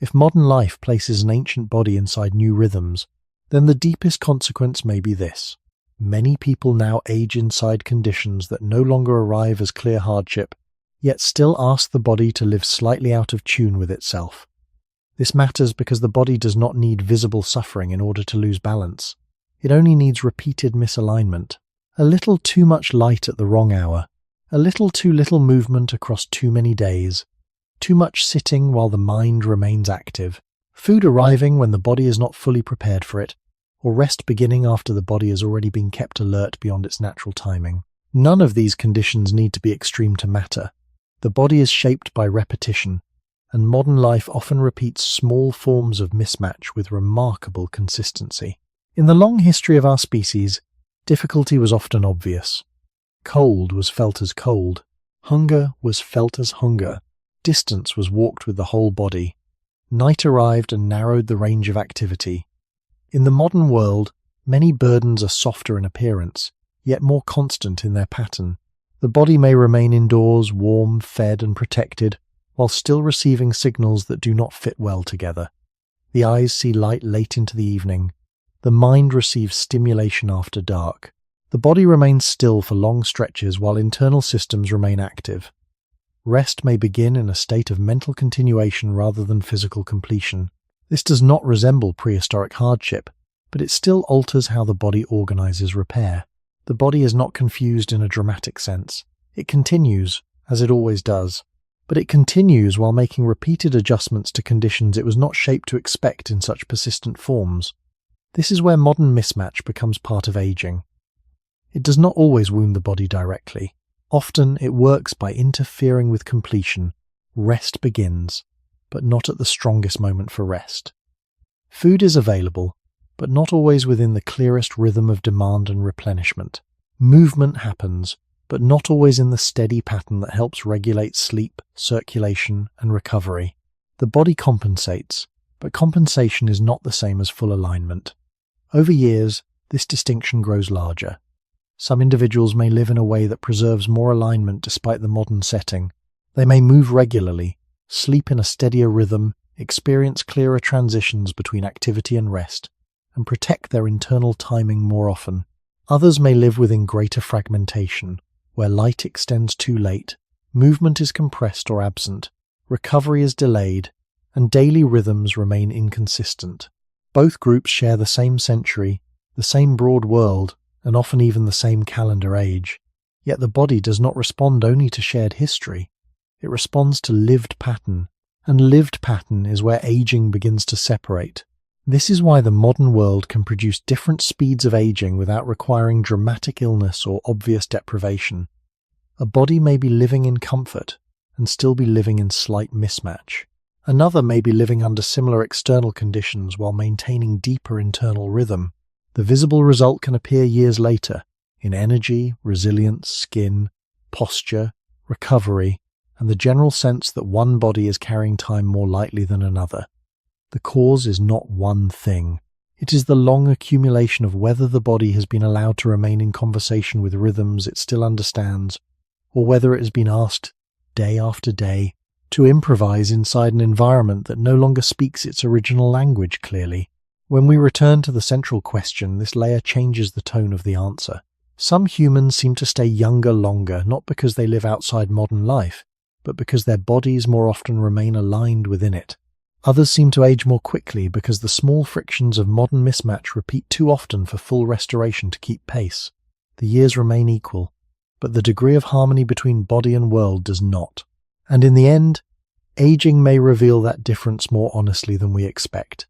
If modern life places an ancient body inside new rhythms, then the deepest consequence may be this. Many people now age inside conditions that no longer arrive as clear hardship, yet still ask the body to live slightly out of tune with itself. This matters because the body does not need visible suffering in order to lose balance. It only needs repeated misalignment, a little too much light at the wrong hour, a little too little movement across too many days, too much sitting while the mind remains active, food arriving when the body is not fully prepared for it, or rest beginning after the body has already been kept alert beyond its natural timing. None of these conditions need to be extreme to matter. The body is shaped by repetition, and modern life often repeats small forms of mismatch with remarkable consistency. In the long history of our species, difficulty was often obvious. Cold was felt as cold. Hunger was felt as hunger. Distance was walked with the whole body. Night arrived and narrowed the range of activity. In the modern world, many burdens are softer in appearance, yet more constant in their pattern. The body may remain indoors, warm, fed, and protected, while still receiving signals that do not fit well together. The eyes see light late into the evening. The mind receives stimulation after dark. The body remains still for long stretches while internal systems remain active. Rest may begin in a state of mental continuation rather than physical completion. This does not resemble prehistoric hardship, but it still alters how the body organizes repair. The body is not confused in a dramatic sense. It continues, as it always does, but it continues while making repeated adjustments to conditions it was not shaped to expect in such persistent forms. This is where modern mismatch becomes part of aging. It does not always wound the body directly. Often it works by interfering with completion. Rest begins, but not at the strongest moment for rest. Food is available, but not always within the clearest rhythm of demand and replenishment. Movement happens, but not always in the steady pattern that helps regulate sleep, circulation, and recovery. The body compensates, but compensation is not the same as full alignment. Over years, this distinction grows larger. Some individuals may live in a way that preserves more alignment despite the modern setting. They may move regularly, sleep in a steadier rhythm, experience clearer transitions between activity and rest, and protect their internal timing more often. Others may live within greater fragmentation, where light extends too late, movement is compressed or absent, recovery is delayed, and daily rhythms remain inconsistent. Both groups share the same century, the same broad world, and often even the same calendar age. Yet the body does not respond only to shared history. It responds to lived pattern, and lived pattern is where aging begins to separate. This is why the modern world can produce different speeds of aging without requiring dramatic illness or obvious deprivation. A body may be living in comfort and still be living in slight mismatch. Another may be living under similar external conditions while maintaining deeper internal rhythm. The visible result can appear years later in energy, resilience, skin, posture, recovery, and the general sense that one body is carrying time more lightly than another. The cause is not one thing. It is the long accumulation of whether the body has been allowed to remain in conversation with rhythms it still understands, or whether it has been asked, day after day, to improvise inside an environment that no longer speaks its original language clearly. When we return to the central question, this layer changes the tone of the answer. Some humans seem to stay younger longer, not because they live outside modern life, but because their bodies more often remain aligned within it. Others seem to age more quickly because the small frictions of modern mismatch repeat too often for full restoration to keep pace. The years remain equal, but the degree of harmony between body and world does not. And in the end, aging may reveal that difference more honestly than we expect.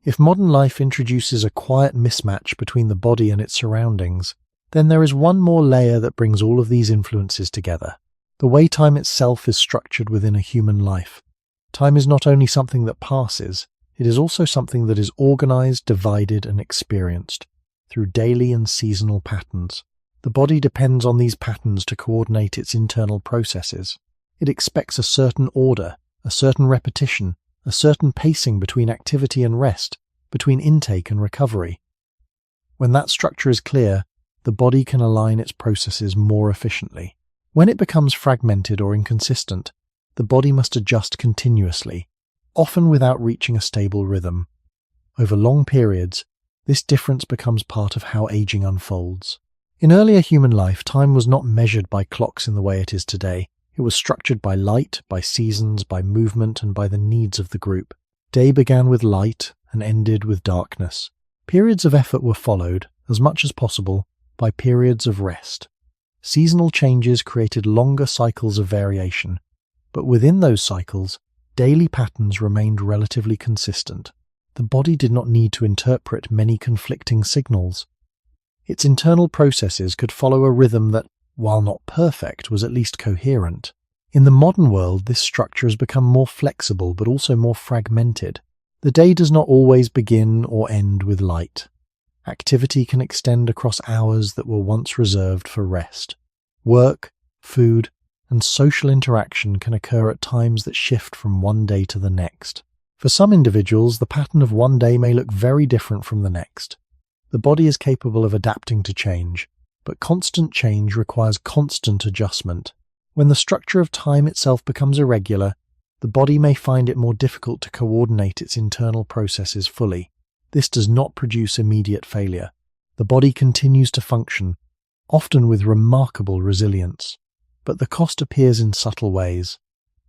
If modern life introduces a quiet mismatch between the body and its surroundings, then there is one more layer that brings all of these influences together. The way time itself is structured within a human life. Time is not only something that passes, it is also something that is organized, divided, and experienced. through daily and seasonal patterns. The body depends on these patterns to coordinate its internal processes. It expects a certain order, a certain repetition, a certain pacing between activity and rest, between intake and recovery. When that structure is clear, the body can align its processes more efficiently. When it becomes fragmented or inconsistent, the body must adjust continuously, often without reaching a stable rhythm. Over long periods, this difference becomes part of how aging unfolds. In earlier human life, time was not measured by clocks in the way it is today. It was structured by light, by seasons, by movement, and by the needs of the group. Day began with light and ended with darkness. Periods of effort were followed, as much as possible, by periods of rest. Seasonal changes created longer cycles of variation, but within those cycles, daily patterns remained relatively consistent. The body did not need to interpret many conflicting signals. Its internal processes could follow a rhythm that, while not perfect, was at least coherent. In the modern world, this structure has become more flexible but also more fragmented. The day does not always begin or end with light. Activity can extend across hours that were once reserved for rest. Work, food, and social interaction can occur at times that shift from one day to the next. For some individuals, the pattern of one day may look very different from the next. The body is capable of adapting to change, but constant change requires constant adjustment. When the structure of time itself becomes irregular, the body may find it more difficult to coordinate its internal processes fully. This does not produce immediate failure. The body continues to function, often with remarkable resilience. But the cost appears in subtle ways.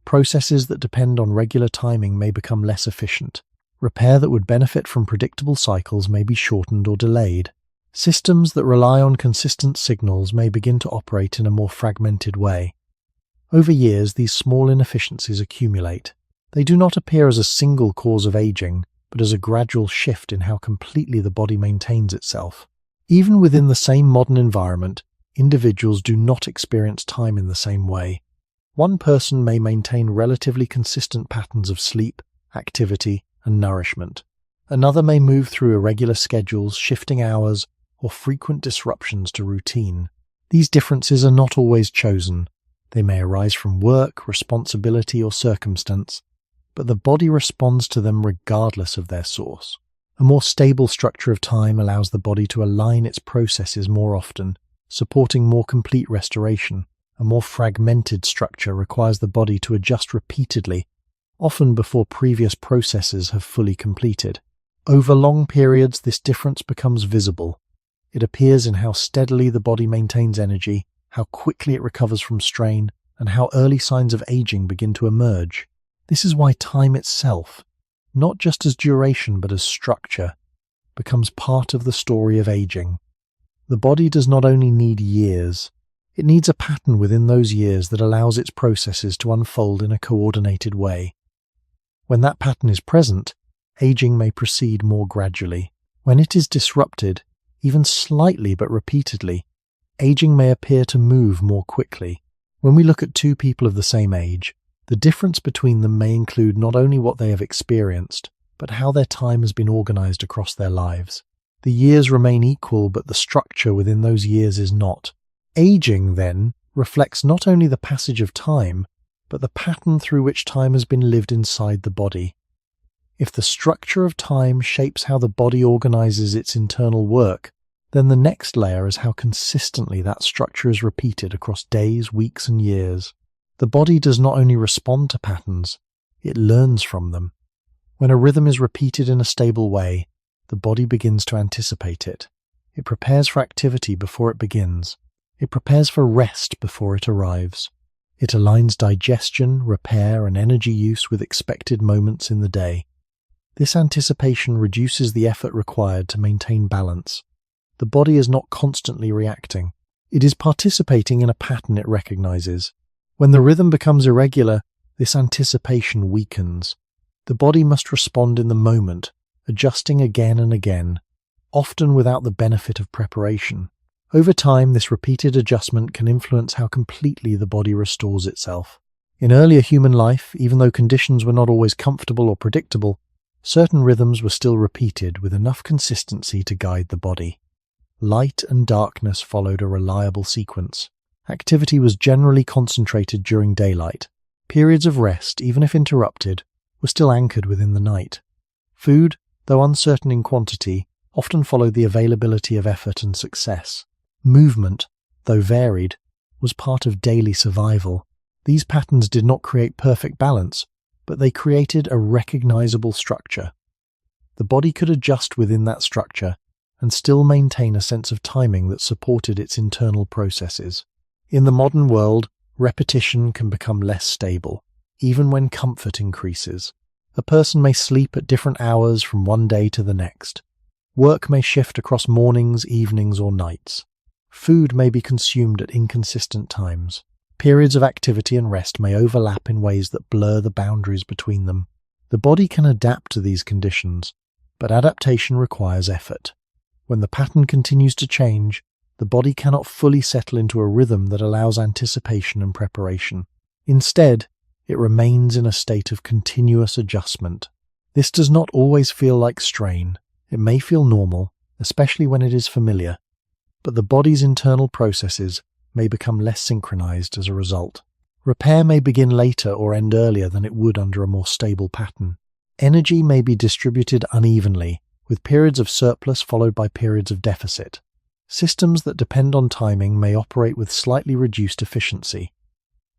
Processes that depend on regular timing may become less efficient. Repair that would benefit from predictable cycles may be shortened or delayed. Systems that rely on consistent signals may begin to operate in a more fragmented way. Over years, these small inefficiencies accumulate. They do not appear as a single cause of aging, but as a gradual shift in how completely the body maintains itself. Even within the same modern environment, individuals do not experience time in the same way. One person may maintain relatively consistent patterns of sleep, activity, and nourishment. Another may move through irregular schedules, shifting hours, or frequent disruptions to routine. These differences are not always chosen. They may arise from work, responsibility, or circumstance, but the body responds to them regardless of their source. A more stable structure of time allows the body to align its processes more often, supporting more complete restoration. A more fragmented structure requires the body to adjust repeatedly, often before previous processes have fully completed. Over long periods, this difference becomes visible. It appears in how steadily the body maintains energy, how quickly it recovers from strain, and how early signs of aging begin to emerge. This is why time itself, not just as duration but as structure, becomes part of the story of aging. The body does not only need years, it needs a pattern within those years that allows its processes to unfold in a coordinated way. When that pattern is present, aging may proceed more gradually. When it is disrupted, even slightly but repeatedly, aging may appear to move more quickly. When we look at two people of the same age, the difference between them may include not only what they have experienced, but how their time has been organized across their lives. The years remain equal, but the structure within those years is not. Aging, then, reflects not only the passage of time, but the pattern through which time has been lived inside the body. If the structure of time shapes how the body organizes its internal work, then the next layer is how consistently that structure is repeated across days, weeks, and years. The body does not only respond to patterns, it learns from them. When a rhythm is repeated in a stable way, the body begins to anticipate it. It prepares for activity before it begins. It prepares for rest before it arrives. It aligns digestion, repair, and energy use with expected moments in the day. This anticipation reduces the effort required to maintain balance. The body is not constantly reacting. It is participating in a pattern it recognizes. When the rhythm becomes irregular, this anticipation weakens. The body must respond in the moment, adjusting again and again, often without the benefit of preparation. Over time, this repeated adjustment can influence how completely the body restores itself. In earlier human life, even though conditions were not always comfortable or predictable, certain rhythms were still repeated with enough consistency to guide the body. Light and darkness followed a reliable sequence. Activity was generally concentrated during daylight. Periods of rest, even if interrupted, were still anchored within the night. Food, though uncertain in quantity, often followed the availability of effort and success. Movement, though varied, was part of daily survival. These patterns did not create perfect balance, but they created a recognizable structure. The body could adjust within that structure and still maintain a sense of timing that supported its internal processes. In the modern world, repetition can become less stable, even when comfort increases. A person may sleep at different hours from one day to the next. Work may shift across mornings, evenings, or nights. Food may be consumed at inconsistent times. Periods of activity and rest may overlap in ways that blur the boundaries between them. The body can adapt to these conditions, but adaptation requires effort. When the pattern continues to change, the body cannot fully settle into a rhythm that allows anticipation and preparation. Instead, it remains in a state of continuous adjustment. This does not always feel like strain. It may feel normal, especially when it is familiar, but the body's internal processes may become less synchronized as a result. Repair may begin later or end earlier than it would under a more stable pattern. Energy may be distributed unevenly, with periods of surplus followed by periods of deficit. Systems that depend on timing may operate with slightly reduced efficiency.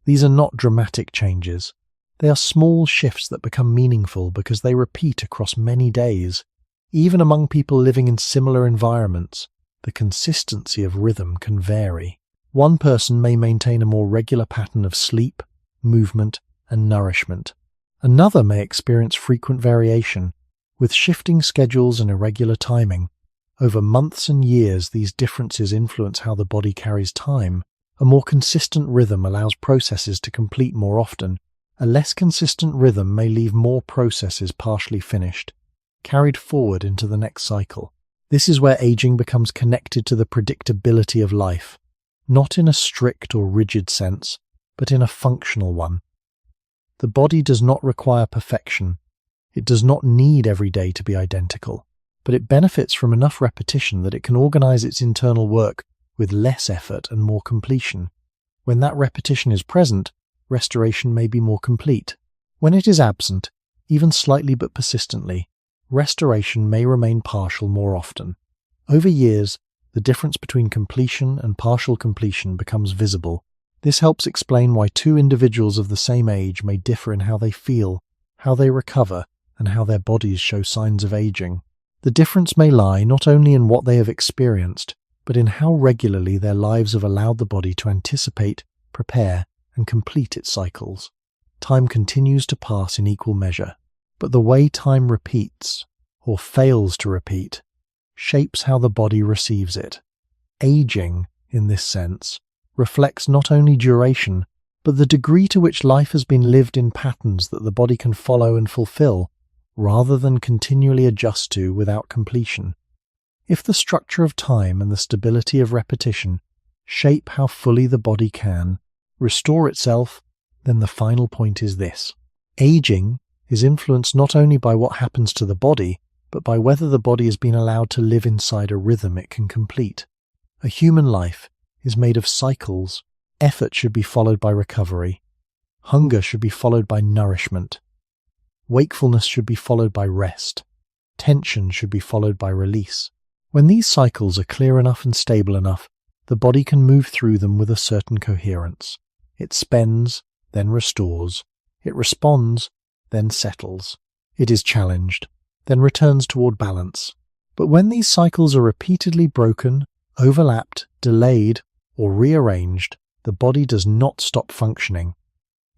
These are not dramatic changes. They are small shifts that become meaningful because they repeat across many days. Even among people living in similar environments, the consistency of rhythm can vary. One person may maintain a more regular pattern of sleep, movement, and nourishment. Another may experience frequent variation, with shifting schedules and irregular timing. Over months and years, these differences influence how the body carries time. A more consistent rhythm allows processes to complete more often. A less consistent rhythm may leave more processes partially finished, carried forward into the next cycle. This is where aging becomes connected to the predictability of life, not in a strict or rigid sense, but in a functional one. The body does not require perfection. It does not need every day to be identical, but it benefits from enough repetition that it can organize its internal work with less effort and more completion. When that repetition is present, restoration may be more complete. When it is absent, even slightly but persistently, restoration may remain partial more often. Over years, the difference between completion and partial completion becomes visible. This helps explain why two individuals of the same age may differ in how they feel, how they recover, and how their bodies show signs of aging. The difference may lie not only in what they have experienced, but in how regularly their lives have allowed the body to anticipate, prepare, and complete its cycles. Time continues to pass in equal measure, but the way time repeats, or fails to repeat, shapes how the body receives it. Aging, in this sense, reflects not only duration, but the degree to which life has been lived in patterns that the body can follow and fulfill, rather than continually adjust to without completion. If the structure of time and the stability of repetition shape how fully the body can restore itself, then the final point is this. Aging is influenced not only by what happens to the body, but by whether the body has been allowed to live inside a rhythm it can complete. A human life is made of cycles. Effort should be followed by recovery. Hunger should be followed by nourishment. Wakefulness should be followed by rest. Tension should be followed by release. When these cycles are clear enough and stable enough, the body can move through them with a certain coherence. It spends, then restores. It responds, then settles. It is challenged, then returns toward balance. But when these cycles are repeatedly broken, overlapped, delayed, or rearranged, the body does not stop functioning.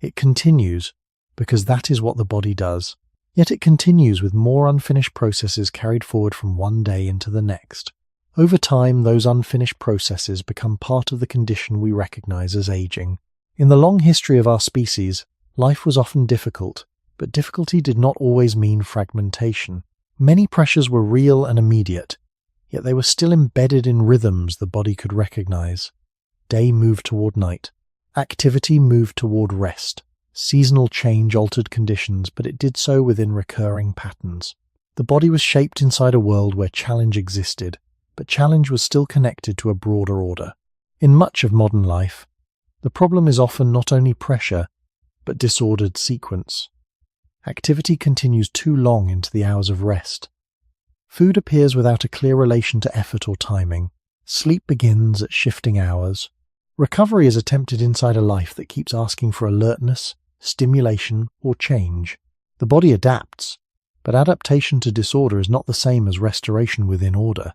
It continues, because that is what the body does. Yet it continues with more unfinished processes carried forward from one day into the next. Over time, those unfinished processes become part of the condition we recognize as aging. In the long history of our species, life was often difficult, but difficulty did not always mean fragmentation. Many pressures were real and immediate, yet they were still embedded in rhythms the body could recognize. Day moved toward night. Activity moved toward rest. Seasonal change altered conditions, but it did so within recurring patterns. The body was shaped inside a world where challenge existed, but challenge was still connected to a broader order. In much of modern life, the problem is often not only pressure, but disordered sequence. Activity continues too long into the hours of rest. Food appears without a clear relation to effort or timing. Sleep begins at shifting hours. Recovery is attempted inside a life that keeps asking for alertness, stimulation, or change. The body adapts, but adaptation to disorder is not the same as restoration within order.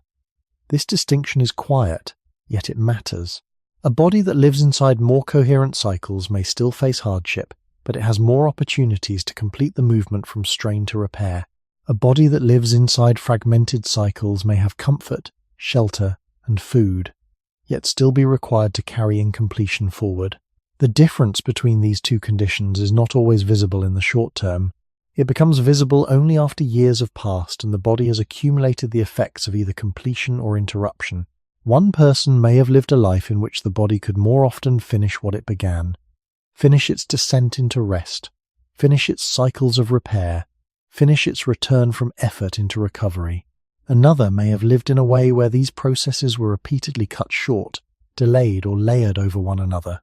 This distinction is quiet, yet it matters. A body that lives inside more coherent cycles may still face hardship, but it has more opportunities to complete the movement from strain to repair. A body that lives inside fragmented cycles may have comfort, shelter, and food, yet still be required to carry incompletion forward. The difference between these two conditions is not always visible in the short term. It becomes visible only after years have passed and the body has accumulated the effects of either completion or interruption. One person may have lived a life in which the body could more often finish what it began, finish its descent into rest, finish its cycles of repair, finish its return from effort into recovery. Another may have lived in a way where these processes were repeatedly cut short, delayed, or layered over one another.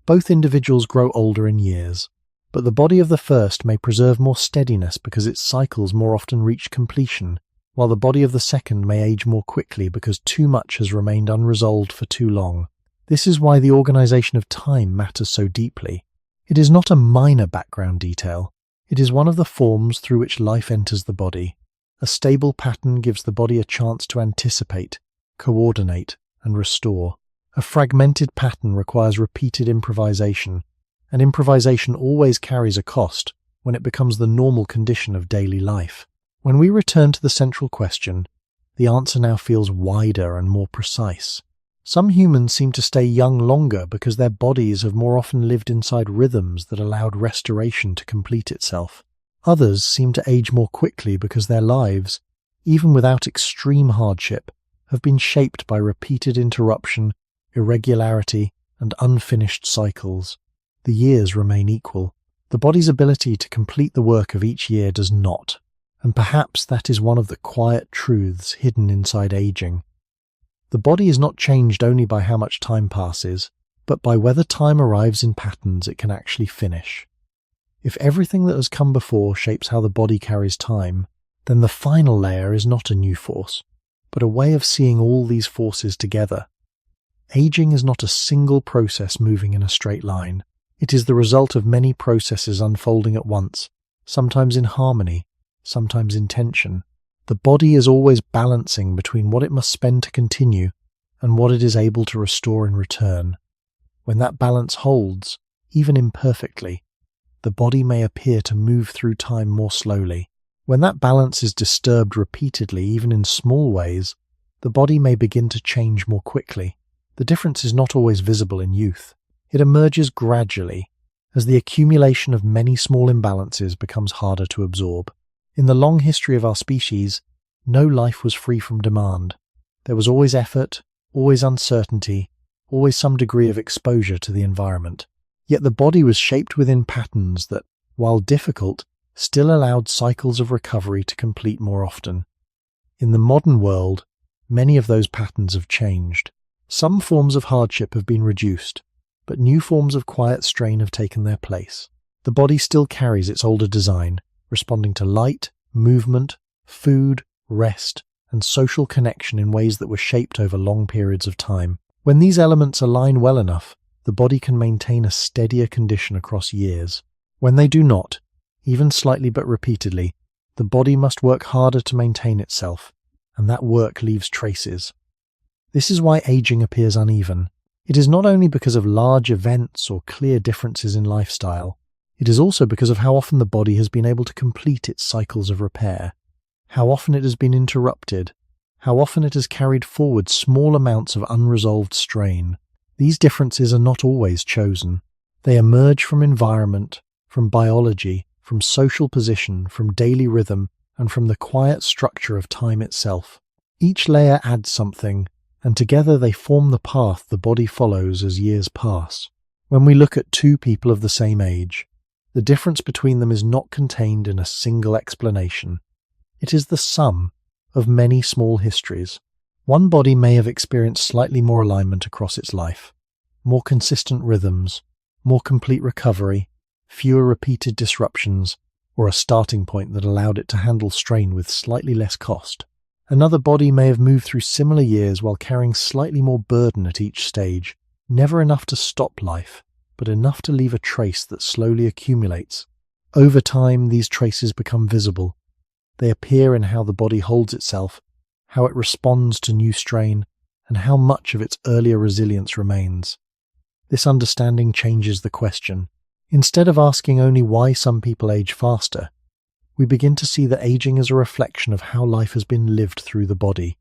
Both individuals grow older in years, but the body of the first may preserve more steadiness because its cycles more often reach completion, while the body of the second may age more quickly because too much has remained unresolved for too long. This is why the organization of time matters so deeply. It is not a minor background detail. It is one of the forms through which life enters the body. A stable pattern gives the body a chance to anticipate, coordinate, and restore. A fragmented pattern requires repeated improvisation, and improvisation always carries a cost when it becomes the normal condition of daily life. When we return to the central question, the answer now feels wider and more precise. Some humans seem to stay young longer because their bodies have more often lived inside rhythms that allowed restoration to complete itself. Others seem to age more quickly because their lives, even without extreme hardship, have been shaped by repeated interruption, irregularity, and unfinished cycles. The years remain equal. The body's ability to complete the work of each year does not, and perhaps that is one of the quiet truths hidden inside aging. The body is not changed only by how much time passes, but by whether time arrives in patterns it can actually finish. If everything that has come before shapes how the body carries time, then the final layer is not a new force, but a way of seeing all these forces together. Aging is not a single process moving in a straight line. It is the result of many processes unfolding at once, sometimes in harmony, sometimes in tension. The body is always balancing between what it must spend to continue and what it is able to restore in return. When that balance holds, even imperfectly, the body may appear to move through time more slowly. When that balance is disturbed repeatedly, even in small ways, the body may begin to change more quickly. The difference is not always visible in youth. It emerges gradually, as the accumulation of many small imbalances becomes harder to absorb. In the long history of our species, no life was free from demand. There was always effort, always uncertainty, always some degree of exposure to the environment. Yet the body was shaped within patterns that, while difficult, still allowed cycles of recovery to complete more often. In the modern world, many of those patterns have changed. Some forms of hardship have been reduced, but new forms of quiet strain have taken their place. The body still carries its older design, responding to light, movement, food, rest, and social connection in ways that were shaped over long periods of time. When these elements align well enough, the body can maintain a steadier condition across years. When they do not, even slightly but repeatedly, the body must work harder to maintain itself, and that work leaves traces. This is why aging appears uneven. It is not only because of large events or clear differences in lifestyle. It is also because of how often the body has been able to complete its cycles of repair, how often it has been interrupted, how often it has carried forward small amounts of unresolved strain. These differences are not always chosen. They emerge from environment, from biology, from social position, from daily rhythm, and from the quiet structure of time itself. Each layer adds something, and together they form the path the body follows as years pass. When we look at two people of the same age, the difference between them is not contained in a single explanation. It is the sum of many small histories, One body may have experienced slightly more alignment across its life, more consistent rhythms, more complete recovery, fewer repeated disruptions, or a starting point that allowed it to handle strain with slightly less cost. Another body may have moved through similar years while carrying slightly more burden at each stage, never enough to stop life, but enough to leave a trace that slowly accumulates. Over time, these traces become visible. They appear in how the body holds itself, how it responds to new strain, and how much of its earlier resilience remains. This understanding changes the question. Instead of asking only why some people age faster, we begin to see that aging is a reflection of how life has been lived through the body,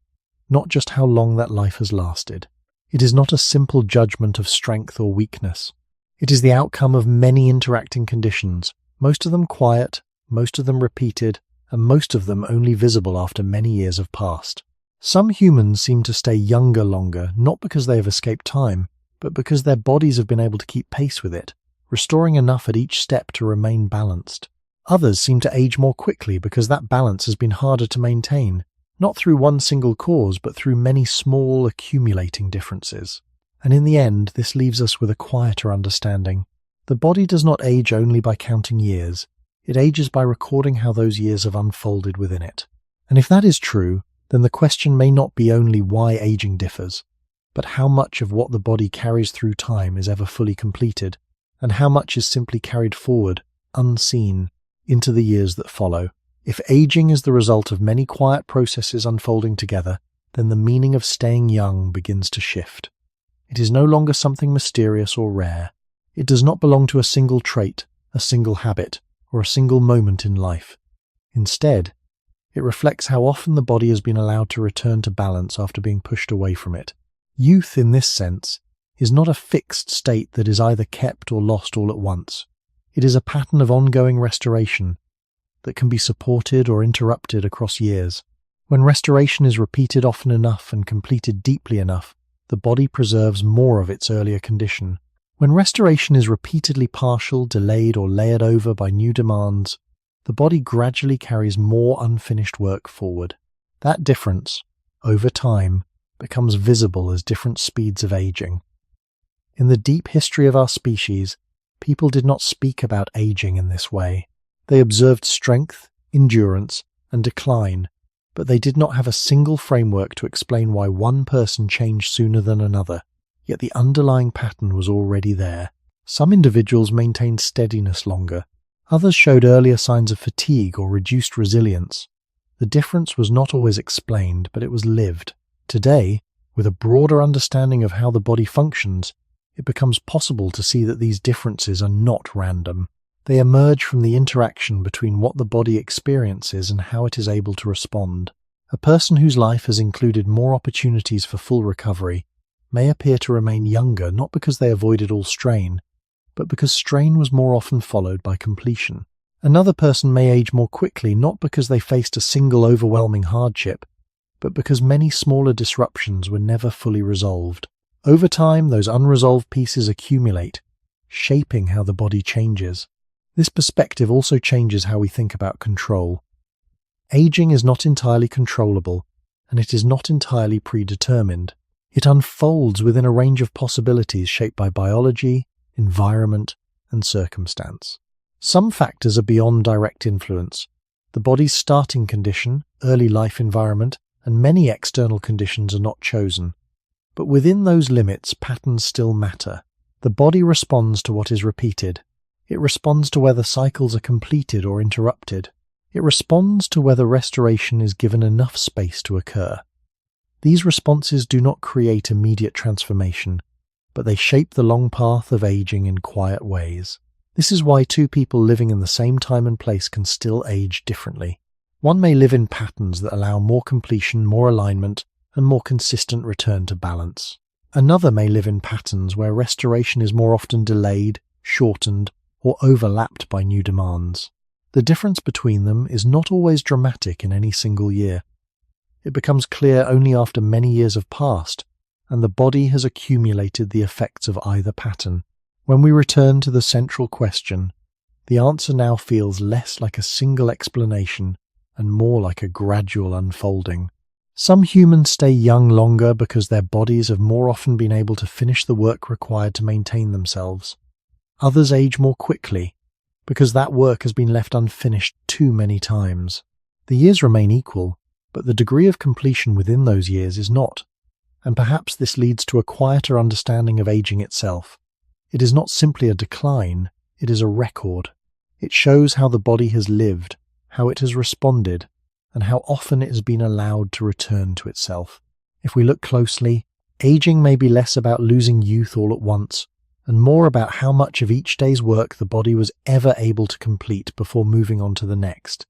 not just how long that life has lasted. It is not a simple judgment of strength or weakness. It is the outcome of many interacting conditions, most of them quiet, most of them repeated, and most of them only visible after many years have passed. Some humans seem to stay younger longer, not because they have escaped time, but because their bodies have been able to keep pace with it, restoring enough at each step to remain balanced. Others seem to age more quickly because that balance has been harder to maintain, not through one single cause, but through many small, accumulating differences. And in the end, this leaves us with a quieter understanding. The body does not age only by counting years. It ages by recording how those years have unfolded within it. And if that is true, then the question may not be only why aging differs, but how much of what the body carries through time is ever fully completed, and how much is simply carried forward, unseen, into the years that follow. If aging is the result of many quiet processes unfolding together, then the meaning of staying young begins to shift. It is no longer something mysterious or rare. It does not belong to a single trait, a single habit, or a single moment in life. Instead, it reflects how often the body has been allowed to return to balance after being pushed away from it. Youth, in this sense, is not a fixed state that is either kept or lost all at once. It is a pattern of ongoing restoration that can be supported or interrupted across years. When restoration is repeated often enough and completed deeply enough, the body preserves more of its earlier condition. When restoration is repeatedly partial, delayed, or layered over by new demands, the body gradually carries more unfinished work forward. That difference, over time, becomes visible as different speeds of aging. In the deep history of our species, people did not speak about aging in this way. They observed strength, endurance, and decline, but they did not have a single framework to explain why one person changed sooner than another. Yet the underlying pattern was already there. Some individuals maintained steadiness longer. Others showed earlier signs of fatigue or reduced resilience. The difference was not always explained, but it was lived. Today, with a broader understanding of how the body functions, it becomes possible to see that these differences are not random. They emerge from the interaction between what the body experiences and how it is able to respond. A person whose life has included more opportunities for full recovery may appear to remain younger not because they avoided all strain, but because strain was more often followed by completion. Another person may age more quickly not because they faced a single overwhelming hardship, but because many smaller disruptions were never fully resolved. Over time, those unresolved pieces accumulate, shaping how the body changes. This perspective also changes how we think about control. Aging is not entirely controllable, and it is not entirely predetermined. It unfolds within a range of possibilities shaped by biology, environment, and circumstance. Some factors are beyond direct influence. The body's starting condition, early life environment, and many external conditions are not chosen. But within those limits, patterns still matter. The body responds to what is repeated. It responds to whether cycles are completed or interrupted. It responds to whether restoration is given enough space to occur. These responses do not create immediate transformation, but they shape the long path of aging in quiet ways. This is why two people living in the same time and place can still age differently. One may live in patterns that allow more completion, more alignment, and more consistent return to balance. Another may live in patterns where restoration is more often delayed, shortened, or overlapped by new demands. The difference between them is not always dramatic in any single year. It becomes clear only after many years have passed, and the body has accumulated the effects of either pattern. When we return to the central question, the answer now feels less like a single explanation and more like a gradual unfolding. Some humans stay young longer because their bodies have more often been able to finish the work required to maintain themselves. Others age more quickly because that work has been left unfinished too many times. The years remain equal, but the degree of completion within those years is not. And perhaps this leads to a quieter understanding of aging itself. It is not simply a decline, it is a record. It shows how the body has lived, how it has responded, and how often it has been allowed to return to itself. If we look closely, aging may be less about losing youth all at once, and more about how much of each day's work the body was ever able to complete before moving on to the next.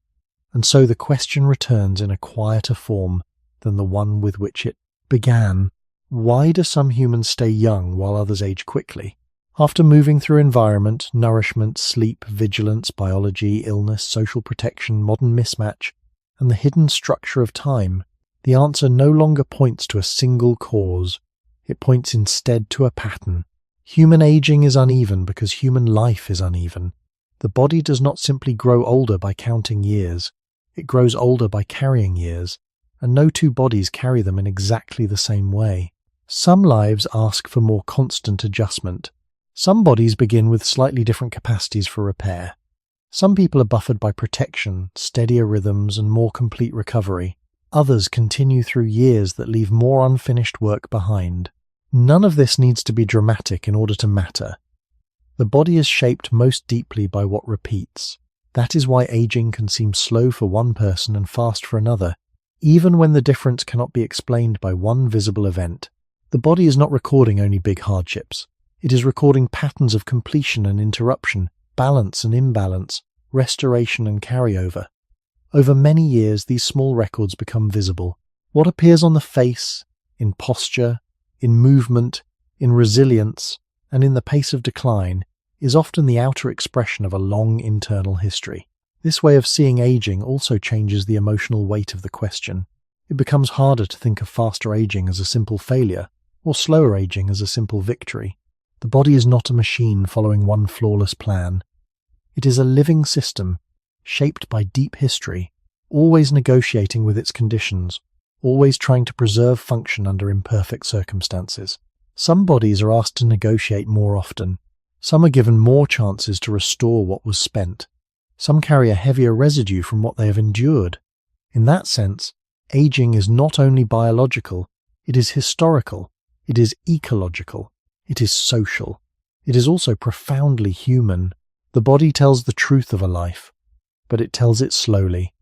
And so the question returns in a quieter form than the one with which it began. Why do some humans stay young while others age quickly? After moving through environment, nourishment, sleep, vigilance, biology, illness, social protection, modern mismatch, and the hidden structure of time, the answer no longer points to a single cause. It points instead to a pattern. Human aging is uneven because human life is uneven. The body does not simply grow older by counting years. It grows older by carrying years, and no two bodies carry them in exactly the same way. Some lives ask for more constant adjustment. Some bodies begin with slightly different capacities for repair. Some people are buffered by protection, steadier rhythms, and more complete recovery. Others continue through years that leave more unfinished work behind. None of this needs to be dramatic in order to matter. The body is shaped most deeply by what repeats. That is why aging can seem slow for one person and fast for another, even when the difference cannot be explained by one visible event. The body is not recording only big hardships. It is recording patterns of completion and interruption, balance and imbalance, restoration and carryover. Over many years, these small records become visible. What appears on the face, in posture, in movement, in resilience, and in the pace of decline, is often the outer expression of a long internal history. This way of seeing aging also changes the emotional weight of the question. It becomes harder to think of faster aging as a simple failure, or slower aging as a simple victory. The body is not a machine following one flawless plan. It is a living system, shaped by deep history, always negotiating with its conditions, always trying to preserve function under imperfect circumstances. Some bodies are asked to negotiate more often. Some are given more chances to restore what was spent. Some carry a heavier residue from what they have endured. In that sense, aging is not only biological, it is historical, it is ecological, it is social. It is also profoundly human. The body tells the truth of a life, but it tells it slowly.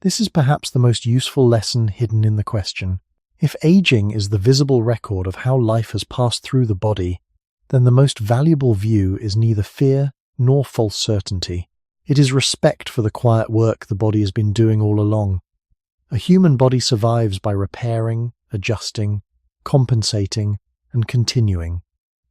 This is perhaps the most useful lesson hidden in the question. If aging is the visible record of how life has passed through the body, then the most valuable view is neither fear nor false certainty. It is respect for the quiet work the body has been doing all along. A human body survives by repairing, adjusting, compensating, and continuing,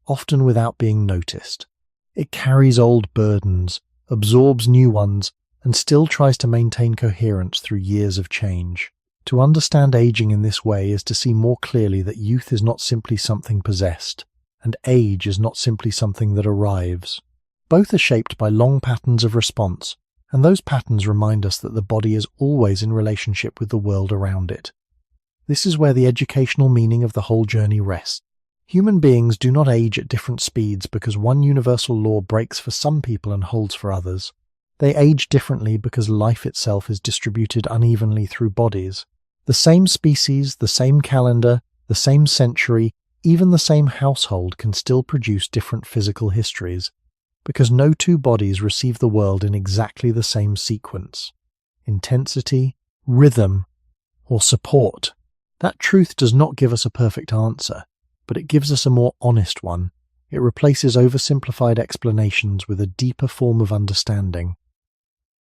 often without being noticed. It carries old burdens, absorbs new ones, and still tries to maintain coherence through years of change. To understand aging in this way is to see more clearly that youth is not simply something possessed, and age is not simply something that arrives. Both are shaped by long patterns of response, and those patterns remind us that the body is always in relationship with the world around it. This is where the educational meaning of the whole journey rests. Human beings do not age at different speeds because one universal law breaks for some people and holds for others. They age differently because life itself is distributed unevenly through bodies. The same species, the same calendar, the same century, even the same household can still produce different physical histories, because no two bodies receive the world in exactly the same sequence, intensity, rhythm, or support. That truth does not give us a perfect answer, but it gives us a more honest one. It replaces oversimplified explanations with a deeper form of understanding.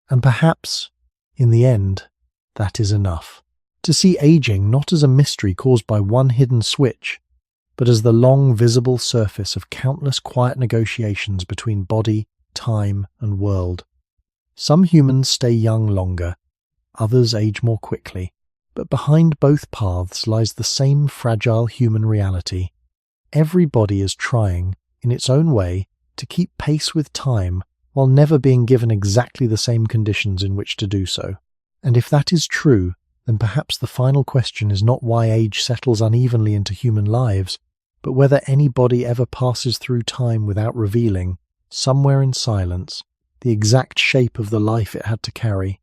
And perhaps, in the end, that is enough. To see aging not as a mystery caused by one hidden switch, but as the long visible surface of countless quiet negotiations between body, time, and world. Some humans stay young longer, others age more quickly, but behind both paths lies the same fragile human reality. Every body is trying, in its own way, to keep pace with time while never being given exactly the same conditions in which to do so. And if that is true, then perhaps the final question is not why age settles unevenly into human lives, but whether any body ever passes through time without revealing, somewhere in silence, the exact shape of the life it had to carry,